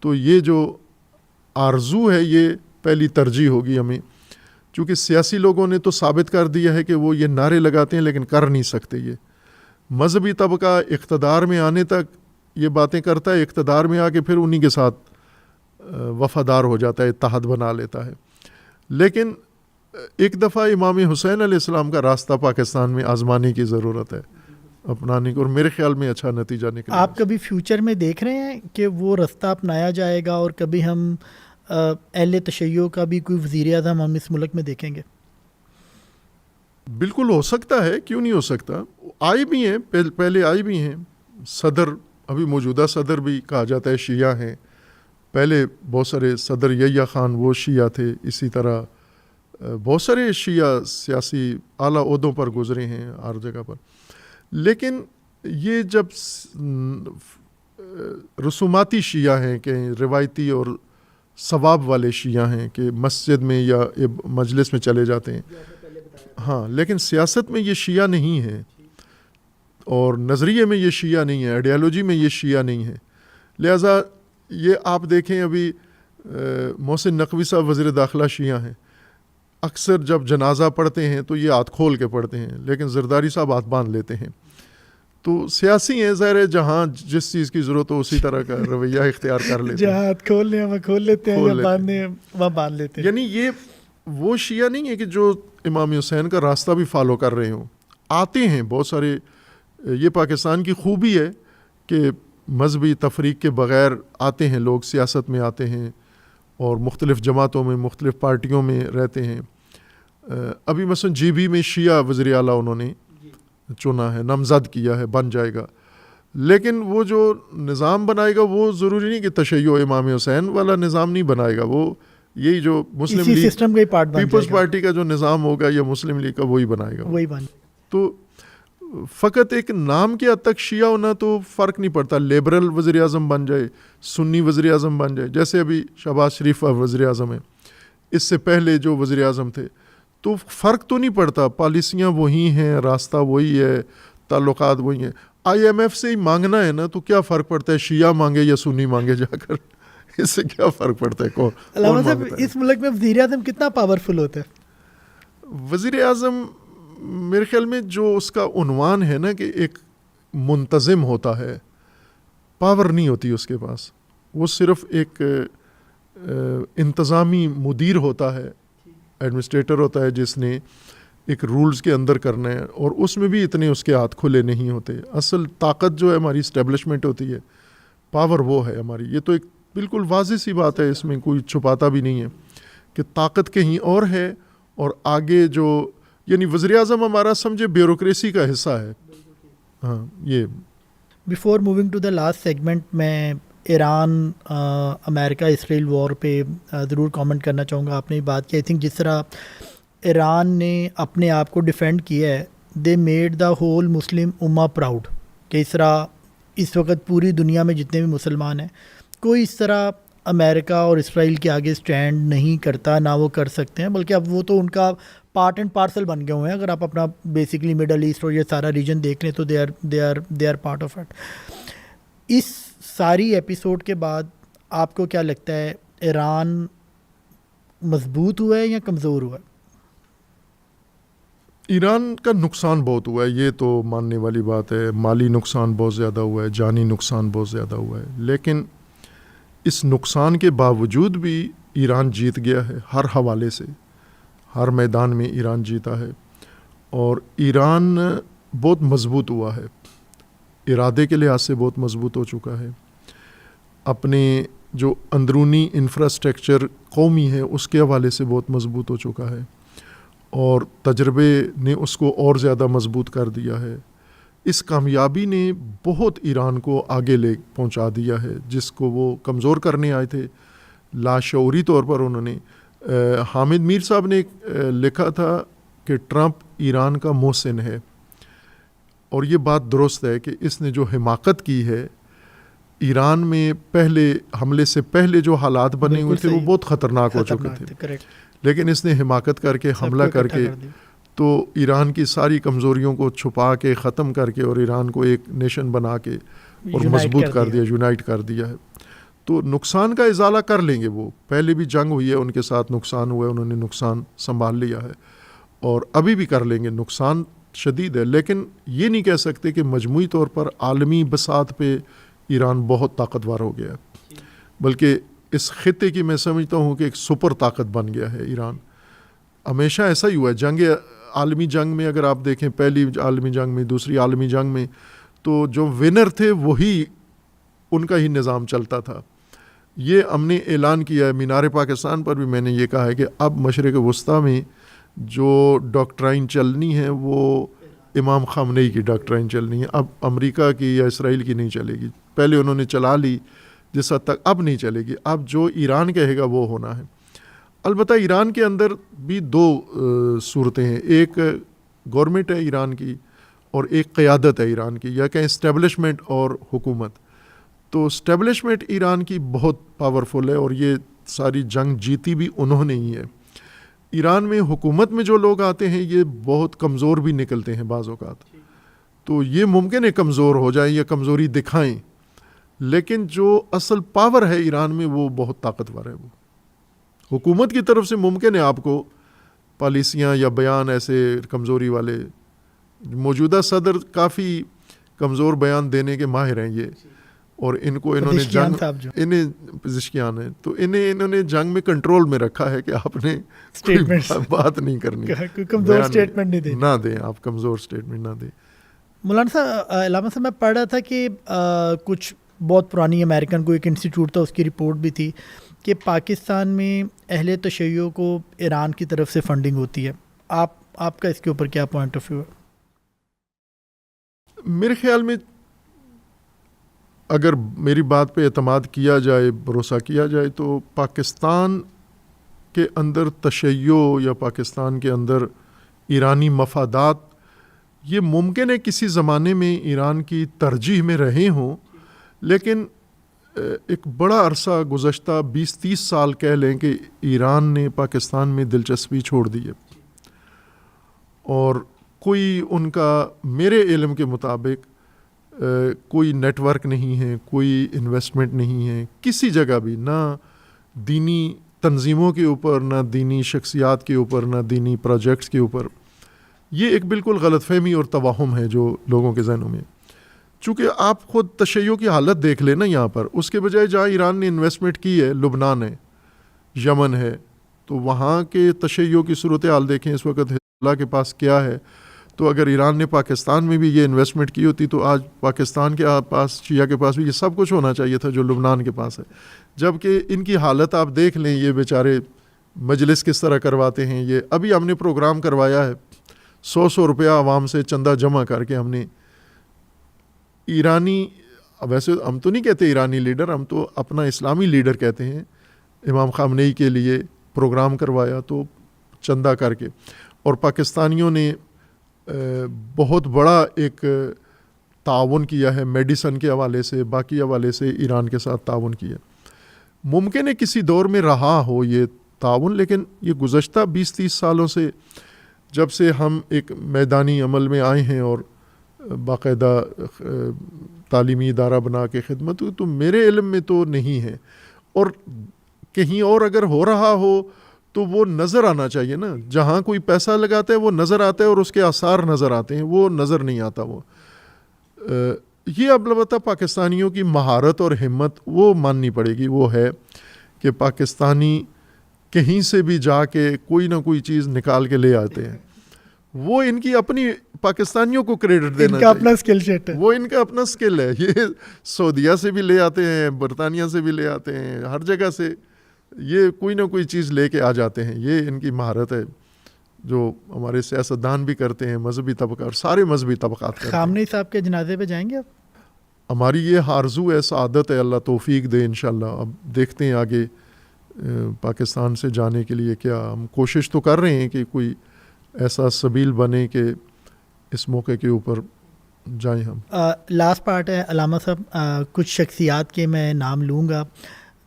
تو یہ جو آرزو ہے یہ پہلی ترجیح ہوگی ہمیں. چونکہ سیاسی لوگوں نے تو ثابت کر دیا ہے کہ وہ یہ نعرے لگاتے ہیں لیکن کر نہیں سکتے. یہ مذہبی طبقہ اقتدار میں آنے تک یہ باتیں کرتا ہے, اقتدار میں آ کے پھر انہی کے ساتھ وفادار ہو جاتا ہے, اتحاد بنا لیتا ہے. لیکن ایک دفعہ امام حسین علیہ السلام کا راستہ پاکستان میں آزمانے کی ضرورت ہے, اپنانے کو, اور میرے خیال میں اچھا نتیجہ نکلے.
آپ کبھی فیوچر میں دیکھ رہے ہیں کہ وہ راستہ اپنایا جائے گا اور کبھی ہم اہل تشیع کا بھی کوئی وزیر اعظم ہم اس ملک میں دیکھیں گے؟
بالکل ہو سکتا ہے, کیوں نہیں ہو سکتا. آئے بھی ہیں, پہلے آئے بھی ہیں. صدر, ابھی موجودہ صدر بھی کہا جاتا ہے شیعہ ہیں. پہلے بہت سارے صدر یحییٰ خان وہ شیعہ تھے. اسی طرح بہت سارے شیعہ سیاسی اعلیٰ عہدوں پر گزرے ہیں ہر جگہ پر. لیکن یہ جب رسوماتی شیعہ ہیں کہ روایتی اور ثواب والے شیعہ ہیں کہ مسجد میں یا مجلس میں چلے جاتے ہیں, ہاں, لیکن سیاست میں یہ شیعہ نہیں ہے, اور نظریے میں یہ شیعہ نہیں ہے, آئیڈیالوجی میں یہ شیعہ نہیں ہے. لہٰذا یہ آپ دیکھیں ابھی محسن نقوی صاحب وزیر داخلہ شیعہ ہیں, اکثر جب جنازہ پڑھتے ہیں تو یہ ہاتھ کھول کے پڑھتے ہیں، لیکن زرداری صاحب ہاتھ باندھ لیتے ہیں. تو سیاسی ہیں، ظاہر ہے جہاں جس چیز کی ضرورت ہو اسی طرح کا رویہ اختیار کر لیتے ہیں.
جہاں ہاتھ کھولنے ہیں وہاں کھول لیتے ہیں، یا باندھنے ہیں وہاں باندھ لیتے ہیں.
یعنی یہ وہ شیعہ نہیں ہے کہ جو امام حسین کا راستہ بھی فالو کر رہے ہوں. آتے ہیں بہت سارے. یہ پاکستان کی خوبی ہے کہ مذہبی تفریق کے بغیر آتے ہیں لوگ، سیاست میں آتے ہیں اور مختلف جماعتوں میں، مختلف پارٹیوں میں رہتے ہیں. ابھی مثلا جی بی میں شیعہ وزیر اعلیٰ انہوں نے چنا ہے، نامزد کیا ہے، بن جائے گا. لیکن وہ جو نظام بنائے گا وہ ضروری نہیں کہ تشیع امام حسین والا نظام نہیں بنائے گا. وہ یہی جو مسلم لیگ
سسٹم کا پارٹ بن
پیپلز پارٹی کا جو نظام ہوگا یا مسلم لیگ کا وہی بنائے گا.
وہی بن.
تو فقط ایک نام کے حد تک شیعہ ہونا تو فرق نہیں پڑتا. لیبرل وزیر اعظم بن جائے، سنی وزیر اعظم بن جائے، جیسے ابھی شہباز شریف وزیر اعظم ہے، اس سے پہلے جو وزیر اعظم تھے، تو فرق تو نہیں پڑتا. پالیسیاں وہی ہیں، راستہ وہی ہے، تعلقات وہی ہیں. آئی ایم ایف سے ہی مانگنا ہے نا، تو کیا فرق پڑتا ہے شیعہ مانگے یا سنی مانگے جا کر؟ اس سے کیا فرق پڑتا ہے؟ کون
علامہ صاحب اس ملک میں وزیر اعظم کتنا پاورفل ہوتا ہے؟
وزیر اعظم میرے خیال میں جو اس کا عنوان ہے نا کہ ایک منتظم ہوتا ہے، پاور نہیں ہوتی اس کے پاس. وہ صرف ایک انتظامی مدیر ہوتا ہے، ایڈمنسٹریٹر ہوتا ہے جس نے ایک رولز کے اندر کرنا ہے، اور اس میں بھی اتنے اس کے ہاتھ کھلے نہیں ہوتے. اصل طاقت جو ہے ہماری اسٹیبلشمنٹ ہوتی ہے، پاور وہ ہے ہماری. یہ تو ایک بالکل واضح سی بات ہے، اس میں کوئی چھپاتا بھی نہیں ہے کہ طاقت کہیں اور ہے. اور آگے جو یعنی وزیر اعظم ہمارا سمجھے بیوروکریسی کا حصہ ہے. ہاں یہ
before moving to the last segment, میں ایران امریکہ اسرائیل وار پہ ضرور کامنٹ کرنا چاہوں گا. آپ نے بات کی، آئی تھنک جس طرح ایران نے اپنے آپ کو ڈیفینڈ کیا ہے، they made the whole Muslim امہ پراؤڈ. کہ اس طرح اس وقت پوری دنیا میں جتنے بھی مسلمان ہیں، کوئی اس طرح امریکہ اور اسرائیل کے آگے اسٹینڈ نہیں کرتا، نہ وہ کر سکتے ہیں، بلکہ اب وہ تو ان کا پارٹ اینڈ پارسل بن گئے ہوئے ہیں. اگر آپ اپنا بیسکلی مڈل ایسٹ اور یہ سارا ریجن دیکھ لیں تو they are part of it. اس ساری ایپیسوڈ کے بعد آپ کو کیا لگتا ہے، ایران مضبوط ہوا ہے یا کمزور ہوا ہے؟
ایران کا نقصان بہت ہوا ہے، یہ تو ماننے والی بات ہے. مالی نقصان بہت زیادہ ہوا ہے، جانی نقصان بہت زیادہ ہوا ہے. لیکن اس نقصان کے باوجود بھی ایران جیت گیا ہے ہر حوالے سے. ہر میدان میں ایران جیتا ہے، اور ایران بہت مضبوط ہوا ہے، ارادے کے لحاظ سے بہت مضبوط ہو چکا ہے. اپنے جو اندرونی انفراسٹرکچر قومی ہے اس کے حوالے سے بہت مضبوط ہو چکا ہے، اور تجربے نے اس کو اور زیادہ مضبوط کر دیا ہے. اس کامیابی نے بہت ایران کو آگے لے پہنچا دیا ہے، جس کو وہ کمزور کرنے آئے تھے لاشعوری طور پر. انہوں نے حامد میر صاحب نے لکھا تھا کہ ٹرمپ ایران کا محسن ہے، اور یہ بات درست ہے کہ اس نے جو حماقت کی ہے ایران میں، پہلے حملے سے پہلے جو حالات بنے ہوئے تھے وہ بہت خطرناک ہو چکے تھے. لیکن اس نے حماقت کر کے، حملہ کر کے، تو ایران کی ساری کمزوریوں کو چھپا کے، ختم کر کے، اور ایران کو ایک نیشن بنا کے اور مضبوط کر دیا، یونائٹ کر دیا ہے. تو نقصان کا ازالہ کر لیں گے. وہ پہلے بھی جنگ ہوئی ہے، ان کے ساتھ نقصان ہوا ہے، انہوں نے نقصان سنبھال لیا ہے، اور ابھی بھی کر لیں گے. نقصان شدید ہے، لیکن یہ نہیں کہہ سکتے کہ مجموعی طور پر عالمی بساط پہ ایران بہت طاقتور ہو گیا ہے. بلکہ اس خطے کی میں سمجھتا ہوں کہ ایک سپر طاقت بن گیا ہے ایران. ہمیشہ ایسا ہی ہوا ہے. عالمی جنگ میں اگر آپ دیکھیں، پہلی عالمی جنگ میں، دوسری عالمی جنگ میں، تو جو ونر تھے وہی ان کا ہی نظام چلتا تھا. یہ ہم نے اعلان کیا ہے مینار پاکستان پر بھی، میں نے یہ کہا ہے کہ اب مشرق وسطیٰ میں جو ڈاکٹرائن چلنی ہے وہ امام خامنئی کی ڈاکٹرائن چلنی ہے. اب امریکہ کی یا اسرائیل کی نہیں چلے گی. پہلے انہوں نے چلا لی جس حد تک، اب نہیں چلے گی. اب جو ایران کہے گا وہ ہونا ہے. البتہ ایران کے اندر بھی دو صورتیں ہیں، ایک گورنمنٹ ہے ایران کی اور ایک قیادت ہے ایران کی، یا کہیں اسٹیبلشمنٹ اور حکومت. تو اسٹیبلشمنٹ ایران کی بہت پاورفل ہے، اور یہ ساری جنگ جیتی بھی انہوں نے ہی ہے. ایران میں حکومت میں جو لوگ آتے ہیں یہ بہت کمزور بھی نکلتے ہیں بعض اوقات. تو یہ ممکن ہے کمزور ہو جائیں یا کمزوری دکھائیں، لیکن جو اصل پاور ہے ایران میں وہ بہت طاقتور ہے. وہ حکومت کی طرف سے ممکن ہے آپ کو پالیسیاں یا بیان ایسے کمزوری والے. موجودہ صدر کافی کمزور بیان دینے کے ماہر ہیں یہ, اور ان کو انہوں نے پزشکیان ہیں تو انہوں نے جنگ میں کنٹرول میں رکھا ہے کہ آپ نے بات نہیں کرنی,
کمزور اسٹیٹمنٹ
نہ دیں, آپ کمزور اسٹیٹمنٹ نہ دیں.
مولانا صاحب, علامہ صاحب میں پڑھ رہا تھا کہ کچھ بہت پرانی امریکن کو ایک انسٹیٹیوٹ تھا, اس کی رپورٹ بھی تھی کہ پاکستان میں اہل تشیع کو ایران کی طرف سے فنڈنگ ہوتی ہے. آپ کا اس کے اوپر کیا پوائنٹ آف ویو ہے؟
میرے خیال میں اگر میری بات پہ اعتماد کیا جائے, بھروسہ کیا جائے, تو پاکستان کے اندر تشیع یا پاکستان کے اندر ایرانی مفادات یہ ممکن ہے کسی زمانے میں ایران کی ترجیح میں رہے ہوں, لیکن ایک بڑا عرصہ گزشتہ 20-30 سال کہہ لیں کہ ایران نے پاکستان میں دلچسپی چھوڑ دی ہے, اور کوئی ان کا میرے علم کے مطابق کوئی نیٹ ورک نہیں ہے, کوئی انویسٹمنٹ نہیں ہے کسی جگہ بھی, نہ دینی تنظیموں کے اوپر, نہ دینی شخصیات کے اوپر, نہ دینی پروجیکٹس کے اوپر. یہ ایک بالکل غلط فہمی اور توہم ہے جو لوگوں کے ذہنوں میں. چونکہ آپ خود تشیع کی حالت دیکھ لیں نا یہاں پر, اس کے بجائے جہاں ایران نے انویسٹمنٹ کی ہے, لبنان ہے, یمن ہے, تو وہاں کے تشیع کی صورتحال دیکھیں اس وقت حزب اللہ کے پاس کیا ہے. تو اگر ایران نے پاکستان میں بھی یہ انویسٹمنٹ کی ہوتی تو آج پاکستان کے پاس, شیعہ کے پاس بھی یہ سب کچھ ہونا چاہیے تھا جو لبنان کے پاس ہے. جبکہ ان کی حالت آپ دیکھ لیں, یہ بیچارے مجلس کس طرح کرواتے ہیں. یہ ابھی ہم نے پروگرام کروایا ہے 100 روپیہ عوام سے چندہ جمع کر کے, ہم نے ایرانی, ویسے ہم تو نہیں کہتے ایرانی لیڈر, ہم تو اپنا اسلامی لیڈر کہتے ہیں, امام خامنئی کے لیے پروگرام کروایا تو چندہ کر کے. اور پاکستانیوں نے بہت بڑا ایک تعاون کیا ہے میڈیسن کے حوالے سے, باقی حوالے سے ایران کے ساتھ تعاون کیا. ممکن ہے کسی دور میں رہا ہو یہ تعاون, لیکن یہ گزشتہ 20-30 سالوں سے جب سے ہم ایک میدانی عمل میں آئے ہیں اور باقاعدہ تعلیمی ادارہ بنا کے خدمت, تو میرے علم میں تو نہیں ہے. اور کہیں اور اگر ہو رہا ہو تو وہ نظر آنا چاہیے نا, جہاں کوئی پیسہ لگاتا ہے وہ نظر آتا ہے اور اس کے آثار نظر آتے ہیں, وہ نظر نہیں آتا. وہ یہ اب البتہ پاکستانیوں کی مہارت اور ہمت وہ ماننی پڑے گی, وہ ہے کہ پاکستانی کہیں سے بھی جا کے کوئی نہ کوئی چیز نکال کے لے آتے ہیں. وہ ان کی اپنی پاکستانیوں کو کریڈٹ دینا
ان کا اپنا اسکل سیٹ ہے,
وہ ان کا اپنا اسکل ہے. یہ سعودیہ سے بھی لے آتے ہیں, برطانیہ سے بھی لے آتے ہیں, ہر جگہ سے یہ کوئی نہ کوئی چیز لے کے آ جاتے ہیں. یہ ان کی مہارت ہے جو ہمارے سیاستدان بھی کرتے ہیں, مذہبی طبقہ اور سارے مذہبی طبقات کرتے ہیں.
خامنئی صاحب کے جنازے پہ جائیں گے آپ؟
ہماری یہ آرزو ہے, سعادت ہے, اللہ توفیق دے انشاءاللہ. اب دیکھتے ہیں آگے پاکستان سے جانے کے لیے کیا, ہم کوشش تو کر رہے ہیں کہ کوئی ایسا سبیل بنے کہ اس موقع کے اوپر جائیں ہم.
لاسٹ پارٹ ہے علامہ صاحب, کچھ شخصیات کے میں نام لوں گا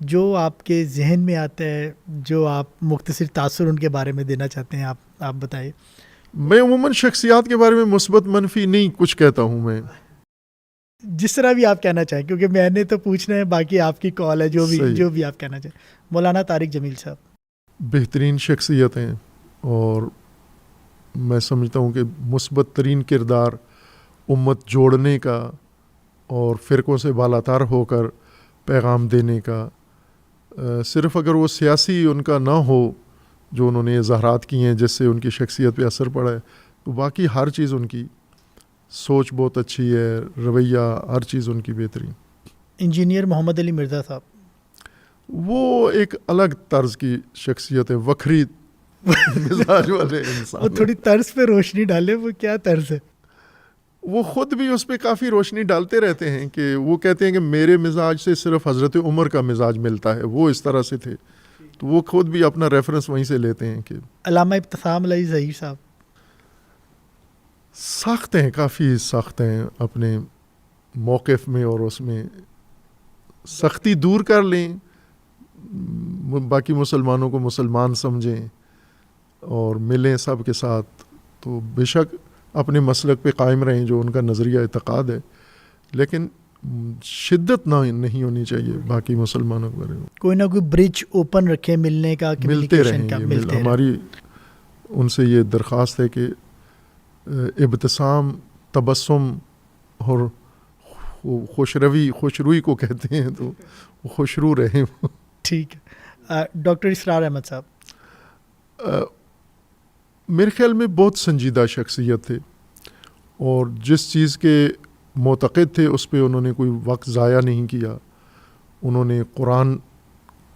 جو آپ کے ذہن میں آتا ہے, جو آپ مختصر تاثر ان کے بارے میں دینا چاہتے ہیں, آپ بتائیے.
میں عموماً شخصیات کے بارے میں مثبت منفی نہیں کچھ کہتا ہوں, میں
جس طرح بھی آپ کہنا چاہیں, کیونکہ میں نے تو پوچھنا ہے, باقی آپ کی کال ہے, جو بھی آپ کہنا چاہیں. مولانا طارق جمیل صاحب
بہترین شخصیت ہیں, اور میں سمجھتا ہوں کہ مثبت ترین کردار امت جوڑنے کا اور فرقوں سے بالاتر ہو کر پیغام دینے کا. صرف اگر وہ سیاسی ان کا نہ ہو جو انہوں نے اظہارات کی ہیں جس سے ان کی شخصیت پہ اثر پڑا ہے, تو باقی ہر چیز ان کی سوچ بہت اچھی ہے, رویہ ہر چیز ان کی بہترین.
انجینئر محمد علی مرزا صاحب,
وہ ایک الگ طرز کی شخصیت ہے, وکھری مزاج والے انسان.
وہ تھوڑی طرز پہ روشنی ڈالے, وہ کیا طرز ہے؟
وہ خود بھی اس پہ کافی روشنی ڈالتے رہتے ہیں کہ وہ کہتے ہیں کہ میرے مزاج سے صرف حضرت عمر کا مزاج ملتا ہے, وہ اس طرح سے تھے. تو وہ خود بھی اپنا ریفرنس وہیں سے لیتے ہیں. کہ
علامہ ابتسام علی ظہیر صاحب
سخت ہیں, کافی سخت ہیں اپنے موقف میں, اور اس میں سختی دور کر لیں, باقی مسلمانوں کو مسلمان سمجھیں اور ملیں سب کے ساتھ, تو بے شک اپنے مسلک پہ قائم رہیں جو ان کا نظریہ اعتقاد ہے, لیکن شدت نہیں ہونی چاہیے باقی مسلمانوں کے بارے میں.
کوئی نہ کوئی برج اوپن رکھے ملنے کا,
ملتے رہیں. ہماری ان سے یہ درخواست ہے کہ ابتسام، تبسم اور خوشروئی کو کہتے ہیں، تو خوشرو رہیں.
ٹھیک ہے. ڈاکٹر اسرار احمد صاحب،
میرے خیال میں بہت سنجیدہ شخصیت تھے، اور جس چیز کے معتقد تھے اس پہ انہوں نے کوئی وقت ضائع نہیں کیا. انہوں نے قرآن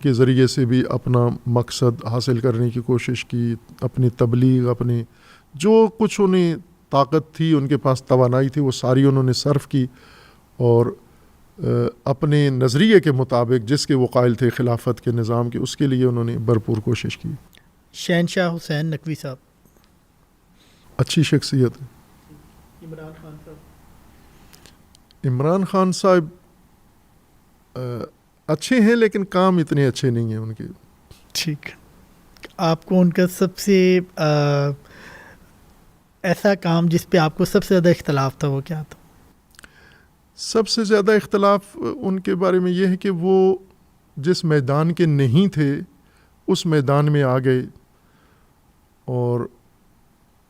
کے ذریعے سے بھی اپنا مقصد حاصل کرنے کی کوشش کی، اپنی تبلیغ، اپنے جو کچھ انہیں طاقت تھی، ان کے پاس توانائی تھی، وہ ساری انہوں نے صرف کی، اور اپنے نظریے کے مطابق جس کے وہ قائل تھے خلافت کے نظام کے، اس کے لیے انہوں نے بھرپور کوشش کی.
شہنشاہ حسین نقوی صاحب،
اچھی شخصیت ہے.
عمران خان صاحب،
عمران خان صاحب اچھے ہیں لیکن کام اتنے اچھے نہیں ہیں ان کے.
ٹھیک. آپ کو ان کا سب سے ایسا کام جس پہ آپ کو سب سے زیادہ اختلاف تھا وہ کیا تھا؟
سب سے زیادہ اختلاف ان کے بارے میں یہ ہے کہ وہ جس میدان کے نہیں تھے اس میدان میں آ گئے، اور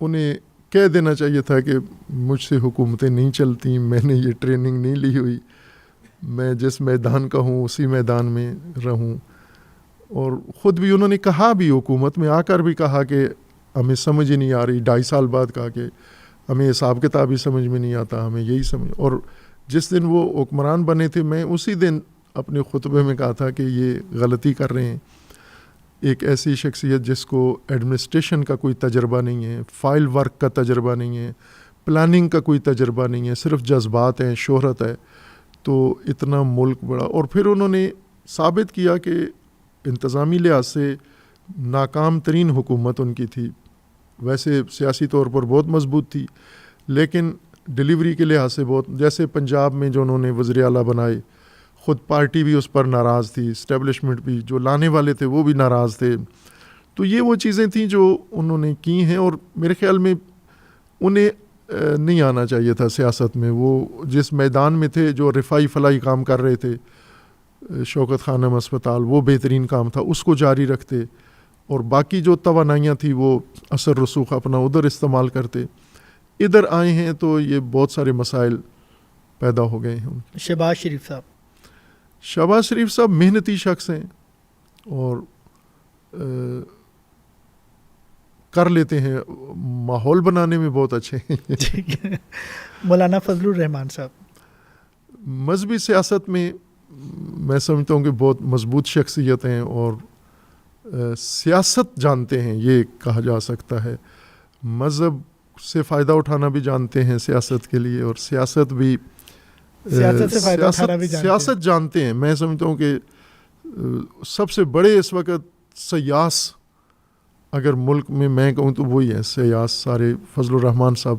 انہیں کہہ دینا چاہیے تھا کہ مجھ سے حکومتیں نہیں چلتی، میں نے یہ ٹریننگ نہیں لی ہوئی، میں جس میدان کا ہوں اسی میدان میں رہوں. اور خود بھی انہوں نے کہا بھی، حکومت میں آ کر بھی کہا کہ ہمیں سمجھ ہی نہیں آ رہی. 2.5 سال بعد کہا کہ ہمیں حساب کتاب ہی سمجھ میں نہیں آتا، ہمیں یہی سمجھ. اور جس دن وہ حکمران بنے تھے، میں اسی دن اپنے خطبے میں کہا تھا کہ یہ غلطی کر رہے ہیں. ایک ایسی شخصیت جس کو ایڈمنسٹریشن کا کوئی تجربہ نہیں ہے، فائل ورک کا تجربہ نہیں ہے، پلاننگ کا کوئی تجربہ نہیں ہے، صرف جذبات ہیں، شہرت ہے، تو اتنا ملک بڑا. اور پھر انہوں نے ثابت کیا کہ انتظامی لحاظ سے ناکام ترین حکومت ان کی تھی. ویسے سیاسی طور پر بہت مضبوط تھی، لیکن ڈیلیوری کے لحاظ سے بہت، جیسے پنجاب میں جو انہوں نے وزیر اعلیٰ بنائے، خود پارٹی بھی اس پر ناراض تھی، اسٹیبلشمنٹ بھی، جو لانے والے تھے وہ بھی ناراض تھے. تو یہ وہ چیزیں تھیں جو انہوں نے کی ہیں، اور میرے خیال میں انہیں نہیں آنا چاہیے تھا سیاست میں. وہ جس میدان میں تھے، جو رفائی فلاحی کام کر رہے تھے، شوکت خانم اسپتال، وہ بہترین کام تھا، اس کو جاری رکھتے، اور باقی جو توانائیاں تھیں وہ اثر رسوخ اپنا ادھر استعمال کرتے. ادھر آئے ہیں تو یہ بہت سارے مسائل پیدا ہو گئے ہیں.
شہباز شریف صاحب،
شہباز شریف صاحب محنتی شخص ہیں اور کر لیتے ہیں، ماحول بنانے میں بہت اچھے ہیں.
ٹھیک ہے. مولانا فضل الرحمان صاحب،
مذہبی سیاست میں میں سمجھتا ہوں کہ بہت مضبوط شخصیت ہیں، اور سیاست جانتے ہیں، یہ کہا جا سکتا ہے. مذہب سے فائدہ اٹھانا بھی جانتے ہیں سیاست کے لیے، اور سیاست بھی
سیاست سے فائدہ اٹھانا بھی جانتے ہیں.
سیاست جانتے ہیں. میں سمجھتا ہوں کہ سب سے بڑے اس وقت سیاس اگر ملک میں میں کہوں تو وہی ہے سیاس. سارے فضل الرحمان صاحب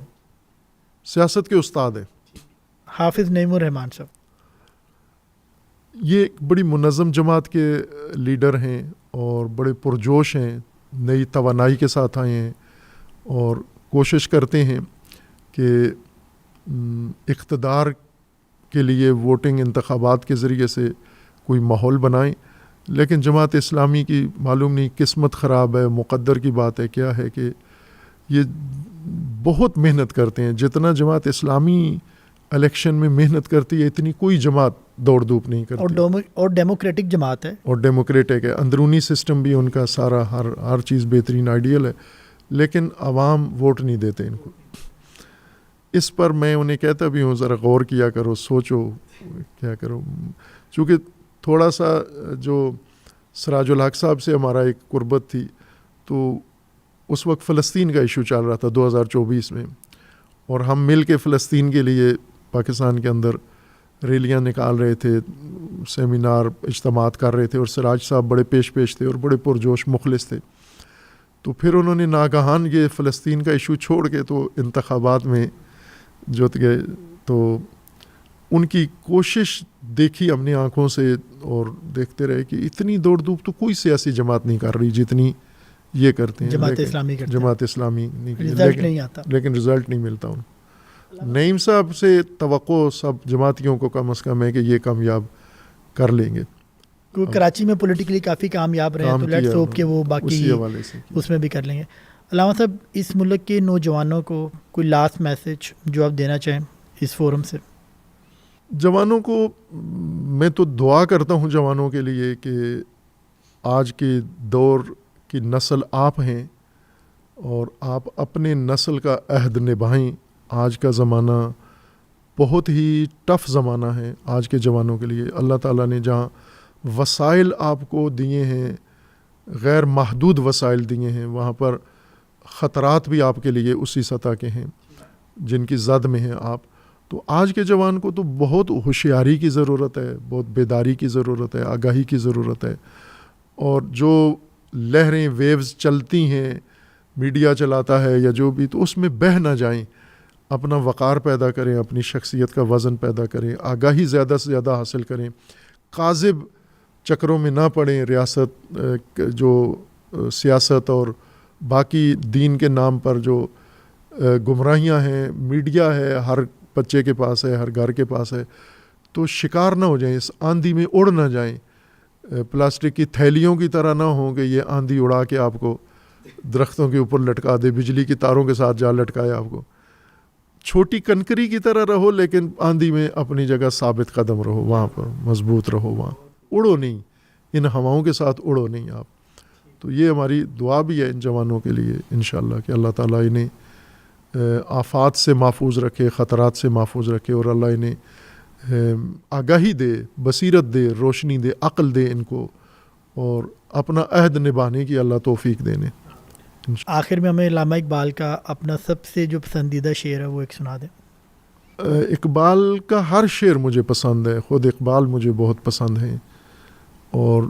سیاست کے استاد ہیں.
حافظ نعیم الرحمان صاحب،
یہ ایک بڑی منظم جماعت کے لیڈر ہیں اور بڑے پرجوش ہیں، نئی توانائی کے ساتھ آئے ہیں، اور کوشش کرتے ہیں کہ اقتدار کے لیے ووٹنگ انتخابات کے ذریعے سے کوئی ماحول بنائیں. لیکن جماعت اسلامی کی معلوم نہیں قسمت خراب ہے، مقدر کی بات ہے، کیا ہے کہ یہ بہت محنت کرتے ہیں. جتنا جماعت اسلامی الیکشن میں محنت کرتی ہے اتنی کوئی جماعت دوڑ دھوپ نہیں کرتی.
اور ڈیموکریٹک جماعت ہے،
اور ڈیموکریٹک ہے. اندرونی سسٹم بھی ان کا سارا ہر چیز بہترین آئیڈیل ہے، لیکن عوام ووٹ نہیں دیتے ان کو. اس پر میں انہیں کہتا بھی ہوں ذرا غور کیا کرو، سوچو کیا کرو. چونکہ تھوڑا سا جو سراج الحق صاحب سے ہمارا ایک قربت تھی، تو اس وقت فلسطین کا ایشو چل رہا تھا 2024 میں، اور ہم مل کے فلسطین کے لیے پاکستان کے اندر ریلیاں نکال رہے تھے، سیمینار اجتماعات کر رہے تھے، اور سراج صاحب بڑے پیش تھے اور بڑے پرجوش مخلص تھے. تو پھر انہوں نے ناگہان یہ فلسطین کا ایشو چھوڑ کے تو انتخابات میں جت گئے. تو ان کی کوشش دیکھی ہم نے آنکھوں سے، اور دیکھتے رہے کہ اتنی دوڑ دھوپ تو کوئی سیاسی جماعت نہیں کر رہی جتنی یہ کرتے ہیں.
جماعت اسلامی کرتے ہیں.
جماعت اسلامی
رزلٹ نہیں آتا،
لیکن رزلٹ نہیں ملتا. ان نعیم صاحب سے توقع سب جماعتیوں کو کم از کم ہے کہ یہ کامیاب کر لیں گے.
کراچی میں پولیٹیکلی کافی کامیاب رہے ہیں، تو لیٹس ہوپ کہ وہ باقی
اسی حوالے سے
اس میں بھی کر لیں گے. علامہ صاحب اس ملک کے نوجوانوں کو کوئی لاسٹ میسج جو آپ دینا چاہیں اس فورم سے؟
جوانوں کو میں تو دعا کرتا ہوں جوانوں کے لیے کہ آج کے دور کی نسل آپ ہیں اور آپ اپنے نسل کا عہد نبھائیں. آج کا زمانہ بہت ہی ٹف زمانہ ہے آج کے جوانوں کے لیے. اللہ تعالیٰ نے جہاں وسائل آپ کو دیے ہیں، غیر محدود وسائل دیے ہیں، وہاں پر خطرات بھی آپ کے لیے اسی سطح کے ہیں جن کی زد میں ہیں آپ. تو آج کے جوان کو تو بہت ہوشیاری کی ضرورت ہے، بہت بیداری کی ضرورت ہے، آگاہی کی ضرورت ہے. اور جو لہریں ویوز چلتی ہیں، میڈیا چلاتا ہے یا جو بھی، تو اس میں بہہ نہ جائیں. اپنا وقار پیدا کریں، اپنی شخصیت کا وزن پیدا کریں، آگاہی زیادہ سے زیادہ حاصل کریں، کاذب چکروں میں نہ پڑیں. ریاست جو سیاست اور باقی دین کے نام پر جو گمراہیاں ہیں، میڈیا ہے، ہر بچے کے پاس ہے، ہر گھر کے پاس ہے، تو شکار نہ ہو جائیں، اس آندھی میں اڑ نہ جائیں. پلاسٹک کی تھیلیوں کی طرح نہ ہوں کہ یہ آندھی اڑا کے آپ کو درختوں کے اوپر لٹکا دے، بجلی کی تاروں کے ساتھ جا لٹکائے آپ کو. چھوٹی کنکری کی طرح رہو، لیکن آندھی میں اپنی جگہ ثابت قدم رہو، وہاں پر مضبوط رہو، وہاں اڑو نہیں، ان ہواؤں کے ساتھ اڑو نہیں آپ. تو یہ ہماری دعا بھی ہے ان جوانوں کے لیے انشاءاللہ کہ اللہ تعالیٰ انہیں آفات سے محفوظ رکھے، خطرات سے محفوظ رکھے، اور اللہ انہیں آگاہی دے، بصیرت دے، روشنی دے، عقل دے ان کو، اور اپنا عہد نبھانے کی اللہ توفیق دینے.
آخر میں ہمیں علامہ اقبال کا اپنا سب سے جو پسندیدہ شعر ہے وہ ایک سنا دیں.
اقبال کا ہر شعر مجھے پسند ہے، خود اقبال مجھے بہت پسند ہیں. اور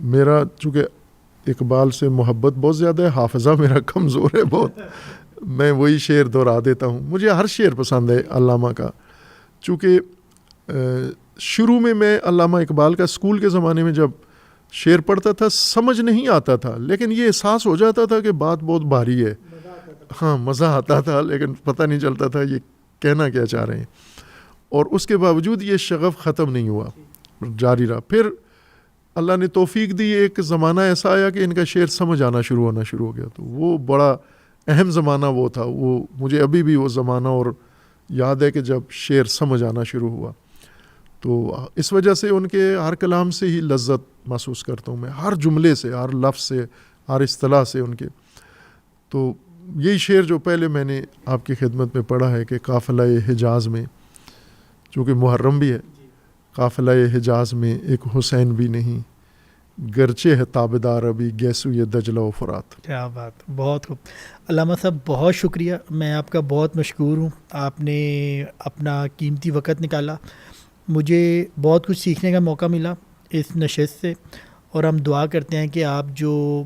میرا چونکہ اقبال سے محبت بہت زیادہ ہے، حافظہ میرا کمزور ہے بہت، میں وہی شعر دہرا دیتا ہوں. مجھے ہر شعر پسند ہے علامہ کا، چونکہ شروع میں علامہ اقبال کا اسکول کے زمانے میں جب شعر پڑھتا تھا سمجھ نہیں آتا تھا، لیکن یہ احساس ہو جاتا تھا کہ بات بہت بھاری ہے. ہاں مزہ آتا تھا، لیکن پتہ نہیں چلتا تھا یہ کہنا کیا چاہ رہے ہیں. اور اس کے باوجود یہ شغف ختم نہیں ہوا، جاری رہا. پھر اللہ نے توفیق دی، ایک زمانہ ایسا آیا کہ ان کا شعر سمجھ آنا شروع ہو گیا. تو وہ بڑا اہم زمانہ وہ تھا، وہ مجھے ابھی بھی وہ زمانہ اور یاد ہے کہ جب شعر سمجھ آنا شروع ہوا. تو اس وجہ سے ان کے ہر کلام سے ہی لذت محسوس کرتا ہوں میں، ہر جملے سے، ہر لفظ سے، ہر اصطلاح سے ان کے. تو یہی شعر جو پہلے میں نے آپ کی خدمت میں پڑھا ہے کہ قافلہ حجاز میں، چونکہ محرم بھی ہے، قافلہ حجاز میں ایک حسین بھی نہیں، گرچہ ہے تابدار ابھی گیسو یہ دجلہ و فرات.
کیا بات، بہت خوب. علامہ صاحب بہت شکریہ، میں آپ کا بہت مشکور ہوں، آپ نے اپنا قیمتی وقت نکالا. مجھے بہت کچھ سیکھنے کا موقع ملا اس نشست سے، اور ہم دعا کرتے ہیں کہ آپ جو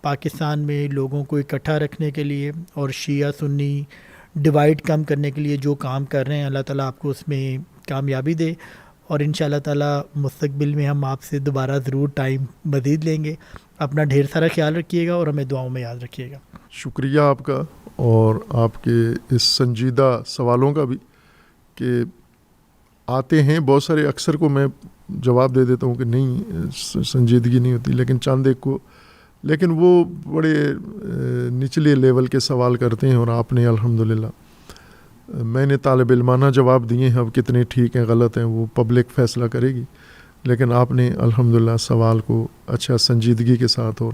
پاکستان میں لوگوں کو اکٹھا رکھنے کے لیے اور شیعہ سنی ڈیوائڈ کم کرنے کے لیے جو کام کر رہے ہیں، اللہ تعالیٰ آپ کو اس میں کامیابی دے. اور ان شاء اللہ تعالیٰ مستقبل میں ہم آپ سے دوبارہ ضرور ٹائم مزید لیں گے. اپنا ڈھیر سارا خیال رکھیے گا اور ہمیں دعاؤں میں یاد رکھیے گا.
شکریہ آپ کا، اور آپ کے اس سنجیدہ سوالوں کا بھی، کہ آتے ہیں بہت سارے، اکثر کو میں جواب دے دیتا ہوں کہ نہیں سنجیدگی نہیں ہوتی، لیکن چاند ایک کو، لیکن وہ بڑے نچلے لیول کے سوال کرتے ہیں، اور آپ نے الحمدللہ، میں نے طالب علمانہ جواب دیے ہیں، اب کتنے ٹھیک ہیں غلط ہیں وہ پبلک فیصلہ کرے گی، لیکن آپ نے الحمدللہ سوال کو اچھا سنجیدگی کے ساتھ اور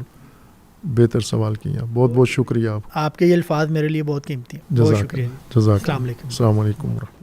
بہتر سوال کیا. بہت بہت شکریہ آپ.
آپ کے یہ الفاظ میرے لیے بہت قیمتی ہیں. بہت شکریہ.
جزاک.
السلام علیکم.
السلام علیکم ورحمۃ اللہ.